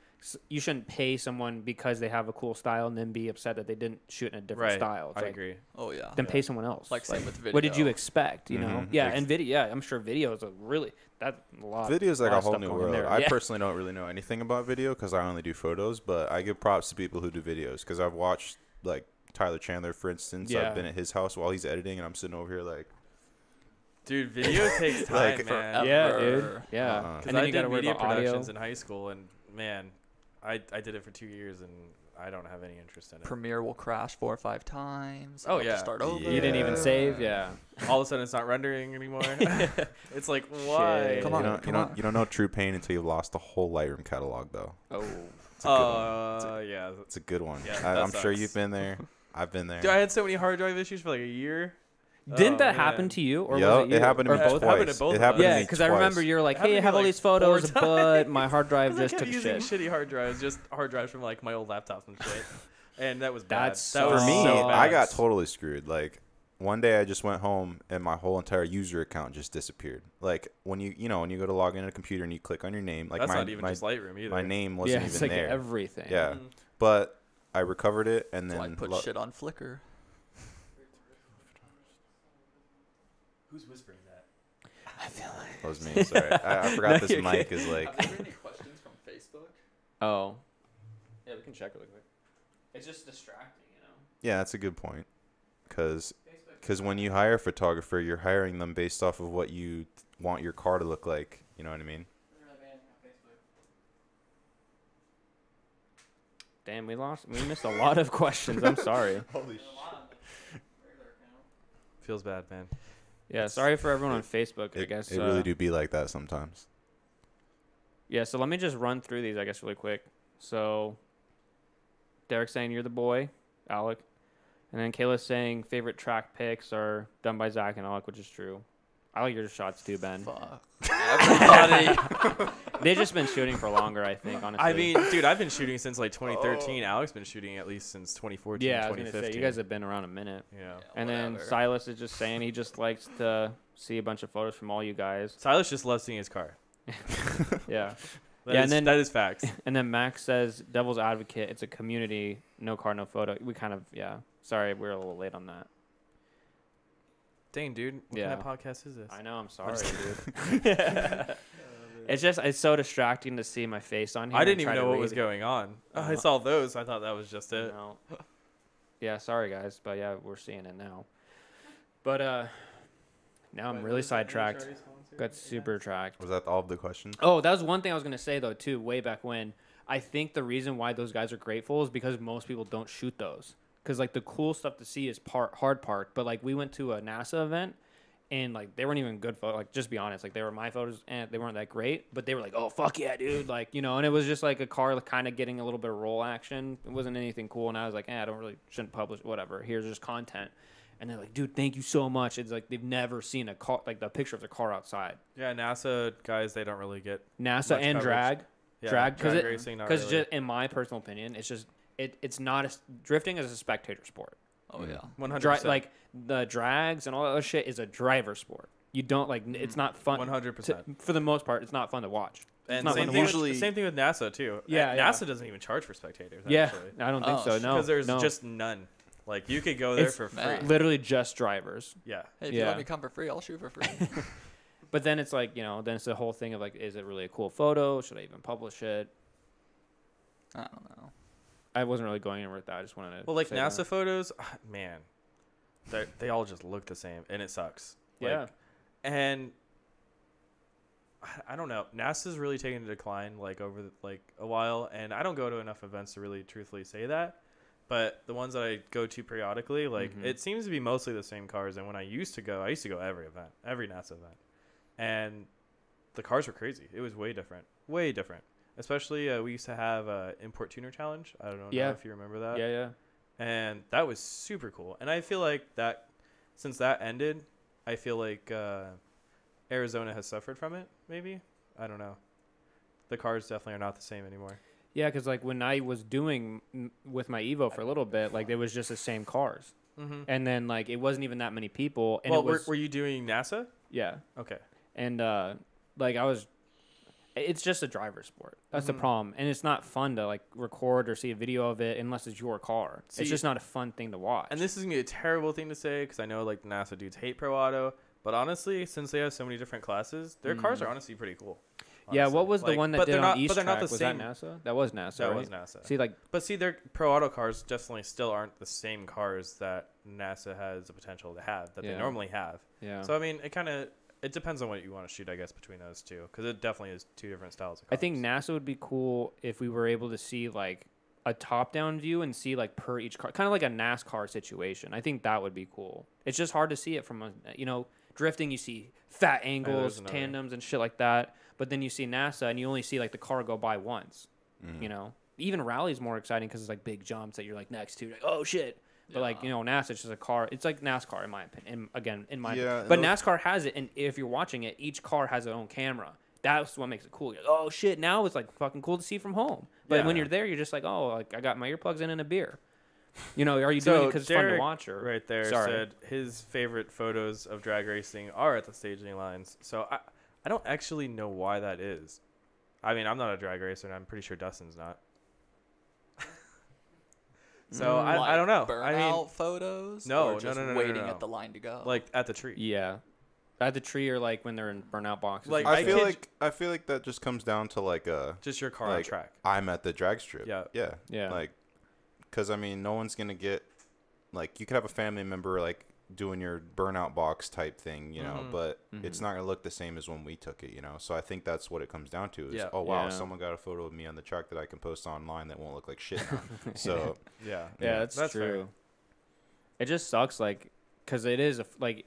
S1: pay someone because they have a cool style and then be upset that they didn't shoot in a different
S2: Right.
S1: style. It's
S2: I
S1: like,
S2: agree.
S4: Oh yeah.
S1: Then pay someone else.
S4: Like same with
S1: What did you
S4: video.
S1: expect? You know?
S3: Mhm.
S1: Yeah,
S3: Ex-
S1: and video. Yeah, I'm sure video is a really a lot.
S3: Video's like
S1: lot
S3: a
S1: of
S3: whole
S1: stuff
S3: new
S1: going in
S3: world.
S1: there.
S3: I
S1: Yeah.
S3: personally don't really know anything about video because I only do photos, but I give props to people who do videos because I've watched like Tyler Chandler, for instance.
S1: Yeah.
S3: I've been at his house while he's editing, and I'm sitting over here like,
S2: Dude, video takes time,
S3: Like,
S2: man.
S1: Yeah,
S4: Ever.
S1: dude. Yeah.
S3: Uh-uh.
S2: Because
S1: And then
S2: I
S1: you got to
S2: did
S1: worry
S2: media
S1: about audio.
S2: productions in high school, and man, I did it for 2 years, and I don't have any interest in it.
S4: Premiere will crash 4 or 5 times.
S2: Oh,
S4: I'll have to
S2: yeah.
S4: Start over.
S1: You didn't even
S3: Yeah.
S1: save. Yeah.
S2: All of a sudden, it's not rendering anymore. It's like, why?
S1: Shit.
S4: Come on.
S3: you don't know true pain until you've lost the whole Lightroom catalog, though.
S1: Oh.
S3: It's a good one.
S2: Yeah.
S3: It's a good one.
S2: Yeah,
S3: I'm
S2: that
S3: sure
S2: sucks.
S3: you've been there. I've been there.
S2: Dude, I had so many hard drive issues for like a year.
S1: Didn't
S2: Oh,
S1: that happen
S2: man.
S1: to you, or
S3: Yep,
S1: was it you?
S3: it happened to
S1: or
S3: me
S1: both?
S3: twice.
S2: happened to both
S3: It
S2: of
S3: happened
S2: us.
S3: to
S1: Yeah,
S3: me
S1: because I
S3: twice.
S1: remember you're like,
S2: Happened
S1: hey,
S2: to
S1: I have
S2: me,
S1: all
S2: like,
S1: these photos,
S2: 4
S1: but my hard drive
S2: Because I
S1: just
S2: kept
S1: took
S2: using
S1: shit.
S2: shitty hard drives, just hard drives from like my old laptops and shit, and that was bad.
S1: That's
S2: that
S1: so
S2: was
S3: For me,
S2: so bad.
S3: I got totally screwed. Like, one day I just went home and my whole entire user account just disappeared. Like, when you go to log into a computer and you click on your name, like
S2: That's not even just Lightroom either.
S3: my name
S1: Yeah,
S3: wasn't
S1: it's
S3: even
S1: like
S3: there.
S1: everything.
S3: Yeah,
S2: Mhm.
S3: but I recovered it and
S4: So I
S3: then
S4: put shit on Flickr.
S2: Who's whispering that?
S3: that was me. Sorry, I forgot
S1: No,
S3: this
S1: you're
S3: mic
S1: good.
S3: is like.
S4: Have there any questions from Facebook?
S1: Oh. Yeah, we can check really quick. It's just distracting, you know.
S3: Yeah, that's a good point. Because when you hire a photographer, you're hiring them based off of what you want your car to look like. You know what I mean?
S1: Damn, we missed a lot of questions. I'm sorry.
S3: Holy shit.
S2: Feels bad, man.
S1: Yeah, sorry for everyone on Facebook. I guess
S3: It really do be like that sometimes.
S1: Yeah, so let me just run through these, I guess, really quick. So, Derek saying you're the boy, Alec. And then Kayla's saying favorite track picks are done by Zach and Alec, which is true. I like your shots too, Ben.
S4: Fuck. Everybody.
S1: They've just been shooting for longer, I think, honestly.
S2: I mean, dude, I've been shooting since like 2013. Alec's been shooting at least since 2014,
S1: yeah, I was
S2: 2015.
S1: gonna say, you guys have been around a minute.
S2: Yeah.
S1: And then
S4: Whatever.
S1: Silas is just saying he just likes to see a bunch of photos from all you guys.
S2: Silas just loves seeing his car.
S1: Yeah.
S2: That
S1: Yeah,
S2: is-
S1: and then-
S2: that is facts.
S1: And then Max says, devil's advocate, it's a community, no car, no photo. We kind of, yeah. Sorry, we're a little late on that.
S2: Dang, dude. What
S1: Yeah.
S2: kind of podcast is this?
S1: I know, I'm sorry, dude. It's so distracting to see my face on here.
S2: I
S1: and
S2: didn't even
S1: try to
S2: know what was
S1: read.
S2: going on. I
S1: Uh,
S2: saw those. I thought that was just it.
S1: No. Yeah, sorry guys, but yeah, we're seeing it now. But now I'm really sidetracked. Got super tracked.
S3: Was that all of the questions?
S1: Oh, that was one thing I was gonna say though too, way back when. I think the reason why those guys are grateful is because most people don't shoot those. Because like the cool stuff to see is hard park, but like we went to a NASA event and like they weren't even good photos. Like just be honest, like they were my photos and they weren't that great, but they were like, oh fuck yeah, dude, like you know. And it was just like a car kind of getting a little bit of roll action. It wasn't anything cool, and I was like, I don't really shouldn't publish whatever. Here's just content. And they're like, dude, thank you so much. It's like they've never seen a car, like the picture of the car outside.
S2: Yeah, NASA guys, they don't really get
S1: NASA
S2: much
S1: and
S2: coverage.
S1: drag,
S2: Yeah,
S1: drag
S2: drag racing, not
S1: because
S2: really.
S1: just in my personal opinion, it's just it's not drifting is a spectator sport.
S4: Oh yeah.
S2: 100%.
S1: Like the drags and all that other shit is a driver sport. You don't like it's not fun.
S2: 100%.
S1: For the most part, it's not fun to watch.
S2: And
S1: not
S2: same
S1: fun
S2: thing,
S1: to
S3: watch.
S2: with, same thing with NASA too.
S1: Yeah,
S2: And
S1: yeah.
S2: NASA doesn't even charge for spectators.
S1: Yeah,
S2: Actually.
S1: I don't think
S4: Oh,
S1: so.
S4: shit.
S1: No,
S2: Because there's
S1: no.
S2: just none. Like you could go there
S1: It's-
S2: for free.
S4: Man.
S1: literally just drivers.
S2: Yeah.
S4: Hey, if you
S1: Yeah.
S4: let me come for free, I'll shoot for free.
S1: But then it's like then it's the whole thing of like, is it really a cool photo? Should I even publish it?
S4: I don't know.
S1: I wasn't really going anywhere with that. I just wanted to.
S2: Well, like
S1: say
S2: NASA
S1: that.
S2: photos, man, they all just look the same, and it sucks.
S1: Yeah.
S2: Like, and I don't know. NASA's really taken a decline, like over a while, and I don't go to enough events to really truthfully say that. But the ones that I go to periodically, like
S1: Mhm.
S2: it seems to be mostly the same cars. And when I used to go every event, every NASA event, and the cars were crazy. It was way different, way different. Especially we used to have import tuner challenge. I don't know
S1: Yeah.
S2: if you remember that.
S1: Yeah.
S2: And that was super cool. And I feel like that since that ended, I feel like Arizona has suffered from it. Maybe, I don't know. The cars definitely are not the same anymore.
S1: Yeah, because like when I was doing with my Evo for a little bit, like it was just the same cars,
S2: Mm-hmm.
S1: and then like it wasn't even that many people, and
S2: Well,
S1: it was
S2: were you doing NASA?
S1: yeah,
S2: Okay.
S1: and like it's just a driver sport. That's the
S2: Mhm.
S1: problem, and it's not fun to like record or see a video of it unless it's your car.
S2: See,
S1: it's just not a fun thing to watch.
S2: And this is gonna be a terrible thing to say because I know like NASA dudes hate Pro Auto, but honestly, since they have so many different classes, their cars are honestly pretty cool.
S1: yeah,
S2: honestly.
S1: what was the
S2: Like,
S1: one that
S2: but
S1: did
S2: they're
S1: on
S2: not-
S1: East
S2: but they're not
S1: Track?
S2: the
S1: Was
S2: same.
S1: that NASA? That was NASA.
S2: That
S1: right?
S2: was NASA.
S1: See, like
S2: But see, their Pro Auto cars definitely still aren't the same cars that NASA has the potential to have that they
S1: Yeah.
S2: normally have.
S1: yeah.
S2: So I mean, it depends on what you want to shoot, I guess, between those two, because it definitely is two different styles of
S1: I
S2: cars.
S1: think NASA would be cool if we were able to see like a top-down view and see like per each car, kind of like a NASCAR situation. I think that would be cool. It's just hard to see it from drifting. You see fat angles,
S2: another.
S1: tandems, and shit like that. But then you see NASA and you only see like the car go by once.
S3: Mhm.
S1: Even rally's more exciting because it's like big jumps that you're like next to. Like, oh shit. But like NASA, it's just a car. It's like NASCAR in my opinion. In my
S3: Yeah,
S1: opinion. But
S3: no-
S1: NASCAR has it, and if you're watching it, each car has its own camera. That's what makes it cool. You're like, oh shit! Now it's like fucking cool to see from home. But
S2: Yeah.
S1: when you're there, you're just like, oh, like I got my earplugs in and a beer. Are you doing it
S2: So
S1: because it's fun to
S2: Derek
S1: watch? Or
S2: right there
S1: Sorry.
S2: said his favorite photos of drag racing are at the staging lines. So I don't actually know why that is. I mean, I'm not a drag racer, and I'm pretty sure Dustin's not. So I don't know. I mean,
S4: Burnout photos?
S2: No,
S4: or
S2: no,
S4: just
S2: no, no, no,
S4: waiting
S2: no.
S4: at the line to go.
S2: like at the tree.
S1: yeah, at the tree or like when they're in burnout boxes.
S2: Like,
S1: and
S3: I
S1: stuff.
S3: feel like that just comes down to like
S2: Just your car on
S3: like
S2: track.
S3: I'm at the drag strip.
S2: Yeah.
S1: Yeah.
S3: Like, because I mean, no one's gonna get like you could have a family member like doing your burnout box type thing,
S2: Mhm.
S3: but it's
S1: Mhm.
S3: not gonna look the same as when we took it, So I think that's what it comes down to is
S2: Yeah.
S3: oh wow,
S1: Yeah.
S3: someone got a photo of me on the track that I can post online that won't look like shit now. So
S2: Yeah.
S1: Yeah, that's
S2: That's fair.
S1: true. It just sucks, like, because it is like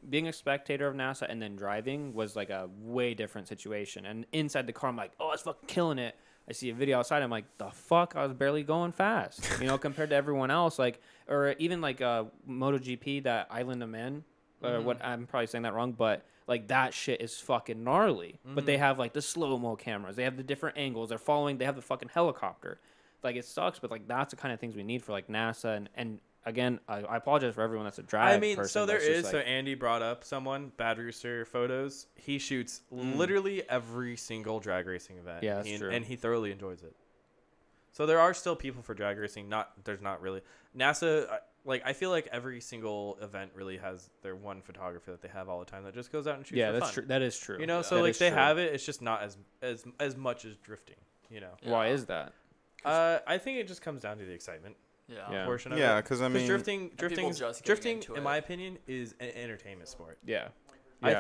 S1: being a spectator of NASA and then driving was like a way different situation. And inside the car, I'm like, oh, it's fucking killing it. I see a video outside. I'm like, the fuck? I was barely going fast, compared to everyone else. Like, or even like MotoGP, that Island of Man. What I'm probably saying that wrong, but like that shit is fucking gnarly. But they have like the slow-mo cameras. They have the different angles. They're following. They have the fucking helicopter. Like, it sucks, but like that's the kind of things we need for like NASA and again, I apologize for everyone that's a drag person.
S2: So there is.
S1: Like,
S2: so Andy brought up someone, Bad Rooster Photos. He shoots literally every single drag racing event.
S1: Yeah, that's true.
S2: And he thoroughly enjoys it. So there are still people for drag racing. There's not really. NASA, like, I feel like every single event really has their one photographer that they have all the time that just goes out and shoots for
S1: that's
S2: fun.
S1: true. That is true.
S2: So
S1: that
S2: like
S1: is
S2: they
S1: true.
S2: have it. It's just not as much as drifting.
S1: Why is that?
S2: I think it just comes down to the excitement.
S1: Yeah.
S2: Portion of
S3: Yeah,
S2: it.
S3: because I mean,
S2: drifting,
S4: just getting
S2: drifting,
S4: into
S2: in
S4: it.
S2: my opinion, is an entertainment sport.
S1: Yeah.
S2: I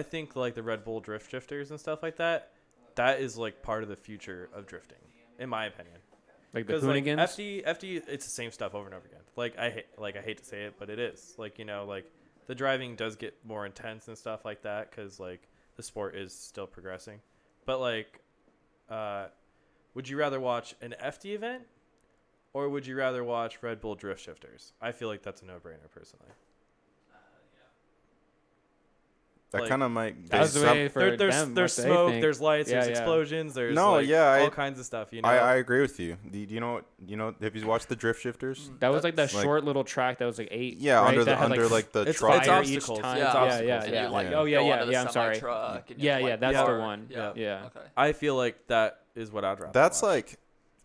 S2: think like the Red Bull drifters and stuff like that, that is like part of the future of drifting, in my opinion.
S1: Like the
S2: Because
S1: Hoonigans?
S2: FD, it's the same stuff over and over again. Like I hate to say it, but it is. Like like the driving does get more intense and stuff like that because like the sport is still progressing. But like, would you rather watch an FD event? Or would you rather watch Red Bull Drift Shifters? I feel like that's a no-brainer, personally.
S3: that
S2: like,
S3: kind of might.
S1: That's the way for
S2: there's
S1: them,
S2: there's
S1: what they
S2: smoke,
S1: think.
S2: there's lights,
S1: Yeah,
S2: there's
S1: yeah.
S2: explosions, there's
S3: No, yeah,
S2: all kinds of stuff.
S3: I agree with you. Do you know? Have you watched the Drift Shifters?
S1: That was like that
S3: Like-
S1: short little track that was like 8.
S3: Yeah,
S1: right?
S3: under
S1: That had,
S3: the
S2: it's
S3: truck.
S1: fire
S2: it's
S1: each
S2: obstacles.
S1: time.
S4: Yeah.
S2: It's
S1: Yeah,
S2: obstacles.
S1: yeah,
S4: And
S1: yeah.
S4: you, like,
S1: Oh, yeah,
S4: go
S1: yeah,
S4: onto the
S1: yeah. I'm sorry.
S4: semi-truck and you
S1: Yeah,
S4: have to,
S1: yeah,
S4: like,
S1: that's the
S4: park.
S1: one.
S4: Yeah.
S1: Yeah.
S4: Okay.
S2: I feel like that is what I'd rather
S3: That's
S2: watch.
S3: like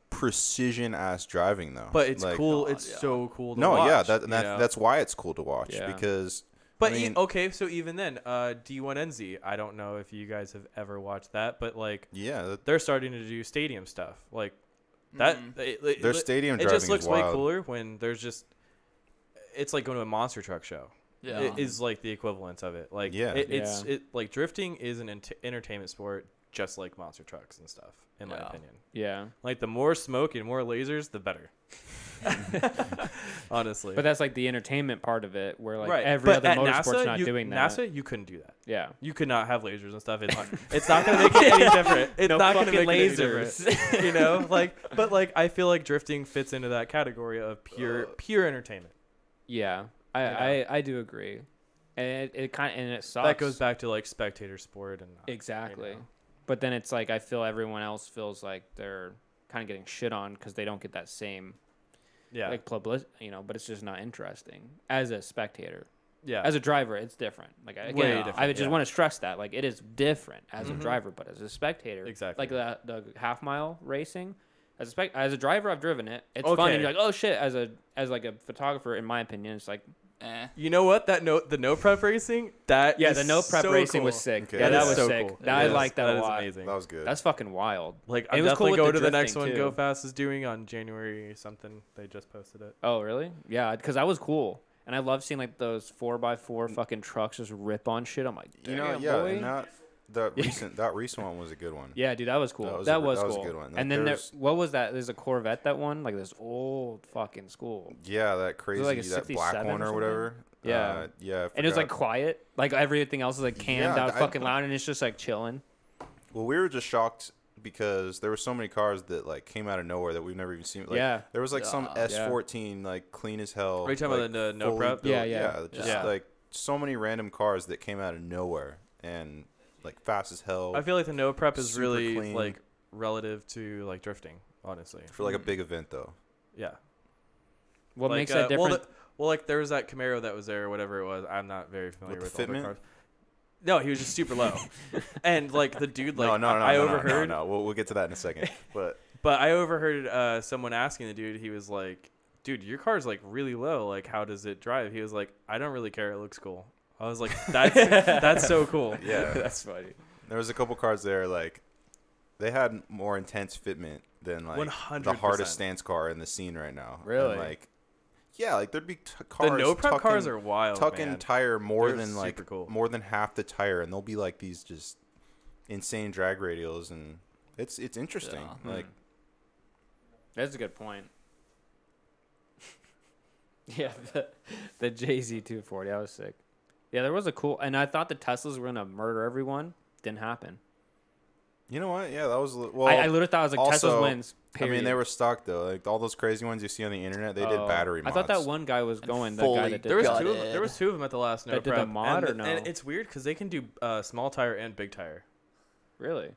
S3: precision ass driving though.
S2: But it's
S3: like,
S2: cool.
S4: God,
S2: It's
S4: yeah.
S2: so cool to
S3: No,
S2: watch.
S3: yeah,
S2: you know?
S3: that's why it's cool to watch
S1: Yeah.
S3: because.
S2: But
S3: I mean,
S2: okay, so even then, D1NZ, I don't know if you guys have ever watched that, but like
S3: yeah,
S2: they're starting to do stadium stuff. Like that
S3: their stadium
S2: it
S3: driving
S2: just looks
S3: is
S2: way
S3: wild.
S2: cooler when there's just it's like going to a monster truck show.
S4: Yeah.
S2: It is like the equivalent of it. Like
S3: Yeah.
S2: it's like drifting is an entertainment sport just like monster trucks and stuff in my
S4: Yeah.
S2: opinion.
S1: Yeah.
S2: Like the more smoke and more lasers the better. Honestly.
S1: But that's like the entertainment part of it where like
S2: right.
S1: every
S2: But
S1: other
S2: at
S1: motorsport's
S2: NASA,
S1: not doing that.
S2: NASA, you couldn't do that.
S1: Yeah.
S2: You could not have lasers and stuff. It's not going to make it any different. It's
S1: No
S2: not going to
S1: fucking
S2: make
S1: lasers.
S2: it any different. But like I feel like drifting fits into that category of pure entertainment.
S1: Yeah. I do agree. And it kind of, and it sucks.
S2: That goes back to like spectator sport and
S1: Exactly.
S2: you know.
S1: But then it's like I feel everyone else feels like they're kind of getting shit on because they don't get that same like publicity, but it's just not interesting as a spectator.
S2: Yeah.
S1: As a driver, it's different. Like
S2: Way
S1: again,
S2: different,
S1: I just
S2: yeah.
S1: want to stress that like it is different as a
S2: Mhm.
S1: driver, but as a spectator,
S2: Exactly.
S1: like the half mile racing. As a driver, I've driven it. It's fun,
S2: Okay.
S1: and you're like, oh shit. As like a photographer, in my opinion, it's like,
S2: You know what? The no prep racing, that
S1: yeah,
S2: is
S1: the no prep
S2: so
S1: racing
S2: cool.
S1: was sick.
S3: Okay.
S1: Yeah,
S3: That
S1: that
S3: is
S1: was
S2: so
S1: sick.
S2: cool.
S1: I
S2: It is.
S1: like that a
S2: is
S1: lot.
S2: amazing.
S3: That was good.
S1: That's fucking wild.
S2: Like
S1: It
S2: I'm
S1: was cool
S2: definitely
S1: with
S2: going
S1: the
S2: to the next
S1: drifting,
S2: one.
S1: too.
S2: Go Fast is doing on January something. They just posted it.
S1: Oh, really? Yeah, because that was cool. And I love seeing like those 4x4 fucking trucks just rip on shit. I'm like, damn, boy.
S3: and that recent one was a good one.
S1: Yeah, dude, that was cool.
S3: That
S1: That
S3: was
S1: was
S3: a
S1: cool.
S3: good one.
S1: And then
S3: There's-
S1: what was that? There's a Corvette that won, like this old fucking school.
S3: Yeah, that crazy
S1: like a
S3: that black
S1: 67
S3: one
S1: or
S3: or
S1: something?
S3: whatever.
S1: Yeah.
S3: Yeah. I
S1: And it was like
S3: forgot.
S1: quiet. Like everything else is like cammed
S3: Yeah,
S1: out
S3: I-
S1: fucking loud, and it's just like chilling.
S3: Well, we were just shocked because there were so many cars that like came out of nowhere that we've never even seen. Like,
S1: Yeah.
S3: There was like some
S4: Yeah.
S3: S14 like clean as hell.
S2: Are you talking
S3: like,
S2: about the no
S3: fully
S2: prep?
S3: built-
S1: Yeah, yeah.
S3: Just
S2: Yeah.
S3: like so many random cars that came out of nowhere and like fast as hell
S2: I feel like the no prep is
S3: Super
S2: really
S3: clean.
S2: like relative to like drifting. Honestly.
S3: for like a big event though.
S2: Yeah.
S1: What
S2: Like,
S1: makes that different?
S2: Well, like there was that Camaro that was there, or whatever it was. I'm not very familiar
S3: With
S2: with,
S3: the
S2: all the
S3: fitment?
S2: cars. No, he was just super low, and like the dude, like
S3: no,
S2: I
S3: no,
S2: overheard.
S3: No. We'll get to that in a second. But
S2: But I overheard someone asking the dude. He was like, "Dude, your car's like really low. Like, how does it drive?" He was like, "I don't really care. It looks cool." I was like, "That's so cool."
S3: yeah,
S1: That's funny.
S3: there was a couple cars there like they had more intense fitment than like
S2: 100%.
S3: the hardest stance car in the scene right now. And,
S1: Really?
S3: like, yeah, like there'd be cars.
S2: The no prep cars
S3: tucking-
S2: are wild,
S3: tucking
S2: man.
S3: tire more
S2: They're
S3: than like
S2: super cool.
S3: more than half the tire, and they'll be like these just insane drag radials, and it's interesting.
S4: Yeah.
S3: Like
S1: That's a good point. Yeah, the JZ 240, that was sick. Yeah, there was a cool, and I thought the Teslas were gonna murder everyone. Didn't happen.
S3: You know what? Yeah, that was well.
S1: I literally thought it was like Tesla's
S3: also,
S1: wins. Period.
S3: I mean, they were stock though. Like all those crazy ones you see on the internet, they did
S1: Oh.
S3: battery
S1: I
S3: mods.
S1: thought that one guy was going. The guy
S4: fully
S1: that did
S2: There was
S1: that.
S2: two. There was two of them at the last no
S1: That did the
S2: prep.
S1: mod
S2: and,
S1: or no?
S2: And it's weird because they can do small tire and big tire.
S1: Really?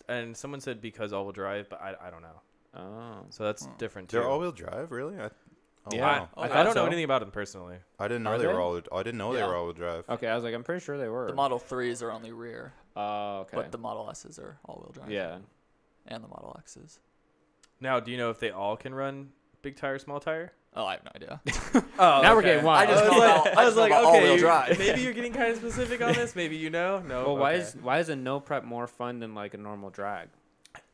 S2: And someone said because all-wheel drive, but I don't know.
S1: Oh.
S2: So that's different too.
S3: They're all-wheel drive, really? Oh,
S1: Yeah.
S3: wow.
S4: Oh,
S2: I
S4: yeah.
S2: don't know
S1: so.
S2: anything about them personally.
S3: I didn't know
S1: Are
S3: they
S1: they?
S3: were all. I didn't know they
S4: Yeah.
S3: were all-wheel drive.
S1: Okay, I was like, I'm pretty sure they were.
S4: The Model 3s are only rear,
S1: Oh, okay.
S4: but the Model S's are all-wheel drive.
S1: Yeah.
S4: And the Model X's.
S2: Now, do you know if they all can run big tire, small tire?
S4: Oh, I have no idea.
S2: Oh,
S1: Now we're getting wild.
S4: I just
S2: I was
S4: know
S2: like,
S4: about-
S2: I
S4: I
S2: was
S4: just know
S2: like,
S4: about
S2: okay,
S4: all-wheel drive.
S2: maybe you're getting kind of specific on this. Maybe you know. No.
S1: Well, why
S2: okay.
S1: is a no prep more fun than like a normal drag?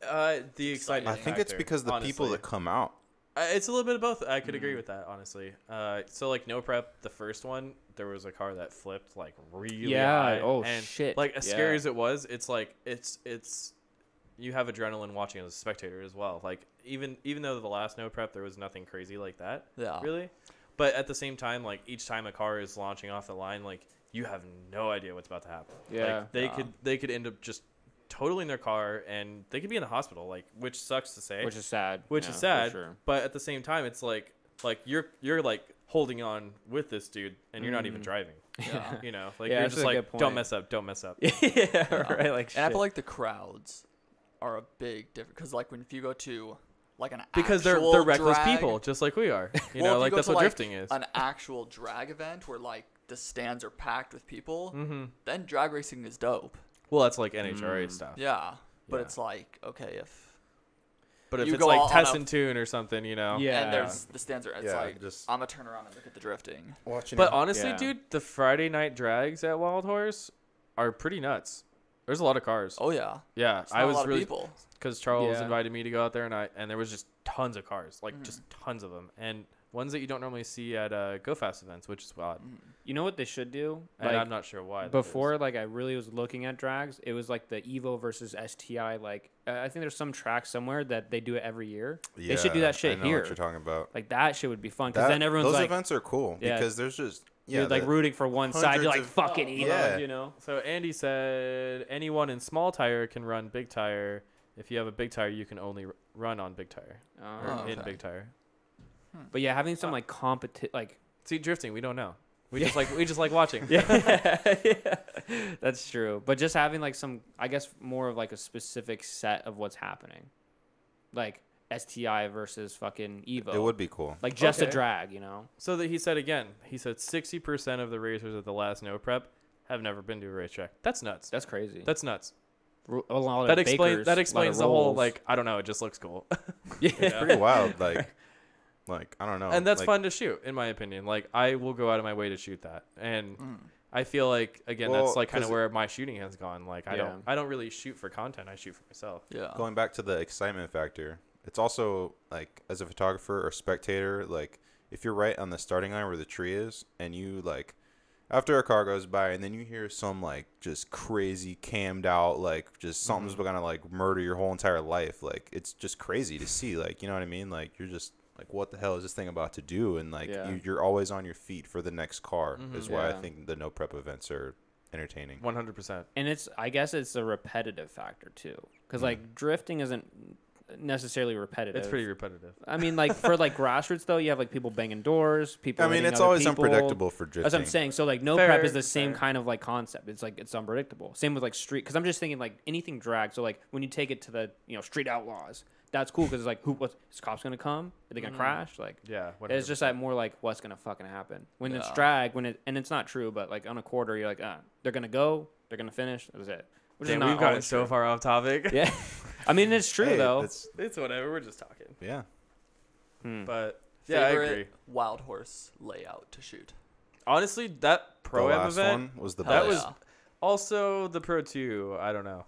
S2: The excitement?
S3: I think it's
S2: factor,
S3: because the people
S2: honestly.
S3: that come out.
S2: It's a little bit of both. I could agree with that, honestly. So like no prep, the first one, there was a car that flipped like really
S1: Yeah,
S2: high.
S1: oh,
S2: and
S1: shit,
S2: Like as scary
S1: yeah.
S2: as it was, it's like it's you have adrenaline watching as a spectator as well. Like even though the last no prep there was nothing crazy like that,
S4: Yeah.
S2: really. But at the same time, like each time a car is launching off the line, like you have no idea what's about to happen.
S1: Yeah.
S2: Like they could end up just totaling their car and they could be in the hospital, like which sucks to say.
S1: Which is sad.
S2: Which
S1: yeah,
S2: is
S1: for
S2: sad,
S1: Sure.
S2: but at the same time, it's like you're like holding on with this dude, and you're not even driving.
S4: Yeah.
S2: You know, like
S1: Yeah,
S2: you're
S1: that's
S2: just
S1: a
S2: like,
S1: good point.
S2: don't mess up, don't mess up.
S1: yeah. Right. Like shit.
S4: And I feel like the crowds are a big difference because, like, when if you go to like an
S2: Because
S4: actual
S2: they're reckless
S4: drag-
S2: people, just like we are. You
S4: Well,
S2: know,
S4: if
S2: like
S4: go
S2: that's
S4: to,
S2: what
S4: like,
S2: drifting is.
S4: An actual drag event where like the stands are packed with people,
S2: Mm-hmm.
S4: then drag racing is dope.
S2: Well, that's like NHRA
S1: Mm.
S2: stuff.
S4: Yeah, but
S2: Yeah.
S4: it's like okay if
S2: But if
S4: You
S2: it's
S4: go
S2: like
S4: on
S2: test
S4: a-
S2: and tune or something, you know.
S1: Yeah.
S4: and there's the stands are it's
S3: Yeah,
S4: like
S3: just-
S4: I'm gonna turn around and look at the drifting.
S3: Watching
S2: But
S3: it.
S2: honestly,
S1: Yeah.
S2: dude, the Friday night drags at Wild Horse are pretty nuts. There's a lot of cars.
S4: Oh yeah,
S2: Yeah,
S4: it's
S2: I
S4: not
S2: was
S4: a lot
S2: really
S4: of people.
S2: because Charles
S1: Yeah.
S2: invited me to go out there, and there was just tons of cars, like just tons of them, and ones that you don't normally see at Go Fast events, which is odd.
S1: You know what they should do?
S2: And
S1: Like,
S2: I'm not sure why. that
S1: before
S2: is.
S1: like I really was looking at drags, it was like the Evo versus STI. Like I think there's some track somewhere that they do it every year. They should do
S3: Yeah,
S1: that shit
S3: I know
S1: here.
S3: what you're talking about.
S1: Like that shit would be fun because
S3: That-
S1: then everyone's
S3: those
S1: like
S3: events are cool
S1: Yeah.
S3: because there's just
S1: you're like rooting for one side. You're like
S3: hundreds of-
S1: fucking Evo,
S3: Yeah.
S1: you know.
S2: So Andy said anyone in small tire can run big tire. If you have a big tire, you can only run on big tire or
S4: Oh,
S2: in
S4: okay.
S2: big tire.
S1: But yeah, having some like like
S2: See, drifting, we don't know. We just like watching.
S1: yeah, that's true. But just having like some, I guess, more of like a specific set of what's happening, like STI versus fucking Evo.
S3: It would be cool.
S1: like just a
S2: Okay.
S1: drag, you know.
S2: So that he said 60% of the racers at the last no prep have never been to a racetrack. That's nuts.
S1: That's crazy.
S2: That's nuts.
S1: A lot of
S2: That
S1: bakers,
S2: explains
S1: a lot of
S2: explains the whole
S1: rolls.
S2: like I don't know. It just looks cool.
S1: yeah.
S3: It's pretty wild. Like I don't know.
S2: And that's
S3: like,
S2: fun to shoot, in my opinion. Like I will go out of my way to shoot that, and I feel like again
S3: Well,
S2: that's like kind of
S3: 'cause
S2: where my shooting has gone. Like I
S1: Yeah.
S2: don't really shoot for content. I shoot for myself.
S4: Yeah.
S3: Going back to the excitement factor, it's also like as a photographer or spectator, like if you're right on the starting line where the tree is, and you like after a car goes by, and then you hear some like just crazy cammed out, like just something's gonna like murder your whole entire life. Like it's just crazy to see. Like you know what I mean? Like you're just like, what the hell is this thing about to do? And like
S1: Yeah.
S3: you're always on your feet for the next car. Is why I
S1: Yeah.
S3: think the no prep events are entertaining.
S2: 100%.
S1: And I guess it's a repetitive factor too, because like drifting isn't necessarily repetitive.
S2: It's pretty repetitive.
S1: I mean, like for like grassroots though, you have like people banging doors, people.
S3: I mean,
S1: hitting
S3: it's
S1: other
S3: always
S1: people.
S3: unpredictable for drifting.
S1: That's what I'm saying. So like no
S2: Fair,
S1: prep is the same
S2: fair.
S1: kind of like concept. It's like it's unpredictable. Same with like street, because I'm just thinking like anything drag. So like when you take it to the street outlaws, that's cool because it's like is cops gonna come? Are they gonna crash? Like
S2: Yeah.
S1: it's just that more like what's gonna fucking happen when it's
S4: Yeah.
S1: drag and it's not true, but like on a quarter you're like they're gonna go, they're gonna finish. That's it. Which is
S2: Damn,
S1: not
S2: we've gotten
S1: always
S2: so
S1: true.
S2: far off topic.
S1: Yeah, I mean it's true
S3: Hey,
S1: though.
S2: It's whatever. We're just talking.
S3: yeah.
S2: But yeah, I
S4: Favorite
S2: agree.
S4: wild horse layout to shoot.
S2: Honestly, that
S3: The
S2: pro am
S3: last
S2: event
S3: one was the
S4: Hell
S2: that
S3: best.
S2: was
S4: yeah.
S2: also the Pro 2. I don't know.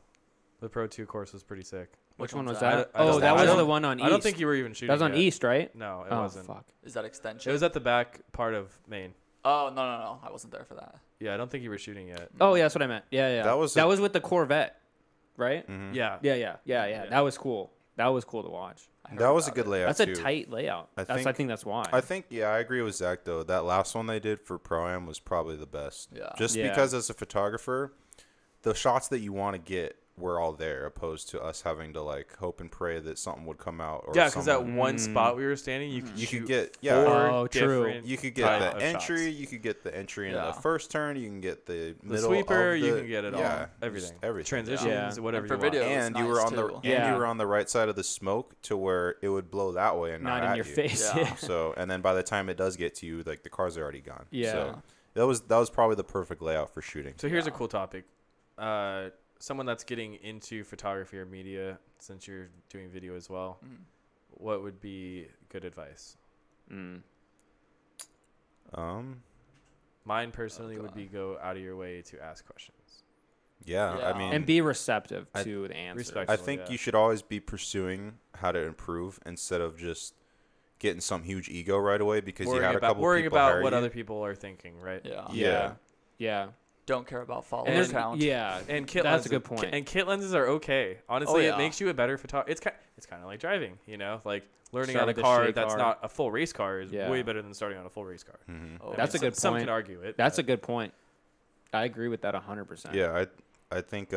S2: The Pro 2 course was pretty sick.
S1: Which one was
S4: one's
S1: that?
S2: I don't-
S1: Oh, that
S2: I
S1: was
S2: don't-
S1: the one on East.
S2: I don't think you were even shooting.
S1: that was on
S2: yet.
S1: East, right?
S2: No, it
S1: Oh
S2: wasn't.
S1: fuck.
S4: Is that extension?
S2: It was at the back part of Maine.
S4: Oh no! I wasn't there for that.
S2: Yeah, I don't think you were shooting yet.
S1: Oh yeah, that's what I meant. Yeah.
S3: That was
S1: that
S3: a-
S1: was with the Corvette, right?
S3: Mhm.
S2: Yeah.
S1: Yeah. That was cool. That was cool to watch.
S4: I heard
S3: That was a
S4: about
S3: good
S4: it.
S3: layout
S1: That's a
S3: too.
S1: tight layout.
S3: I
S1: I
S3: think-
S1: think that's why.
S3: I think I agree with Zach though. That last one they did for Pro Am was probably the best.
S4: Yeah.
S3: Just
S1: Yeah.
S3: because as a photographer, the shots that you want to get we're all there, opposed to us having to like hope and pray that something would come out. Or
S2: Yeah, because at
S3: someone-
S2: one spot we were standing, you could
S3: you
S2: shoot
S3: could get
S1: Oh, true.
S2: different
S3: you could get
S2: type
S3: the
S2: of
S3: entry,
S2: shots.
S3: you could get the entry into
S4: Yeah.
S3: the first turn, you can get the middle
S2: sweeper,
S3: of
S2: you
S3: the-
S2: can get it all.
S3: yeah,
S2: Everything.
S3: just everything.
S2: Transitions,
S1: Yeah.
S2: whatever
S4: And for
S2: you want.
S4: video, it's
S3: And you were
S4: nice
S3: on the
S4: too.
S1: Yeah.
S3: you were on the right side of the smoke to where it would blow that way and not,
S1: Not in
S3: at
S1: your
S3: you.
S1: face.
S4: Yeah.
S1: Yeah.
S3: So and then by the time it does get to you, like the car's are already gone.
S1: Yeah.
S3: So that was probably the perfect layout for shooting.
S2: So here's a
S4: Yeah.
S2: cool topic. Someone that's getting into photography or media, since you're doing video as well,
S4: Mhm.
S2: what would be good advice?
S1: Mm.
S2: Mine personally would
S4: God.
S2: be go out of your way to ask questions.
S3: Yeah,
S4: Yeah.
S3: I mean,
S1: And be receptive
S3: I-
S1: to the answer.
S2: Respect.
S3: I think
S2: yeah.
S3: you should always be pursuing how to improve instead of just getting some huge ego right away because you had a couple
S2: worrying
S3: people
S2: about
S3: hire
S2: what
S3: you.
S2: other people are thinking, right?
S4: Yeah.
S1: Yeah. Yeah.
S4: Don't care about
S1: And
S4: follower
S1: there's-
S4: count.
S1: yeah.
S2: And kit
S1: That's
S2: lenses,
S1: a good point.
S2: And kit lenses are okay. Honestly,
S4: yeah.
S2: it makes you a better photographer. It's kind of like driving, you know, like learning
S1: Start
S2: on a
S1: with a
S2: car
S1: shake
S2: that's
S1: car.
S2: not a full race car is
S1: Yeah.
S2: way better than starting on a full race car.
S3: Mhm.
S4: Oh,
S1: That's a good
S2: Some
S1: point.
S2: can argue it.
S1: That's
S2: but-
S1: a good point. I agree with that 100%.
S3: Yeah, I think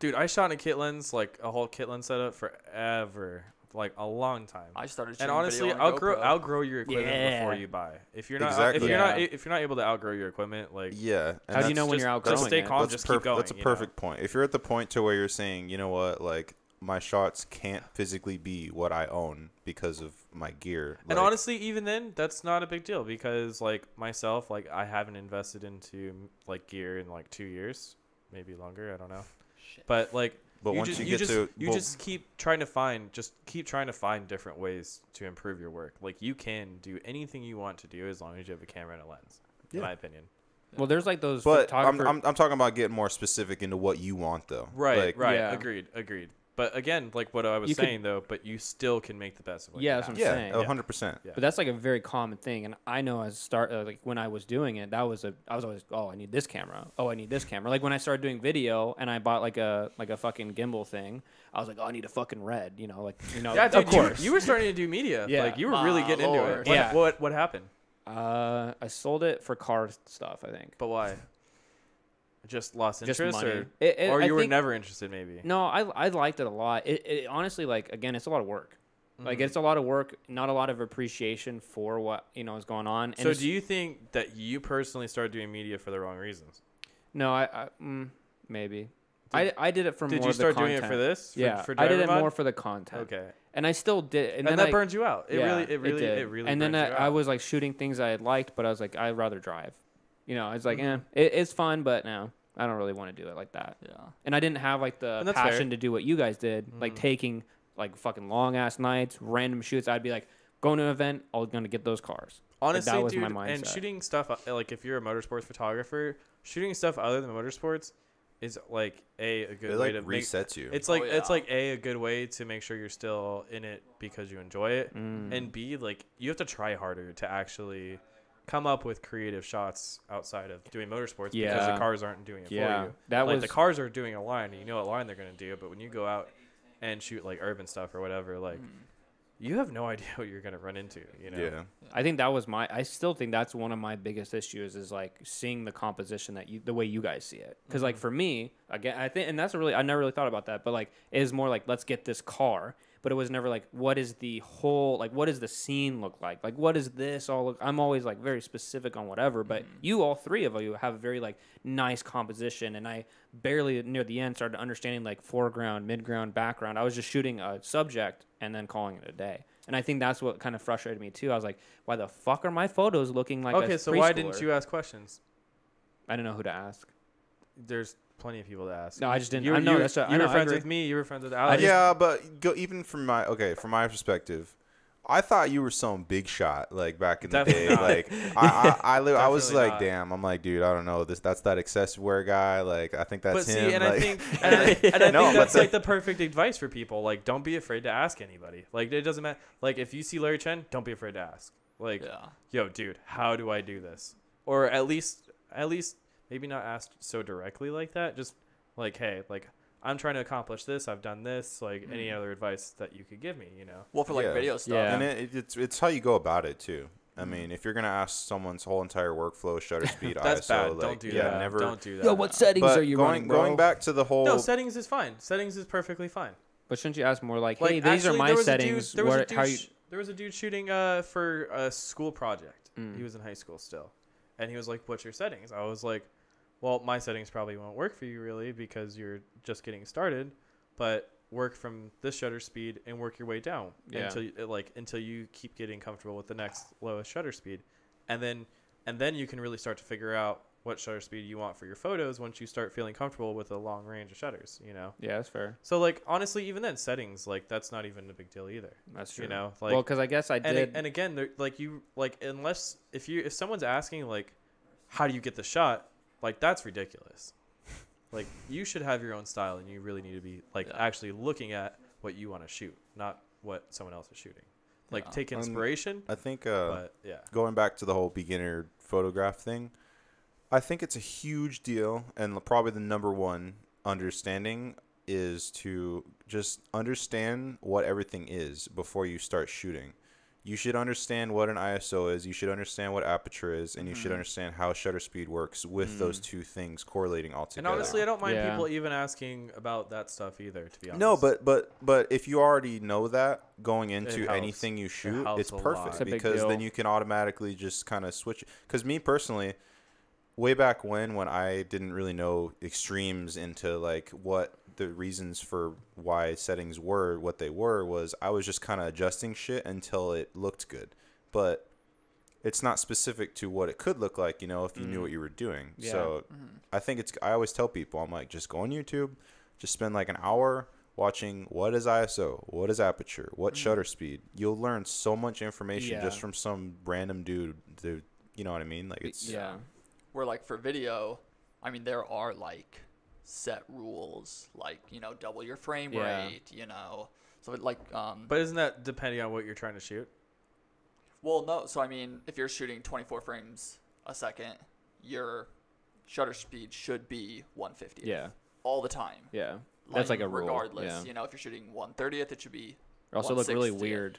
S2: Dude, I shot in a kit lens, like a whole kit lens setup forever, like a long time.
S4: I started
S2: And
S4: shooting
S2: honestly,
S4: video on a GoPro.
S2: outgrow your equipment
S1: Yeah.
S2: before you buy. If you're not
S3: Exactly.
S2: if you're not able to outgrow your equipment, like
S3: yeah. and
S1: How do you
S3: that's
S1: know when
S2: just-
S1: you're
S2: just
S1: outgrowing
S2: stay
S1: it?
S2: calm,
S3: that's
S2: just
S3: perf-
S2: keep going.
S3: That's a
S2: you know?
S3: perfect point. If you're at the point to where you're saying, you know what, like my shots can't physically be what I own because of my gear.
S2: And
S3: like,
S2: honestly, even then, that's not a big deal because like myself, like I haven't invested into like gear in like 2 years, maybe longer. I don't know.
S4: Shit.
S2: But like,
S3: but
S2: you
S3: once
S2: just,
S3: you
S2: you
S3: get
S2: just,
S3: to
S2: you
S3: well,
S2: just keep trying to find different ways to improve your work. Like you can do anything you want to do as long as you have a camera and a lens. In
S3: Yeah.
S2: my opinion.
S1: Well, there's like those
S3: but
S1: photographer.
S3: I'm talking about getting more specific into what you want though.
S2: Right.
S3: Like,
S1: Yeah.
S2: Agreed. But again, like what I was
S1: You could-
S2: saying though, but you still can make the best of what
S1: Yeah,
S2: you
S1: that's
S2: have.
S1: what I'm
S3: Yeah,
S1: saying.
S3: 100%.
S2: Yeah.
S1: But that's like a very common thing, and I know like when I was doing it, I was always, oh, I need this camera. Oh, I need this camera. Like when I started doing video and I bought like a fucking gimbal thing, I was like, oh, I need a fucking red.
S2: Yeah, dude,
S1: of course.
S2: You were starting to do media.
S1: Yeah.
S2: Like you were really
S4: My
S2: getting into it.
S4: lord.
S2: What,
S1: Yeah.
S2: what happened?
S1: I sold it for car stuff, I think.
S2: But why? Just lost
S1: Just
S2: interest,
S1: money.
S2: or
S1: I
S2: you were
S1: think-
S2: never interested, maybe.
S1: No, I liked it a lot. It honestly, like, again, it's a lot of work. Like,
S2: Mhm.
S1: it's a lot of work, not a lot of appreciation for what is going on. And
S2: So
S1: it's-
S2: do you think that you personally started doing media for the wrong reasons?
S1: No, maybe. I did it for
S2: Did
S1: more
S2: you
S1: of the
S2: start
S1: content.
S2: doing it for this?
S1: Yeah,
S2: for
S1: I did it
S2: DriverMod?
S1: more for the content.
S2: Okay,
S1: And I still did.
S2: and
S1: then
S2: that
S1: I,
S2: burns you out. It
S1: yeah,
S2: really,
S1: did.
S2: it really.
S1: And then
S2: burns you
S1: I
S2: out.
S1: was like shooting things I had liked, but I was like, I'd rather drive. It's like,
S2: Mhm.
S1: it's fun, but no, I don't really want to do it like that.
S4: Yeah.
S1: And I didn't have like the
S2: And that's
S1: passion
S2: fair.
S1: to do what you guys did, like
S2: Mhm.
S1: taking like fucking long ass nights, random shoots. I'd be like, going to an event, I'm gonna get those cars.
S2: honestly,
S1: that was
S2: dude,
S1: my
S2: and
S1: mindset.
S2: shooting stuff like if you're a motorsports photographer, shooting stuff other than motorsports is like a good
S3: It
S2: way
S3: like
S2: to make.
S3: resets you.
S2: It's
S4: Oh,
S2: like it's
S4: yeah.
S2: like a good way to make sure you're still in it because you enjoy it,
S1: Mm.
S2: and B, like you have to try harder to actually come up with creative shots outside of doing motorsports because
S1: Yeah.
S2: the cars aren't doing it
S1: Yeah,
S2: for you.
S1: that
S2: Like
S1: was
S2: the cars are doing a line, and you know what line they're gonna do, but when you go out and shoot like urban stuff or whatever, like you have no idea what you're gonna run into. You know?
S3: yeah.
S1: I think that was I still think that's one of my biggest issues is like seeing the composition the way you guys see it. Because like for me, again, I think, and that's I never really thought about that, but like it is more like, let's get this car. But it was never like, what is the whole, like, what does the scene look like? Like, what is this all look? I'm always like very specific on whatever, but you, all three of you, have a very like nice composition. And I barely near the end started understanding like foreground, midground, background. I was just shooting a subject and then calling it a day. And I think that's what kind of frustrated me too. I was like, why the fuck are my photos looking like
S2: Okay,
S1: a
S2: so why didn't
S1: preschooler?
S2: you ask questions?
S1: I didn't know who to ask.
S2: There's plenty of people to ask.
S1: No, I just didn't.
S2: You,
S1: I know
S2: you,
S1: that's.
S2: you
S1: I
S2: were
S1: know, I
S2: friends
S1: agree.
S2: with me. You were friends with Alex.
S3: Yeah, but even from my perspective, I thought you were some big shot like back in the
S2: Definitely
S3: day.
S2: not.
S3: Like I was
S2: Definitely
S3: like,
S2: not.
S3: damn. I'm like, dude, I don't know. That's that excessive wear guy. Like I think that's
S2: But
S3: him.
S2: see, and
S3: like,
S2: I think, and I
S3: No,
S2: think
S3: but
S2: that's like the perfect advice for people. Like, don't be afraid to ask anybody. Like, it doesn't matter. Like, if you see Larry Chen, don't be afraid to ask. Like,
S4: Yeah.
S2: yo, dude, how do I do this? Or at least maybe not ask so directly like that. Just like, hey, like I'm trying to accomplish this. I've done this. Like, any other advice that you could give me, you know?
S4: Well, for like
S3: Yeah.
S4: video stuff.
S1: Yeah.
S3: and it's how you go about it too. I mean, if you're gonna ask someone's whole entire workflow, shutter speed,
S2: That's
S3: ISO,
S2: bad.
S3: like,
S2: Don't do
S3: yeah,
S2: that.
S3: never.
S2: Don't do that.
S1: Yo, what settings
S3: But
S1: are you running, bro?
S3: going back to the whole.
S2: No, settings is fine. Settings is perfectly fine.
S1: But shouldn't you ask more like,
S2: Like,
S1: hey, these
S2: actually,
S1: are my
S2: there was
S1: settings.
S2: A dude, there was a
S1: What,
S2: dude
S1: how you?
S2: there was a dude shooting for a school project. He was in high school still, and he was like, "What's your settings?" I was like, "Well, my settings probably won't work for you really because you're just getting started, but work from this shutter speed and work your way down until you keep getting comfortable with the next lowest shutter speed, and then you can really start to figure out what shutter speed you want for your photos once you start feeling comfortable with a long range of shutters, you know."
S1: Yeah, that's fair.
S2: So like honestly, even then settings, like that's not even a big deal either.
S1: That's true.
S2: You know, like
S1: Well, because I guess I did.
S2: and again, unless if someone's asking like, how do you get the shot? Like that's ridiculous. Like you should have your own style, and you really need to be like actually looking at what you want to shoot, not what someone else is shooting. Like take inspiration.
S3: I think
S2: But yeah,
S3: going back to the whole beginner photograph thing, I think it's a huge deal, and probably the number one understanding is to just understand what everything is before you start shooting. You should understand what an ISO is, you should understand what aperture is, and you should understand how shutter speed works with those two things correlating all together.
S2: and honestly, I don't mind
S1: Yeah.
S2: people even asking about that stuff either. To be honest,
S3: No, but if you already know that going into
S2: helps.
S3: anything you shoot,
S2: helps
S3: it's
S2: a lot.
S3: perfect
S1: It's a big
S3: because
S1: deal.
S3: then you can automatically just kind of switch. Because me personally, way back when I didn't really know extremes into like what the reasons for why settings were what they were, was I was just kind of adjusting shit until it looked good. But it's not specific to what it could look like, you know, if you knew what you were doing.
S1: Yeah.
S3: So I think I always tell people, I'm like, just go on YouTube, just spend like an hour watching what is ISO, what is aperture, what shutter speed. You'll learn so much information just from some random dude. You know what I mean? Like it's
S1: Yeah.
S4: Where like for video, I mean there are like set rules, like, you know, double your frame rate, you know. So it like
S2: but isn't that depending on what you're trying to shoot?
S4: well, no, so I mean if you're shooting 24 frames a second, your shutter speed should be 150th.
S1: Yeah.
S4: All the time.
S1: Yeah. That's like a rule.
S4: regardless.
S1: Yeah.
S4: You know, if you're shooting 1/30th, it should be
S1: It also look really
S4: 1/60th.
S1: weird.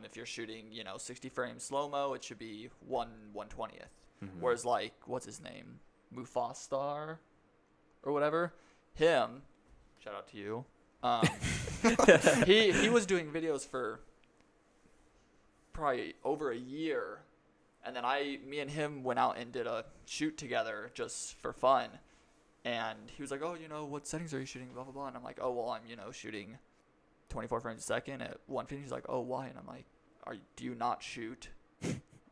S4: If you're shooting, you know, 60 frames slow-mo, it should be 1/20th.
S1: Mm-hmm.
S4: Whereas, like, what's his name? Mufastar or whatever? Him, shout out to you. He was doing videos for probably over a year. And then me and him went out and did a shoot together just for fun. And he was like, oh, you know, what settings are you shooting? Blah, blah, blah. And I'm like, oh, well, I'm, you know, shooting 24 frames a second at 150. He's like, oh, why? And I'm like, do you not shoot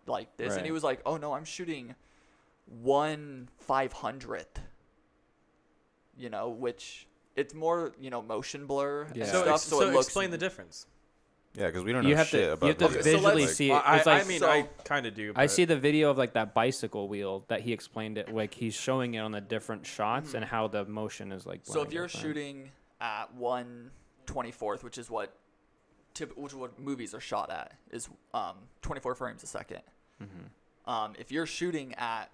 S4: like this?
S1: Right.
S4: And he was like, oh, no, I'm shooting 1/500th, you know, which it's more, you know, motion blur and
S1: Yeah.
S4: stuff. So it looks
S2: explain the difference.
S3: yeah, because we don't
S1: You
S3: know
S1: have
S3: shit
S1: to-
S3: about
S1: you have to
S3: video.
S1: visually
S4: let's-
S1: see it.
S2: Well,
S1: It's like,
S2: I mean,
S4: so-
S2: I kind of do.
S1: I
S2: but-
S1: see the video of like that bicycle wheel that he explained it. Like he's showing it on the different shots and how the motion is like.
S4: So if
S1: blending
S4: you're
S1: with that.
S4: shooting at 1/24th, which is what movies are shot at, is 24 frames a second. If you're shooting at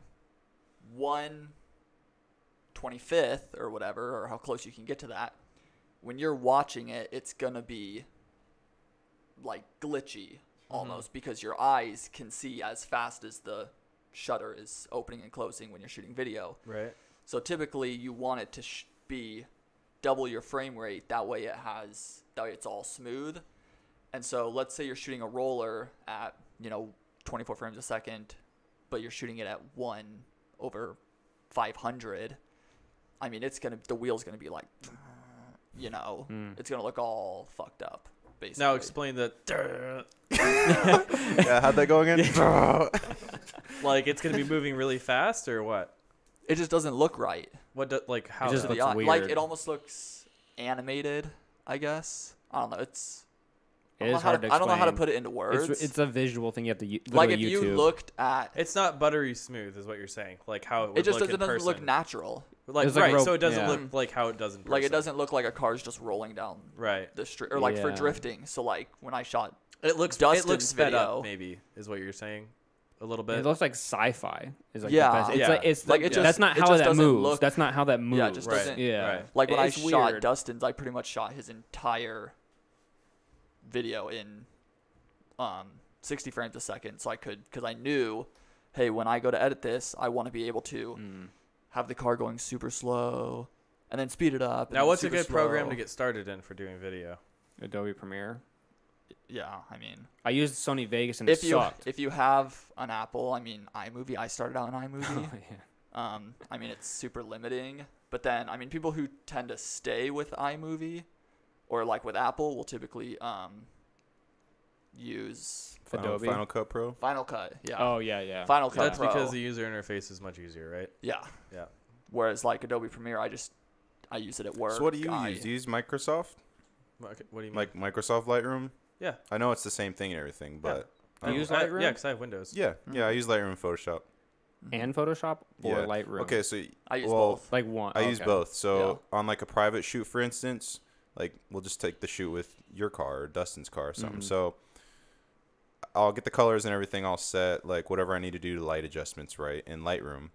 S4: 1/25th or whatever, or how close you can get to that, when you're watching it, it's gonna be like glitchy almost because your eyes can see as fast as the shutter is opening and closing when you're shooting video.
S2: Right.
S4: So typically you want it to be double your frame rate. That way it's all smooth. And so let's say you're shooting a roller at, you know, 24 frames a second, but you're shooting it at 1/500. I mean, the wheel's going to be like, you know, it's going to look all fucked up, basically.
S2: Now explain the
S3: Yeah, how'd that go again?
S2: like it's gonna be moving really fast or what?
S4: It just doesn't look right.
S2: Like how?
S1: It just
S4: to
S2: though?
S4: the
S1: looks
S4: eye. Like,
S1: weird.
S4: it almost looks animated, I guess. I don't know.
S1: It is hard to
S4: I don't know how to
S1: explain.
S4: put it into words.
S1: It's a visual thing. You have to
S4: like
S1: literally
S4: if you
S1: YouTube.
S4: looked at
S2: It's not buttery smooth, is what you're saying. Like how it would
S4: it just
S2: look in
S4: doesn't look
S2: person.
S4: natural.
S2: Like
S1: It's like
S2: right,
S1: rope,
S2: so it doesn't
S1: yeah.
S2: look like how it does in person.
S4: Like it doesn't look like a car's just rolling down
S2: Right.
S4: the street, or like for
S1: Yeah.
S4: drifting. So like when I shot
S2: It looks
S4: Dustin's
S2: sped
S4: video.
S2: up. Maybe is what you're saying. A little bit.
S1: It looks like sci-fi. Is like
S4: Yeah.
S1: the best. It's
S2: Yeah.
S1: like it's
S4: Like,
S1: the,
S4: it just-
S1: that's not
S4: it
S1: how
S4: just
S1: that
S4: doesn't
S1: moves.
S4: look-
S1: That's not how that moves.
S4: Yeah, it just
S2: Right.
S4: doesn't.
S1: Yeah.
S2: Right.
S4: Like when
S1: It's
S4: I shot
S1: weird.
S4: Dustin's, I pretty much shot his entire video in 60 frames a second, so I could, because I knew, hey, when I go to edit this, I want to be able to have the car going super slow and then speed it up. And
S2: Now,
S4: then
S2: what's a
S4: super
S2: good program
S4: slow.
S2: to get started in for doing video?
S1: Adobe Premiere.
S4: Yeah, I mean,
S1: I used Sony Vegas and
S4: if
S1: it
S4: you
S1: sucked.
S4: if you have an Apple, I mean, iMovie. I started out in
S1: Oh,
S4: iMovie.
S1: yeah.
S4: I mean, it's super limiting. But then, I mean, people who tend to stay with iMovie or like with Apple will typically use
S1: Adobe.
S3: Final Cut Pro.
S4: Final Cut. Yeah.
S1: Oh yeah, yeah.
S4: Final Cut
S2: That's
S4: Pro.
S2: because the user interface is much easier, right?
S4: Yeah.
S2: Yeah.
S4: Whereas like Adobe Premiere, I use it at work.
S3: So what do you use? Do you use Microsoft?
S2: Okay, what do you mean?
S3: Like Microsoft Lightroom?
S2: Yeah.
S3: I know it's the same thing and everything, but
S1: You use
S2: I-
S1: Lightroom?
S2: Yeah, because I have Windows.
S3: yeah, I use Lightroom and Photoshop.
S1: And Photoshop or
S3: Yeah.
S1: Lightroom.
S3: Okay, so
S4: I use
S3: well,
S4: both.
S1: Like one.
S3: I use
S1: okay.
S3: both. So on like a private shoot, for instance, like we'll just take the shoot with your car or Dustin's car or something.
S1: Mhm.
S3: So I'll get the colors and everything all set, like whatever I need to do to light adjustments, right, in Lightroom.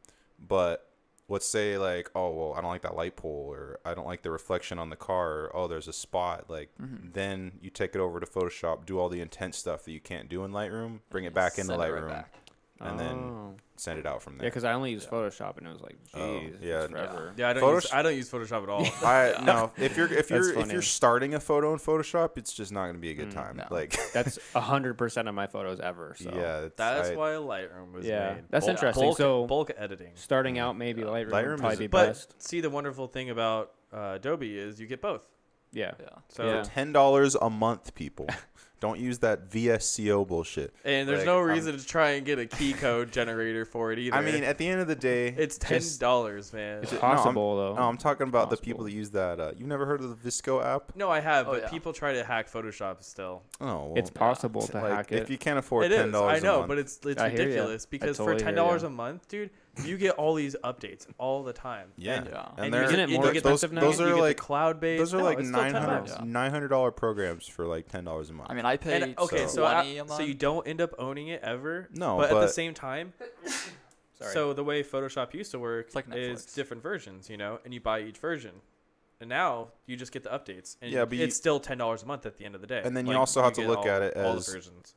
S3: But let's say like, oh well, I don't like that light pole, or I don't like the reflection on the car, or oh there's a spot. Like then you take it over to Photoshop, do all the intense stuff that you can't do in Lightroom, bring it back into
S4: Send it right
S3: Lightroom,
S4: back.
S3: and then
S1: Oh.
S3: send it out from
S1: Yeah,
S3: there.
S1: because I only use Photoshop and it was like,
S3: Oh,
S1: geez,
S3: yeah.
S1: it's forever.
S2: Yeah,
S3: Photosh-
S2: I don't use Photoshop at all.
S3: I no, if you're
S1: funny.
S3: starting a photo in Photoshop, it's just not gonna be a good time.
S4: no.
S3: Like
S1: That's 100% of my photos ever. So
S3: yeah,
S2: That's why Lightroom was
S1: Yeah,
S2: made.
S1: that's interesting.
S2: Bulk,
S1: So-
S2: bulk editing.
S1: starting out, maybe Lightroom,
S3: Lightroom
S1: would probably
S3: is-
S1: be
S2: But
S1: best.
S2: see, the wonderful thing about Adobe is you get both.
S1: Yeah.
S4: Yeah.
S2: So
S1: Yeah.
S3: $10 a month, people. Don't use that VSCO bullshit.
S2: and there's
S3: Like,
S2: no
S3: I'm-
S2: reason to try and get a key code generator for it either.
S3: I mean, at the end of the day,
S2: it's
S3: just-
S2: $10, man.
S1: It's
S3: No,
S1: possible, though.
S3: No, I'm talking about the
S1: Possible.
S3: people that use that. You've never heard of the Visco app?
S2: No, I have,
S4: Oh,
S2: but
S4: yeah.
S2: people try to hack Photoshop still.
S3: Oh, well,
S1: It's possible to
S3: like,
S1: hack it.
S3: if you can't afford
S2: It is.
S3: $10
S2: I know,
S3: a month.
S2: but it's
S1: I hear ya.
S2: ridiculous because
S1: totally
S2: for
S1: hear
S2: $10
S1: ya.
S2: a month, dude, you get all these updates all the time.
S3: yeah,
S2: And,
S4: Yeah.
S3: and
S2: and
S3: they're
S2: you
S1: Isn't it
S2: get,
S1: more
S2: you get
S1: expensive now?
S3: those
S2: you
S3: are
S2: get
S3: like
S2: the cloud-based.
S3: those are
S2: no,
S3: like
S2: it's still $10.
S4: $9.
S3: $900 programs for like $10 a month.
S4: I mean, I pay
S2: And, okay, so
S4: 20 a month.
S2: so you don't end up owning it ever.
S3: No,
S2: but at the
S3: but-
S2: same time,
S1: Sorry.
S2: so the way Photoshop used to work
S4: It's like
S2: is
S4: Netflix.
S2: different versions, and you buy each version. And now you just get the updates, and
S3: Yeah, but
S2: it's still $10 a month at the end of the day.
S3: And then you
S2: Like,
S3: also have to
S2: get
S3: look at it
S2: all the
S3: as-
S2: versions.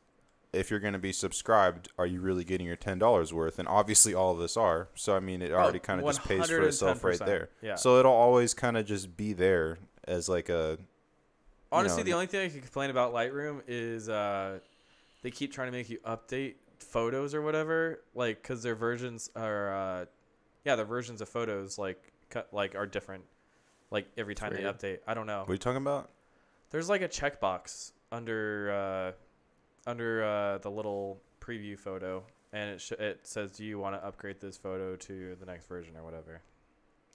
S3: if you're going to be subscribed, are you really getting your $10 worth? And obviously all of us are. So I mean, it already kind of just pays for itself right
S2: 110%.
S3: there.
S2: Yeah.
S3: So it'll always kind of just be there as like a.
S2: Honestly, the
S3: know,
S2: only thing I can complain about Lightroom is they keep trying to make you update photos or whatever, like because their versions are, their versions of photos like are different, like every time they
S1: weird.
S2: update. I don't know.
S3: What are you talking about?
S2: There's like a checkbox under the little preview photo, and it says, "Do you want to upgrade this photo to the next version or whatever?"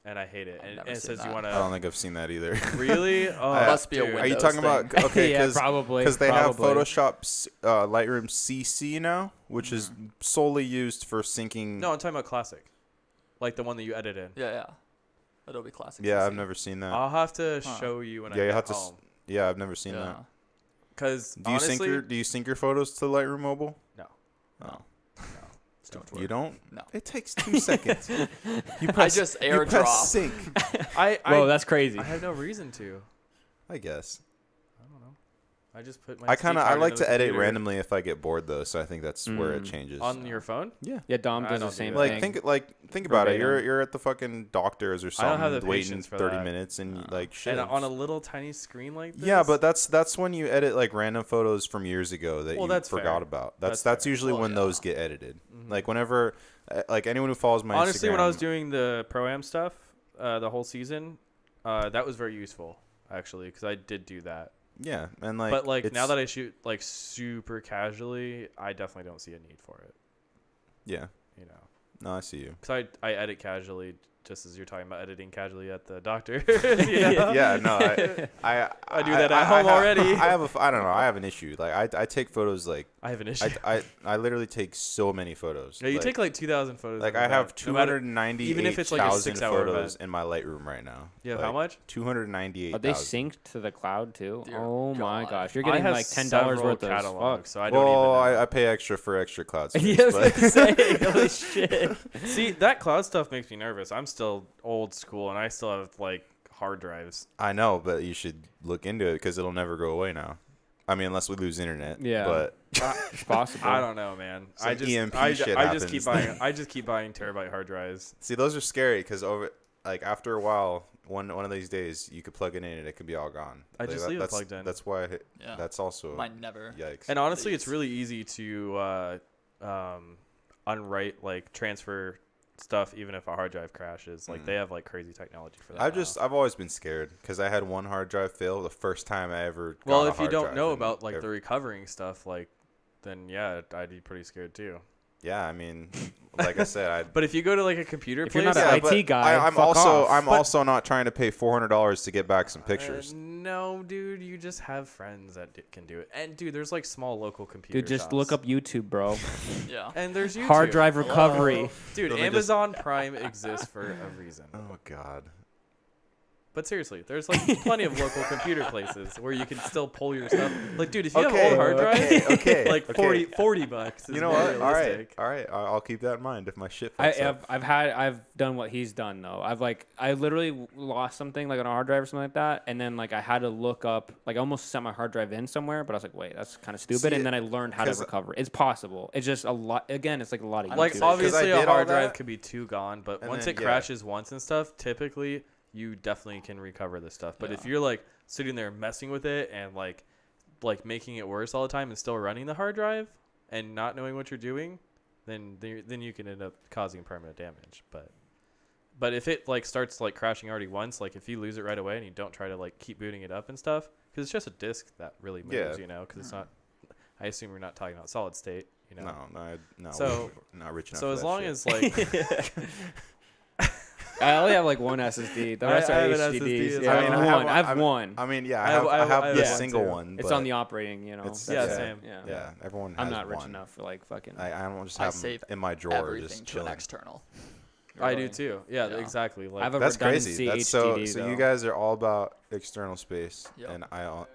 S2: And I hate it.
S4: I've
S2: And
S4: never
S2: it
S4: seen
S2: says you
S4: that.
S2: want
S3: I don't
S2: to
S3: think I've seen that either.
S2: really. Oh,
S4: Must be a
S2: dude.
S4: Windows
S3: Are you talking about
S4: thing.
S3: okay?
S1: yeah,
S3: Because
S1: probably.
S3: they have
S1: probably.
S3: Photoshop Lightroom CC now, which is solely used for syncing.
S2: No, I'm talking about classic, like the one that you edit in.
S4: Yeah, yeah. Adobe Classic.
S3: Yeah,
S4: CC.
S3: I've never seen that.
S2: I'll have to
S4: Huh.
S2: show you when
S3: Yeah,
S2: I
S3: you
S2: get
S3: have to
S2: home.
S3: Yeah, I've never seen
S4: Yeah.
S3: that.
S2: Because
S3: Do you
S2: honestly,
S3: sync your photos to Lightroom Mobile?
S2: No.
S3: Oh.
S4: It's too much work.
S3: You don't?
S4: No.
S3: It takes 2 seconds. You
S4: I just
S3: you
S4: airdrop.
S3: press sync.
S1: Whoa, that's crazy.
S2: I have no reason to.
S3: I guess.
S2: I don't know. I just put my.
S3: I
S2: SD
S3: I
S2: card
S3: like
S2: into
S3: to
S2: the
S3: edit
S2: computer.
S3: randomly if I get bored though, so I think that's where it
S1: Mm.
S3: changes.
S2: On your phone?
S3: Yeah.
S1: Yeah, Dom
S2: I
S1: does
S2: don't
S1: the
S2: do
S1: same
S2: that.
S1: thing.
S3: Think about it.
S1: Verbatim.
S3: You're at the fucking doctor's or
S2: I don't have
S3: something,
S2: the
S3: waiting
S2: patience for
S3: 30
S2: that.
S3: minutes and like shit.
S2: And on a little tiny screen like this?
S3: Yeah, but that's when you edit like random photos from years ago that
S2: Well,
S3: you
S2: that's
S3: forgot
S2: fair.
S3: about.
S2: That's
S3: That's
S2: fair.
S3: usually
S4: Well,
S3: when
S4: yeah.
S3: those get edited.
S2: Mhm.
S3: Like whenever, like anyone who follows my
S2: honestly,
S3: Instagram,
S2: when I was doing the Pro-Am stuff, the whole season, that was very useful, actually, because I did do that.
S3: yeah, and like,
S2: but, like, now
S3: it's-
S2: that I shoot, like, super casually, I definitely don't see a need for it,
S3: yeah,
S2: you know.
S3: no, I see you.
S2: Because I edit casually, just as you're talking about editing casually at the doctor. You know?
S3: Yeah, no, I
S2: do that at home already.
S3: I don't know. I have an issue. Like I take photos like
S2: I have an issue.
S3: I literally take so many photos.
S2: Yeah, you
S3: like,
S2: take like 2,000 photos.
S3: like
S2: of
S3: I
S2: an
S3: have
S2: event, no matter-
S3: 298,000
S2: even if it's like a 6-hour
S3: photos
S2: event.
S3: in my Lightroom right now.
S2: You have
S3: like,
S2: how much?
S3: 298,000.
S1: Are they synced to the cloud too?
S4: Dear
S1: Oh my
S4: God.
S1: gosh, you're
S2: I
S1: getting
S2: have
S1: like $10
S2: several
S1: worth of
S2: catalogs,
S1: fuck.
S2: so I don't
S3: Well,
S2: even know.
S3: I pay extra for extra cloud space.
S1: Yeah, I was
S3: but-
S1: gonna say, holy shit.
S2: See, that cloud stuff makes me nervous. I'm still old school, and I still have like hard drives.
S3: I know, but you should look into it because it'll never go away now. I mean, unless we lose internet.
S1: Yeah.
S3: But
S1: It's possible.
S2: I don't know, man.
S3: Some
S2: I just
S3: EMP
S2: I,
S3: shit
S2: I just keep
S3: happens.
S2: buying I just keep buying terabyte hard drives.
S3: see, those are scary because after a while, one of these days, you could plug it in and it could be all gone.
S2: I just leave it plugged in.
S3: That's why.
S4: Yeah.
S3: That's also
S4: Mine never.
S3: yikes.
S2: And honestly, it's
S4: Please.
S2: really easy to unwrite, like transfer stuff, even if a hard drive crashes. Like they have like crazy technology for that.
S3: I've always been scared because I had one hard drive fail the first time I ever.
S2: Well,
S3: got a
S2: if you
S3: hard
S2: don't
S3: drive
S2: know
S3: and
S2: about like the
S3: ever-
S2: recovering stuff, like then yeah, I'd be pretty scared too.
S3: yeah, I mean, like I said,
S2: But if you go to like a computer
S1: If
S2: place,
S1: you're not
S3: yeah,
S1: an
S3: but
S1: IT guy,
S3: I'm
S1: fuck
S3: also
S1: off.
S3: I'm
S2: But-
S3: also not trying to pay $400 to get back some pictures.
S2: no, dude, you just have friends that can do it. And dude, there's like small local computer
S1: Dude, just
S2: shops.
S1: look up YouTube, bro.
S4: Yeah.
S2: And there's YouTube.
S1: Hard drive recovery.
S2: Dude,
S3: Let me just-
S2: Amazon Prime exists for a reason.
S3: Oh God.
S2: But seriously, there's like plenty of local computer places where you can still pull your stuff. Like, dude, if you have
S3: Okay,
S2: an old hard drive,
S3: okay,
S2: like
S3: okay.
S2: 40 bucks. Is
S3: You know
S2: more
S3: what?
S2: realistic.
S3: All right. I'll keep that in mind if my shit fucks up.
S1: I've done what he's done though. I literally lost something like on a hard drive or something like that, and then like I had to look up, like I almost sent my hard drive in somewhere, but I was like, wait, that's kind of stupid,
S3: See,
S1: and then I learned how to
S3: 'cause-
S1: recover. It's possible. It's just a lot. Again, it's like a lot of
S2: Like
S1: YouTube.
S2: obviously
S3: I
S2: a
S3: did all
S2: hard drive
S3: that,
S2: could be too gone, but
S3: and
S2: once
S3: then,
S2: it
S3: yeah.
S2: crashes once and stuff, typically you definitely can recover this stuff. But if
S4: Yeah.
S2: you're like sitting there messing with it and like making it worse all the time and still running the hard drive and not knowing what you're doing, then you can end up causing permanent damage. But if it like starts like crashing already once, like if you lose it right away and you don't try to like keep booting it up and stuff, because it's just a disk that really moves,
S3: Yeah.
S2: you know, because it's not. I assume we're not talking about solid state, you know.
S3: No.
S2: So-
S3: not rich enough.
S2: So
S3: for
S2: as
S3: that
S2: long
S3: shit.
S2: as like
S1: I only have like one SSD. The
S2: I
S1: rest are
S2: have an
S1: HDDs.
S2: SSD as
S1: Yeah,
S2: well.
S1: I have one.
S3: I mean, yeah,
S2: I have-
S3: I have
S2: I
S3: the
S2: have one
S3: single
S2: too.
S3: one.
S1: It's
S3: but
S1: on the operating, you know.
S3: It's-
S1: that's
S2: yeah,
S1: it.
S2: same.
S1: Yeah.
S3: Yeah, everyone.
S1: I'm
S3: has
S1: not rich
S3: one.
S1: enough for like fucking.
S3: I don't just
S4: I
S3: have them
S4: save
S3: in my drawer,
S4: Everything
S3: just
S4: to an
S3: chilling.
S4: external.
S2: I do
S1: Really.
S2: too. Yeah,
S4: Yeah.
S2: exactly. Like
S1: I have a
S3: That's crazy.
S1: redundancy
S3: That's so.
S1: HDD,
S3: So
S1: though.
S3: you guys are all about external space,
S4: Yep.
S3: and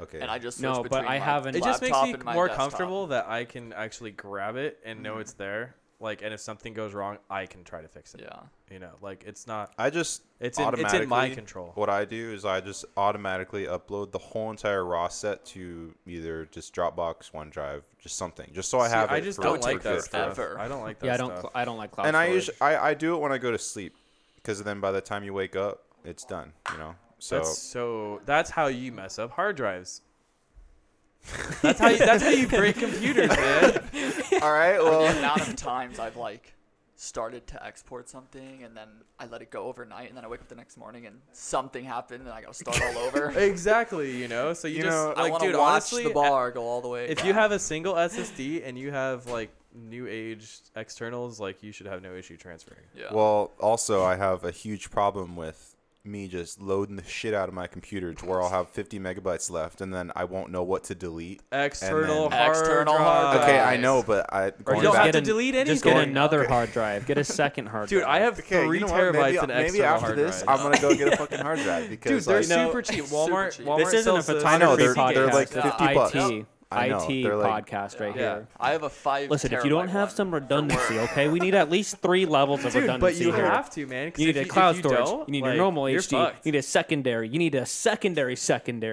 S3: okay.
S4: And I just
S1: No,
S4: switch
S1: but
S4: between
S1: I
S4: my
S1: have an-
S2: it just makes
S4: laptop
S2: me
S4: and my
S2: more
S4: desktop.
S2: comfortable that I can actually grab it and know it's there. Like, and if something goes wrong, I can try to fix it.
S4: Yeah.
S2: You know, like it's not.
S3: I just
S2: It's in my
S3: automatically-
S2: control.
S3: What I do is I just automatically upload the whole entire raw set to either just Dropbox, OneDrive, just something, just so I
S2: See,
S3: have it.
S2: I just
S3: for-
S2: don't
S3: for
S2: like that
S3: forever.
S2: stuff.
S4: forever.
S2: I don't like that
S1: Yeah,
S2: stuff.
S1: I don't like cloud
S3: And I
S1: storage.
S3: usually I do it when I go to sleep, because then by the time you wake up, it's done. You know. So
S2: That's how you mess up hard drives. That's how you break computers, man.
S3: all right.
S4: The
S3: Well,
S4: amount of times I've like started to export something and then I let it go overnight and then I wake up the next morning and something happened and I gotta start all over.
S2: Exactly. You know. So you
S3: You
S2: just
S3: know,
S4: I
S2: like,
S4: want
S2: dude,
S4: to watch
S2: honestly,
S4: the bar go all the way.
S2: if you have a single SSD and you have like new age externals, like you should have no issue transferring.
S4: yeah.
S3: well, also I have a huge problem with me just loading the shit out of my computer to where I'll have 50 megabytes left, and then I won't know what to delete.
S2: External
S3: then-
S2: hard
S4: External
S2: drive.
S4: hard drive.
S3: Okay, I
S4: Nice.
S3: know, but I
S2: Or
S3: going
S2: you don't
S3: back-
S2: have to
S1: Get
S2: delete anything.
S1: Just get another hard drive. Get a second hard
S2: Dude,
S1: drive.
S2: I have
S3: Okay,
S2: 3
S3: you know what?
S2: terabytes
S3: Maybe,
S2: in
S3: maybe
S2: external
S3: after
S2: hard
S3: this,
S2: drives.
S3: I'm gonna go get a fucking hard drive
S2: Dude,
S3: because
S2: they're
S3: like,
S2: super cheap. Walmart,
S4: cheap.
S2: Walmart
S1: This isn't a
S2: sells the
S3: I know,
S1: photography
S3: they're-
S1: podcast.
S3: they're like
S1: It's
S3: 50
S1: a
S3: bucks.
S1: IT,
S3: I know,
S1: IT
S3: they're like-
S1: podcast right
S2: Yeah.
S1: here.
S4: I have a 5
S1: Listen, if you don't
S4: terabyte
S1: have
S4: one
S1: some
S4: for
S1: redundancy,
S4: work.
S1: okay, we need at least 3 levels of
S2: Dude, but
S1: redundancy
S2: you
S1: here.
S2: have to, man. 'Cause
S1: You need
S2: if
S1: a cloud
S2: if you
S1: storage.
S2: don't,
S1: You need
S2: like,
S1: your normal
S2: you're
S1: HD.
S2: fucked.
S1: You need a secondary. You need a secondary,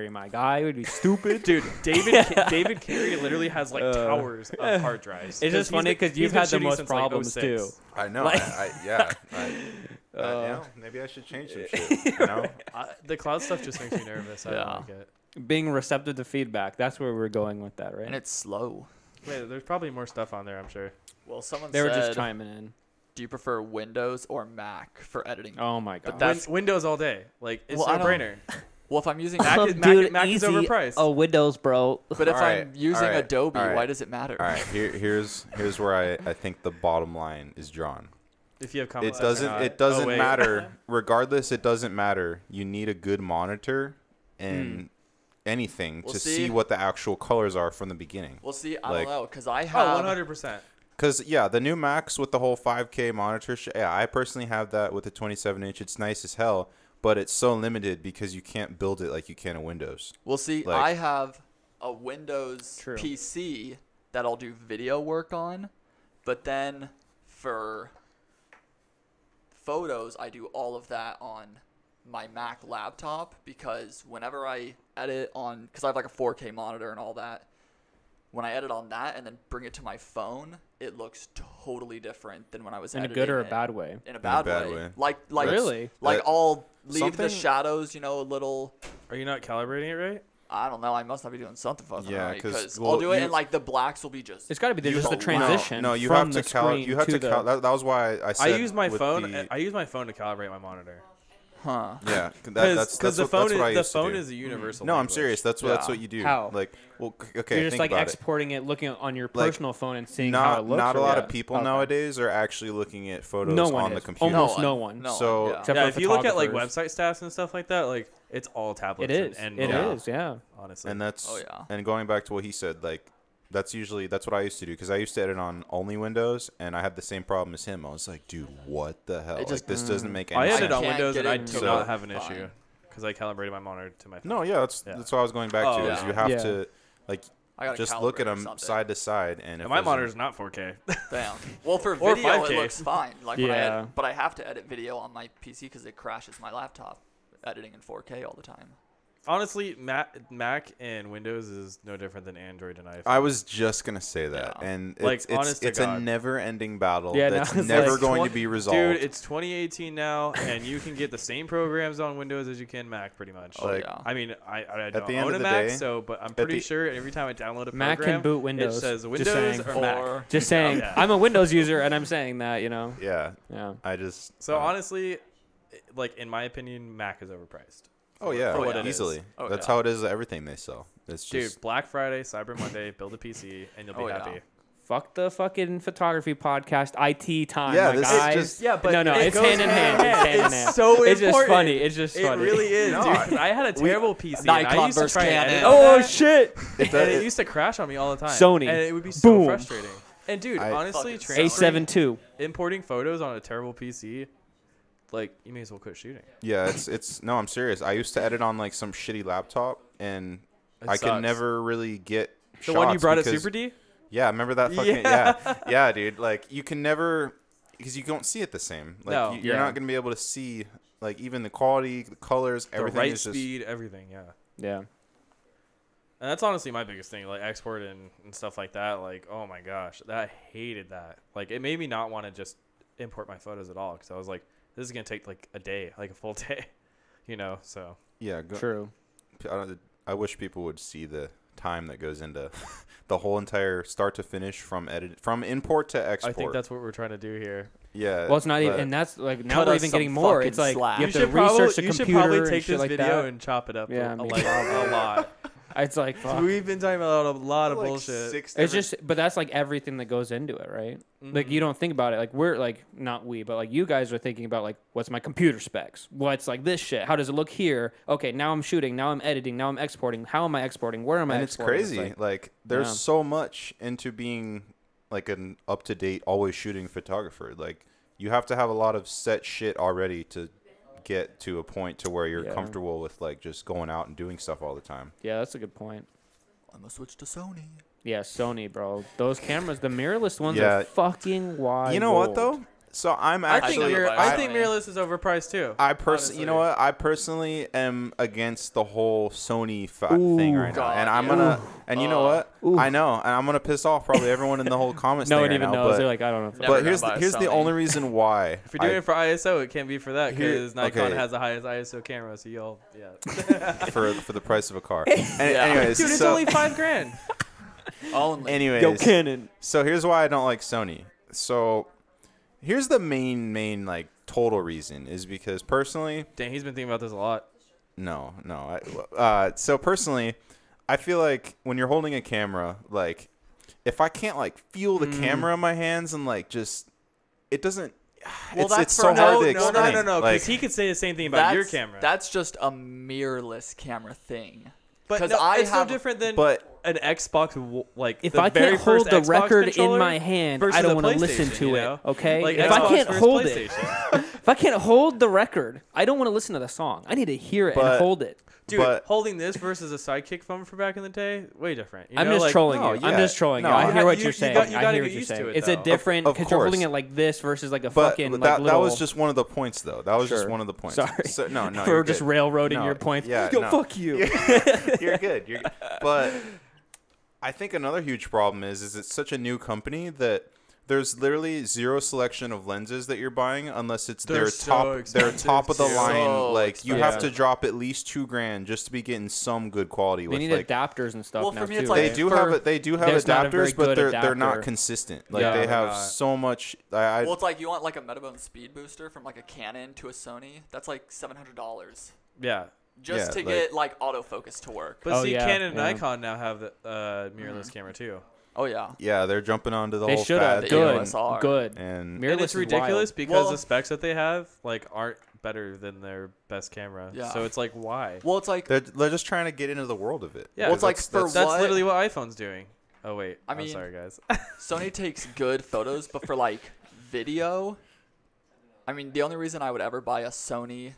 S1: my guy. It would be stupid.
S2: Dude, David Carey literally has like towers of hard drives.
S1: It's just funny because you've had the most problems too.
S3: I know,
S1: Like-
S3: you know, maybe I should change some shit. You know,
S2: The cloud stuff just makes me nervous. I don't
S4: Yeah.
S2: like it.
S1: Being receptive to feedback. That's where we're going with that, right?
S4: and it's slow.
S2: Wait, there's probably more stuff on there, I'm sure.
S4: Well, someone
S1: They were
S4: said,
S1: just chiming in.
S4: do you prefer Windows or Mac for editing?
S1: Oh my
S4: But
S1: god.
S4: that's-
S2: Windows all day. Like, it's
S4: Well,
S2: no
S4: I don't-
S2: brainer.
S4: Well, if I'm using
S2: Mac
S4: Mac,
S2: is-
S1: Dude,
S2: Mac is
S1: easy.
S2: overpriced.
S1: Oh, Windows, bro.
S4: but if
S3: Alright,
S4: I'm using
S3: alright,
S4: Adobe,
S3: alright.
S4: why does it matter?
S3: all right. Here's where I think the bottom line is drawn.
S2: If you have
S3: It
S2: comments,
S3: doesn't
S2: wait.
S3: matter. Regardless, it doesn't matter. You need a good monitor and anything
S4: Well,
S3: to
S4: see-
S3: see what the actual colors are from the beginning.
S4: Well, see, I
S3: Like-
S4: don't know, because I
S2: Oh,
S4: have
S2: 100%.
S3: Because, yeah, the new Macs with the whole 5K monitor, yeah, I personally have that with the 27-inch. It's nice as hell, but it's so limited because you can't build it like you can in Windows.
S4: Well, see,
S3: Like-
S4: I have a Windows
S1: True.
S4: PC that I'll do video work on, but then for photos, I do all of that on my Mac laptop because whenever I edit on, because I have like a 4K monitor and all that, when I edit on that and then bring it to my phone, it looks totally different than when I was
S1: In a
S4: editing
S1: good or a
S4: it.
S1: bad way?
S4: In a bad way. Like
S1: Really?
S4: Like I'll leave the
S3: something-
S4: shadows, you know, a little.
S2: Are you not calibrating it right?
S4: I don't know. I must not be doing something fucking
S3: Yeah,
S4: right
S3: 'cause,
S4: because
S3: well,
S4: I'll do it
S3: you-
S4: and like the blacks will be just.
S1: It's got to be just the
S4: No,
S1: transition.
S3: No, you
S1: from
S3: have to
S1: the screen
S3: you have to
S1: the.
S3: that was why I said
S2: I use my
S3: with
S2: phone.
S3: the-
S2: I use my phone to calibrate my monitor.
S4: Huh.
S3: yeah,
S2: Because the phone
S3: that's what I
S2: is the
S3: used to
S2: phone
S3: do.
S2: is a universal.
S3: No, I'm
S2: language.
S3: serious. That's
S4: Yeah.
S3: what you do.
S1: How?
S3: Like, well, okay,
S1: You're just
S3: think
S1: like
S3: about
S1: exporting it, looking on your
S3: Like,
S1: personal phone and seeing how it looks.
S3: Not a
S1: or
S3: lot
S1: what?
S3: of people
S1: Okay.
S3: nowadays are actually looking at photos
S1: No one
S3: on the
S1: is.
S3: computer.
S1: Almost no one.
S4: No
S3: So-
S4: one, yeah.
S1: Except
S2: Yeah,
S1: for
S2: if you look at like
S1: photographers.
S2: website stats and stuff like that, like it's all tablets.
S1: It is.
S2: And
S1: It
S3: Yeah.
S1: is. Yeah.
S2: honestly.
S3: And that's
S4: Oh, yeah.
S3: and going back to what he said, like that's what I used to do because I used to edit on only Windows and I had the same problem as him. I was like, dude, what the hell?
S4: It just-
S3: like this doesn't make any
S2: I
S3: sense.
S2: edited on
S4: can't
S2: Windows
S4: get
S2: and I
S4: into
S2: did
S3: it.
S2: not have an
S4: Fine.
S2: issue because I calibrated my monitor to my phone.
S3: No, yeah, that's what I was going back
S2: Oh,
S3: to. Is
S4: yeah.
S3: you have
S1: Yeah.
S3: to like
S4: I gotta
S3: just look at
S4: calibrate or
S3: them
S4: something.
S3: side to side and if
S2: And my
S3: there's a-
S2: monitor's not 4K.
S4: Damn. Well, for
S2: Or
S4: video,
S2: 5K.
S4: it looks fine. Like when I
S1: Yeah.
S4: edit, but I have to edit video on my PC because it crashes my laptop editing in 4K all the time.
S2: Honestly, Mac and Windows is no different than Android and iPhone.
S3: I was just gonna say that,
S4: Yeah.
S3: and
S2: Like,
S3: it's
S2: honest to
S3: it's a
S2: God.
S3: never-ending battle
S1: Yeah,
S3: that's
S1: no, it's
S3: never
S1: like
S3: going to be resolved.
S2: Dude, it's 2018 now, and you can get the same programs on Windows as you can Mac, pretty much.
S4: Oh,
S3: Like,
S4: yeah.
S2: I mean, I
S3: At
S2: don't
S3: the end
S2: own
S3: of
S2: a
S3: the
S2: Mac,
S3: day-
S2: but I'm pretty
S3: the-
S2: sure every time I download a
S1: Mac
S2: program,
S1: can boot Windows.
S2: it says
S1: Just
S2: Windows
S1: saying.
S2: or Mac.
S4: Or
S1: Just saying.
S2: Yeah.
S1: I'm a Windows user and I'm saying that. You know.
S3: yeah,
S1: Yeah.
S3: I just
S2: So honestly, like in my opinion, Mac is overpriced.
S3: oh yeah,
S2: for what it is.
S3: easily.
S4: Oh,
S3: That's
S4: yeah.
S3: how it is with everything they sell. It's just
S2: Dude, Black Friday, Cyber Monday, build a PC, and you'll be
S4: Oh, yeah.
S2: happy.
S1: Fuck the fucking photography podcast. IT time,
S3: Yeah,
S1: my
S3: this is
S1: guys.
S3: just-
S2: Yeah, but
S1: no,
S2: it
S1: it's
S2: goes
S1: hand in hand. It's hand in
S2: It's
S1: hand.
S2: so
S1: It's just
S2: important.
S1: funny. It's just
S2: It
S1: funny.
S2: really is,
S3: No,
S2: dude. 'Cause I had a terrible PC. and I
S4: Nikon
S2: used to
S4: versus
S2: try and edit
S4: Canon.
S2: on
S1: Oh
S2: that,
S1: shit!
S3: it,
S2: and it used to crash on me all the time.
S1: Sony.
S2: And it would be so
S1: Boom.
S2: frustrating. And dude,
S3: I-
S2: honestly,
S4: Fucking
S2: transferring,
S1: A72.
S2: importing photos on a terrible PC, like you may as well quit shooting.
S3: yeah, it's no, I'm serious. I used to edit on like some shitty laptop, and
S2: It
S3: I could
S2: sucks.
S3: never really get
S2: The one you
S3: shots
S2: brought at
S3: because-
S2: Super D?
S3: Yeah, remember that fucking yeah, dude. Like you can never because you don't see it the same. Like
S2: No.
S3: you're
S1: Yeah.
S3: not gonna be able to see like even the quality, the colors,
S2: The
S3: everything
S2: right
S3: is just
S2: speed, everything, yeah.
S1: Yeah.
S2: And that's honestly my biggest thing, like export and stuff like that. Like, oh my gosh, I hated that. Like, it made me not want to just import my photos at all because I was like, this is gonna take like a day, like a full day, you know. So
S3: yeah.
S1: True.
S3: I wish people would see the time that goes into the whole entire start to finish from import to export.
S2: I think that's what we're trying to do here.
S3: yeah.
S1: Well, it's not even,
S3: but-
S1: and that's like now
S4: Cut
S1: we're
S4: us
S1: even
S4: some
S1: getting more.
S4: fucking
S1: It's like
S4: slack.
S1: you
S2: You
S1: have to
S2: should probably
S1: research the
S2: you should
S1: computer
S2: probably
S1: and
S2: take
S1: shit
S2: this
S1: like
S2: video
S1: that.
S2: and chop it up
S1: Yeah,
S2: a
S1: maybe.
S2: lot.
S1: It's like fuck.
S2: We've been talking about a lot of
S3: like
S2: bullshit.
S3: 6
S1: It's
S3: different-
S1: just, but that's like everything that goes into it, right? Like
S2: Mhm.
S1: you don't think about it. Like we're like not we, but like you guys are thinking about like what's my computer specs? What's like this shit? How does it look here? Okay, now I'm shooting. Now I'm editing. Now I'm exporting. How am I exporting? Where am I?
S3: and it's
S1: exporting?
S3: crazy. Like there's
S1: Yeah.
S3: so much into being like an up to date, always shooting photographer. Like you have to have a lot of set shit already to get to a point to where you're
S1: Yeah.
S3: comfortable with like just going out and doing stuff all the time.
S1: Yeah, that's a good point.
S4: I'm gonna switch to Sony.
S1: Yeah, Sony, bro. Those cameras, the mirrorless ones
S3: Yeah.
S1: are fucking wild.
S3: You know what though? So I'm
S2: I
S3: actually
S2: think
S4: I-
S2: mirrorless is overpriced too.
S3: you
S2: honestly.
S3: know what? I personally am against the whole Sony thing
S1: Ooh.
S3: right now,
S4: God,
S3: and I'm
S4: yeah.
S3: gonna. And you know what?
S1: Ooh.
S3: I know, and I'm gonna piss off probably everyone in the whole comments.
S1: No
S3: thing
S1: one
S3: right
S1: even
S3: now,
S1: knows.
S3: But,
S1: They're like, I don't know. If
S4: Never
S3: but
S4: gonna
S3: here's
S4: buy a
S3: here's the
S4: Sony.
S3: only reason why.
S2: If you're doing it for ISO, it can't be for that
S3: Here-
S2: because Nikon
S3: okay.
S2: has the highest ISO camera. So y'all, yeah.
S3: for the price of a car. Anyways,
S2: Dude, it's
S3: so,
S2: only $5,000.
S4: Only.
S3: anyways,
S1: Yo, Canon.
S3: so here's why I don't like Sony. So here's the main like total reason is because personally,
S2: Dang, he's been thinking about this a lot.
S3: no. So personally, I feel like when you're holding a camera, like if I can't like feel the camera in my hands and like just it doesn't. It's so hard to explain.
S2: No.
S3: Like,
S2: Because he could say the same thing about your camera.
S4: That's just a mirrorless camera thing.
S2: But
S4: 'cause
S2: no,
S4: I
S2: it's no
S4: have-
S2: different than
S3: but
S2: an Xbox like
S1: If
S2: the
S1: I
S2: very
S1: can't hold
S2: first
S1: the
S2: Xbox
S1: record in
S2: controller
S1: my hand,
S2: versus
S1: I don't
S2: a
S1: want to listen
S2: PlayStation,
S1: to
S2: you
S1: it.
S2: know?
S1: Okay,
S2: Like
S1: if
S2: Xbox
S1: I can't
S2: versus
S1: hold it,
S2: PlayStation.
S1: if I can't hold the record, I don't want to listen to the song. I need to hear it and
S3: But-
S1: hold it.
S2: Dude,
S3: But-
S2: holding this versus a sidekick phone for back in the day, way different. You
S1: I'm
S2: know,
S1: just
S2: like,
S1: trolling
S3: no,
S1: you. I'm
S3: yeah.
S1: just trolling
S3: No,
S1: you. I
S3: you
S1: hear
S2: ha-
S1: what
S2: you-
S1: you're
S2: you
S1: saying.
S2: got- you
S1: I
S2: gotta
S1: hear
S2: get
S1: what you're
S2: used to
S1: saying.
S2: it,
S1: It's a
S2: though.
S1: different
S3: Of
S1: because you're holding
S3: course.
S1: it like this versus like a
S3: But
S1: fucking
S3: that
S1: like little.
S3: was just one of the points, though. That was just
S1: Sure.
S3: one of the points.
S1: Sorry.
S3: So, no,
S1: We're
S3: you're
S1: just
S3: good.
S1: railroading
S3: No,
S1: your points.
S3: yeah,
S1: Yo,
S3: no.
S1: fuck you.
S3: You're good. You're good. But I think another huge problem is it's such a new company that there's literally zero selection of lenses that you're buying unless it's
S2: They're
S3: their
S2: so
S3: top their
S2: expensive,
S3: top of the
S2: too.
S3: line.
S4: So
S3: Like you have to
S1: expensive.
S3: drop at least $2,000 just to be getting some good quality.
S1: They
S3: with
S1: need
S3: like
S1: adapters and stuff
S4: Well,
S1: now
S4: for me,
S1: too.
S4: it's like-
S3: they
S1: right?
S3: do
S4: for-
S3: have it. They do have
S1: There's not a very
S3: adapters, but
S1: good
S3: they're not
S1: adapter.
S3: consistent. Like
S2: Yeah,
S3: they
S2: they're
S3: have
S2: not.
S3: so much. I
S4: Well, it's like you want like a Metabone speed booster from like a Canon to a Sony. That's like $700
S2: Yeah.
S4: just
S3: Yeah,
S4: to
S3: like-
S4: get like autofocus to work.
S2: But
S1: Oh,
S2: see,
S1: yeah,
S2: Canon and
S1: yeah.
S2: Nikon now have the mirrorless camera too.
S4: Oh yeah.
S3: yeah, they're jumping onto the
S1: They
S3: whole
S1: should have.
S3: fad
S4: The
S3: thing,
S1: Good.
S4: EOSR.
S1: Good.
S3: and
S1: Mirrorless
S2: And it's
S1: is wild.
S2: ridiculous because
S4: Well-
S2: the specs that they have like aren't better than their best camera.
S4: Yeah.
S2: So it's like why?
S4: Well, it's like
S3: they're just trying to get into the world of it.
S2: Yeah.
S4: Well, it's like for
S2: That's
S4: what-
S2: literally what iPhone's doing. Oh wait,
S4: I
S2: I'm
S4: mean-
S2: sorry guys.
S4: Sony takes good photos, but for like video, I mean, the only reason I would ever buy a Sony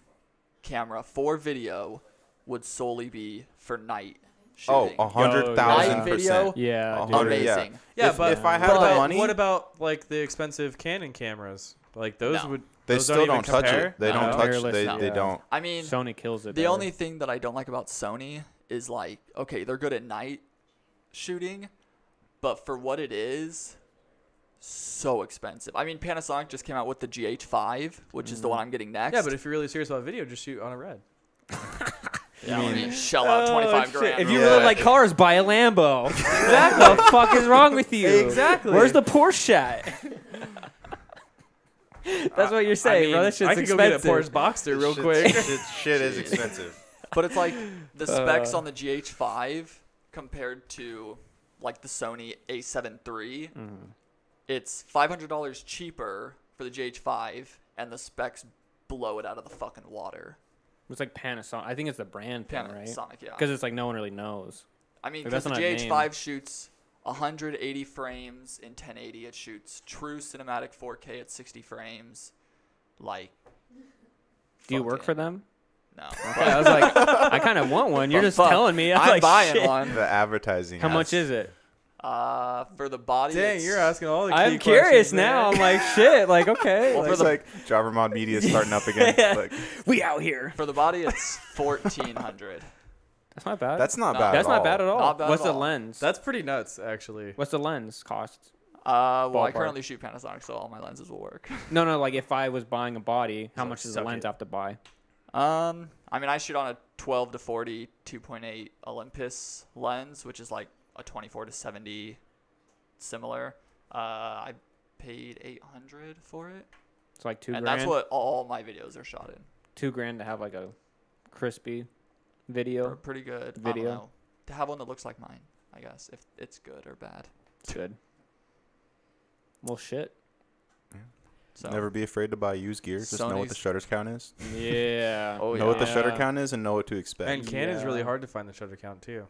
S4: camera for video would solely be for night shooting.
S3: 100,000%.
S1: Yeah,
S3: A
S1: dude.
S3: hundred, yeah.
S4: Amazing.
S2: Yeah,
S3: If-
S2: but
S3: if I had
S4: but
S3: the money,
S2: what about like the expensive Canon cameras? Like those
S4: No.
S2: would
S3: they
S2: those
S3: still
S2: don't even
S3: don't touch
S2: compare?
S3: it. They
S4: No.
S3: don't touch.
S1: Mirrorless,
S3: They
S1: no.
S3: they don't.
S4: I mean,
S1: Sony kills it.
S4: the
S1: better.
S4: only thing that I don't like about Sony is like, okay, they're good at night shooting, but for what it is, so expensive. I mean, Panasonic just came out with the GH5, which is the one I'm getting next.
S2: Yeah, but if you're really serious about video, just shoot on a red.
S4: yeah, I mean, shell out 25 grand.
S1: If you
S3: Yeah.
S1: really like cars, buy a Lambo. What the fuck is wrong with you?
S2: Exactly.
S1: Where's the Porsche at? That's what you're saying, bro. That shit's
S2: I could
S1: expensive.
S2: go get a Porsche Boxster real
S3: Shit-
S2: quick.
S3: Shit is expensive.
S4: But it's like the specs
S1: Uh.
S4: on the GH5 compared to like the Sony A7 III. It's $500 cheaper for the GH5, and the specs blow it out of the fucking water.
S1: It's like Panasonic. I think it's the brand thing, right?
S4: Panasonic, yeah.
S1: Because it's like no one really knows.
S4: I mean,
S1: like,
S4: because
S1: that's
S4: the
S1: not a
S4: GH5
S1: name.
S4: shoots 180 frames in 1080. It shoots true cinematic 4K at 60 frames. Like,
S1: Do you work for
S4: fucking-
S1: them?
S4: No.
S1: Yeah, I was like, I kind of want one. You're
S4: But
S1: just
S4: fuck,
S1: telling me. I'm
S4: I'm
S1: like,
S4: buying
S1: shit.
S4: one.
S3: The advertising.
S1: How much is it?
S4: For the body,
S2: Dang,
S4: it's-
S2: you're asking all the key
S1: I'm curious
S2: questions,
S1: now.
S2: man.
S1: I'm like, shit. Like, okay.
S4: Well,
S1: like,
S3: It's like DriverMod Media starting up again.
S1: Yeah.
S3: Like,
S1: we out here.
S4: For the body, it's 1,400.
S1: That's not bad.
S3: that's not
S4: No.
S3: bad.
S1: That's
S3: at
S1: not
S3: all.
S1: bad at all.
S4: Not bad
S1: What's
S4: at
S1: the
S4: all.
S1: lens?
S2: That's pretty nuts, actually.
S1: What's the lens cost?
S4: Well, I
S1: Ballpark.
S4: currently shoot Panasonic, so all my lenses will work.
S1: No. Like, if I was buying a body, how
S2: So
S1: much does the
S2: suck
S1: lens
S2: it.
S1: have to buy?
S4: I mean, I shoot on a 12 to 40 2.8 Olympus lens, which is like a 24 to 70 similar. I paid $800 for it,
S1: It's like $2
S4: and
S1: grand.
S4: that's what all my videos are shot in.
S1: $2 to have like a crispy
S4: They're
S1: video.
S4: pretty good. I
S1: Video.
S4: don't know. To have one that looks like mine, I guess, if it's good or bad.
S1: It's good. Well, shit.
S4: So
S3: Never be afraid to buy used gear. Just know what the
S4: Sony's-
S3: shutter count is.
S1: Yeah.
S4: Oh,
S3: Know what the
S4: yeah.
S3: shutter count is and know what to expect.
S2: And Canon's really
S1: Yeah.
S2: hard to find the shutter count too.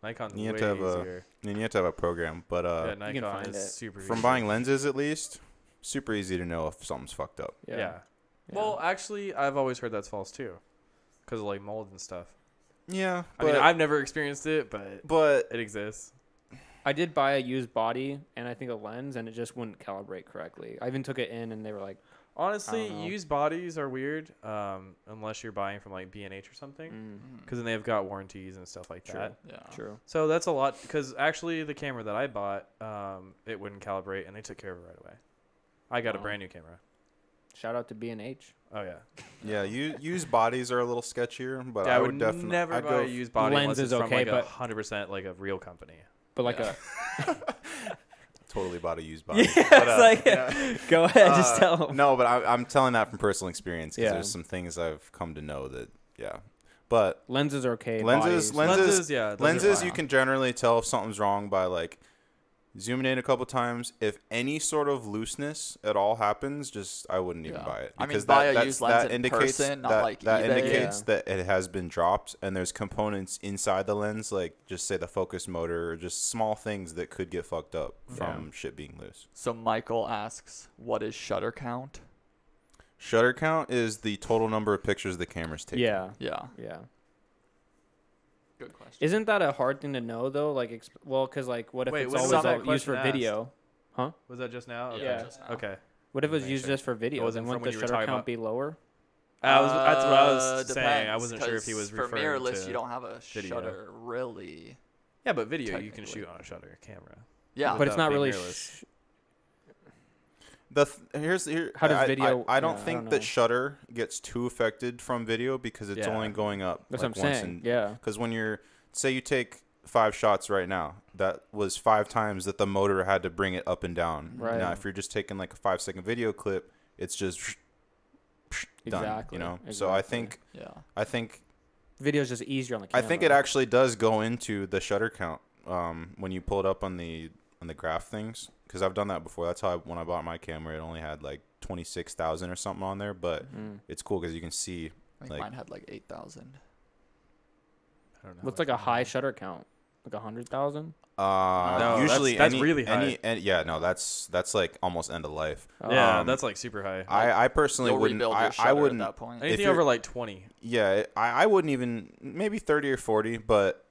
S2: Nikon's
S3: You have
S2: way
S3: to have a-
S2: easier.
S3: And you have to have a program. But
S2: Yeah,
S1: You can
S2: Nikon
S1: find
S2: is
S1: it.
S2: super
S3: from
S2: easy.
S3: buying lenses, at least, super easy to know if something's fucked up.
S1: Yeah.
S2: Yeah. Well, actually, I've always heard that's false too, because of like mold and stuff.
S3: Yeah,
S2: I mean, I've never experienced it, but it exists.
S1: I did buy a used body and I think a lens, and it just wouldn't calibrate correctly. I even took it in, and they were like,
S2: Honestly,
S1: I don't know.
S2: used bodies are weird, unless you're buying from like B&H or something,
S1: mm,
S2: because then they've got warranties and stuff like
S1: True.
S2: that.
S4: Yeah.
S1: true.
S2: So that's a lot. Because actually, the camera that I bought, it wouldn't calibrate, and they took care of it right away. I got a
S1: Wow.
S2: brand new camera.
S1: Shout out to B&H.
S2: Oh yeah.
S3: Yeah, used bodies are a little sketchier, but
S2: Yeah,
S3: I would definitely
S2: never
S3: I'd
S2: buy
S3: go
S2: a used body
S1: Lens
S2: unless
S1: is
S2: it's from
S1: okay,
S2: like
S1: but-
S2: 100% like a real company.
S1: But like
S2: Yeah.
S3: totally bought a used body.
S1: Yeah,
S3: But,
S1: it's like,
S3: yeah.
S1: go ahead, just tell them.
S3: No, but I'm telling that from personal experience because
S1: Yeah.
S3: there's some things I've come to know that but
S1: Lenses are okay.
S3: Lenses-
S1: bodies.
S3: Lenses-
S2: yeah. those are
S3: lenses
S2: fine.
S3: you can generally tell if something's wrong by like zoom it in a couple times. If any sort of looseness at all happens, I wouldn't even buy it.
S4: I mean,
S3: Because
S4: buy a
S3: that
S4: used lens in
S3: indicates
S4: person, not
S3: that,
S4: like
S3: that
S4: eBay.
S3: indicates that it has been dropped, and there's components inside the lens, like just say the focus motor, or just small things that could get fucked up from shit being loose.
S4: So Michael asks, what is shutter count?
S3: Shutter count is the total number of pictures the camera's taking.
S1: Yeah.
S4: Yeah,
S1: Yeah.
S4: good question.
S1: Isn't that a hard thing to know though? Like, because like, what if
S2: Wait,
S1: it's
S2: when
S1: always
S2: was that
S1: used
S2: question
S1: for
S2: asked?
S1: video? Huh?
S2: Was that just now? Okay.
S1: Yeah.
S4: Just now.
S2: Okay.
S1: What if it was
S2: Make
S1: used
S2: sure.
S1: just for video?
S2: wasn't
S1: Then
S2: from
S1: wouldn't
S2: when
S1: the
S2: you were
S1: shutter
S2: talking
S1: count
S2: about-
S1: be lower?
S2: That's what I was saying. I
S4: Depends,
S2: wasn't sure if he was
S4: 'cause
S2: referring
S4: for mirrorless,
S2: to
S4: you don't have a
S2: video.
S4: shutter really.
S2: Yeah, but video you can
S4: Technically.
S2: shoot on a shutter camera.
S4: Yeah,
S1: But it's
S2: without
S1: not
S2: being
S1: really.
S2: mirrorless.
S1: How does video-
S3: I don't
S1: yeah, I
S3: think
S1: don't
S3: that
S1: know.
S3: shutter gets too affected from video because it's
S2: Yeah.
S3: only going up.
S1: That's
S3: like
S1: what I'm
S3: once
S1: saying.
S3: in-
S1: Yeah.
S3: Because when say you take 5 shots right now, that was 5 times that the motor had to bring it up and down.
S1: Right.
S3: Now, if you're just taking like a 5-second video clip, it's just done.
S1: Exactly.
S3: You know. So I
S1: Exactly.
S4: yeah.
S3: think
S1: Video's just easier on the
S3: I
S1: camera.
S3: think it actually does go into the shutter count when you pull it up on the graph things, because I've done that before. That's how when I bought my camera, it only had like 26,000 or something on there, but it's cool because you can see.
S4: I think
S3: Like-
S4: mine had like 8,000.
S2: I don't know.
S1: What's like a high shutter count? Like 100,000?
S2: No,
S3: usually
S2: that's
S3: any,
S2: really high.
S3: yeah, no, that's like almost end of life.
S2: Yeah,
S3: Um,
S2: that's like super high.
S3: I personally
S4: You'll
S3: wouldn't.
S4: rebuild your
S3: I
S4: shutter
S3: wouldn't.
S4: at that point.
S2: Anything
S3: you're-
S2: over like 20.
S3: Yeah, I wouldn't even, maybe 30 or 40, but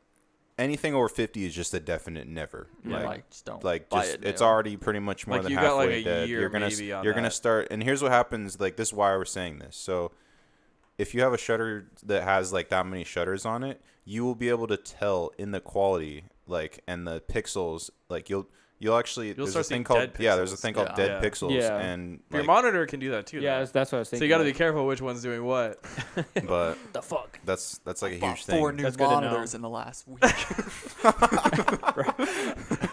S3: anything over 50 is just a definite never.
S4: Yeah,
S3: Like,
S4: like just don't
S3: like
S4: buy
S3: just
S4: it
S3: it's
S4: new.
S3: already pretty much more
S2: Like,
S3: than
S2: you got, like,
S3: halfway
S2: a
S3: dead.
S2: year
S3: You're gonna
S2: maybe on
S3: you're gonna
S2: that.
S3: start, and here's what happens. Like, this is why we're saying this. So, if you have a shutter that has like that many shutters on it, you will be able to tell in the quality, like, and the pixels. Like, you'll actually there's a
S2: start
S3: thing
S2: seeing
S3: called
S2: dead
S3: there's a
S2: pixels.
S3: thing called
S4: Yeah.
S3: dead
S2: Yeah.
S3: pixels,
S1: Yeah.
S3: and
S2: Your
S3: like,
S2: monitor can do that too.
S1: Yeah,
S2: though.
S1: that's what I was
S2: So
S1: thinking.
S2: you got to be
S1: like,
S2: careful which one's doing what.
S3: but
S1: the fuck?
S3: that's like a
S4: Bought
S3: huge
S4: 4
S3: thing.
S4: new
S1: That's good to know.
S4: monitors in the last week.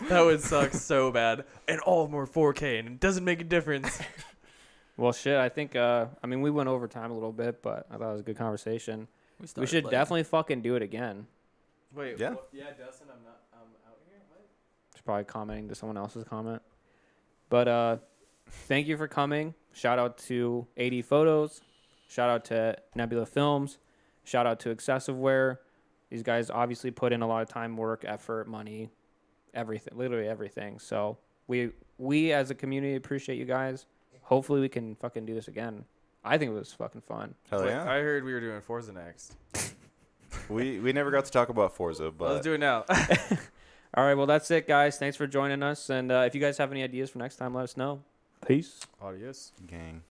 S2: That would suck so bad. And all of them are 4K, and it doesn't make a difference.
S1: Well, shit. I think. I mean, we went over time a little bit, but I thought it was a good conversation. We
S4: started
S1: should
S4: late.
S1: definitely fucking do it again.
S2: Wait.
S3: Yeah.
S2: Yeah, Dustin, I'm out here. What?
S1: Just probably commenting to someone else's comment. But thank you for coming. Shout out to 80 Photos. Shout out to Nebula Films. Shout out to Excessive Wear. These guys obviously put in a lot of time, work, effort, money, everything, literally everything. So we as a community appreciate you guys. Hopefully we can fucking do this again. I think it was fucking fun.
S3: Hell
S2: Wait,
S3: yeah.
S2: I heard we were doing Forza next.
S3: We never got to talk about Forza, but
S2: Let's do it now.
S1: All right, well, that's it, guys. Thanks for joining us. And if you guys have any ideas for next time, let us know. Peace.
S2: Adios.
S3: gang.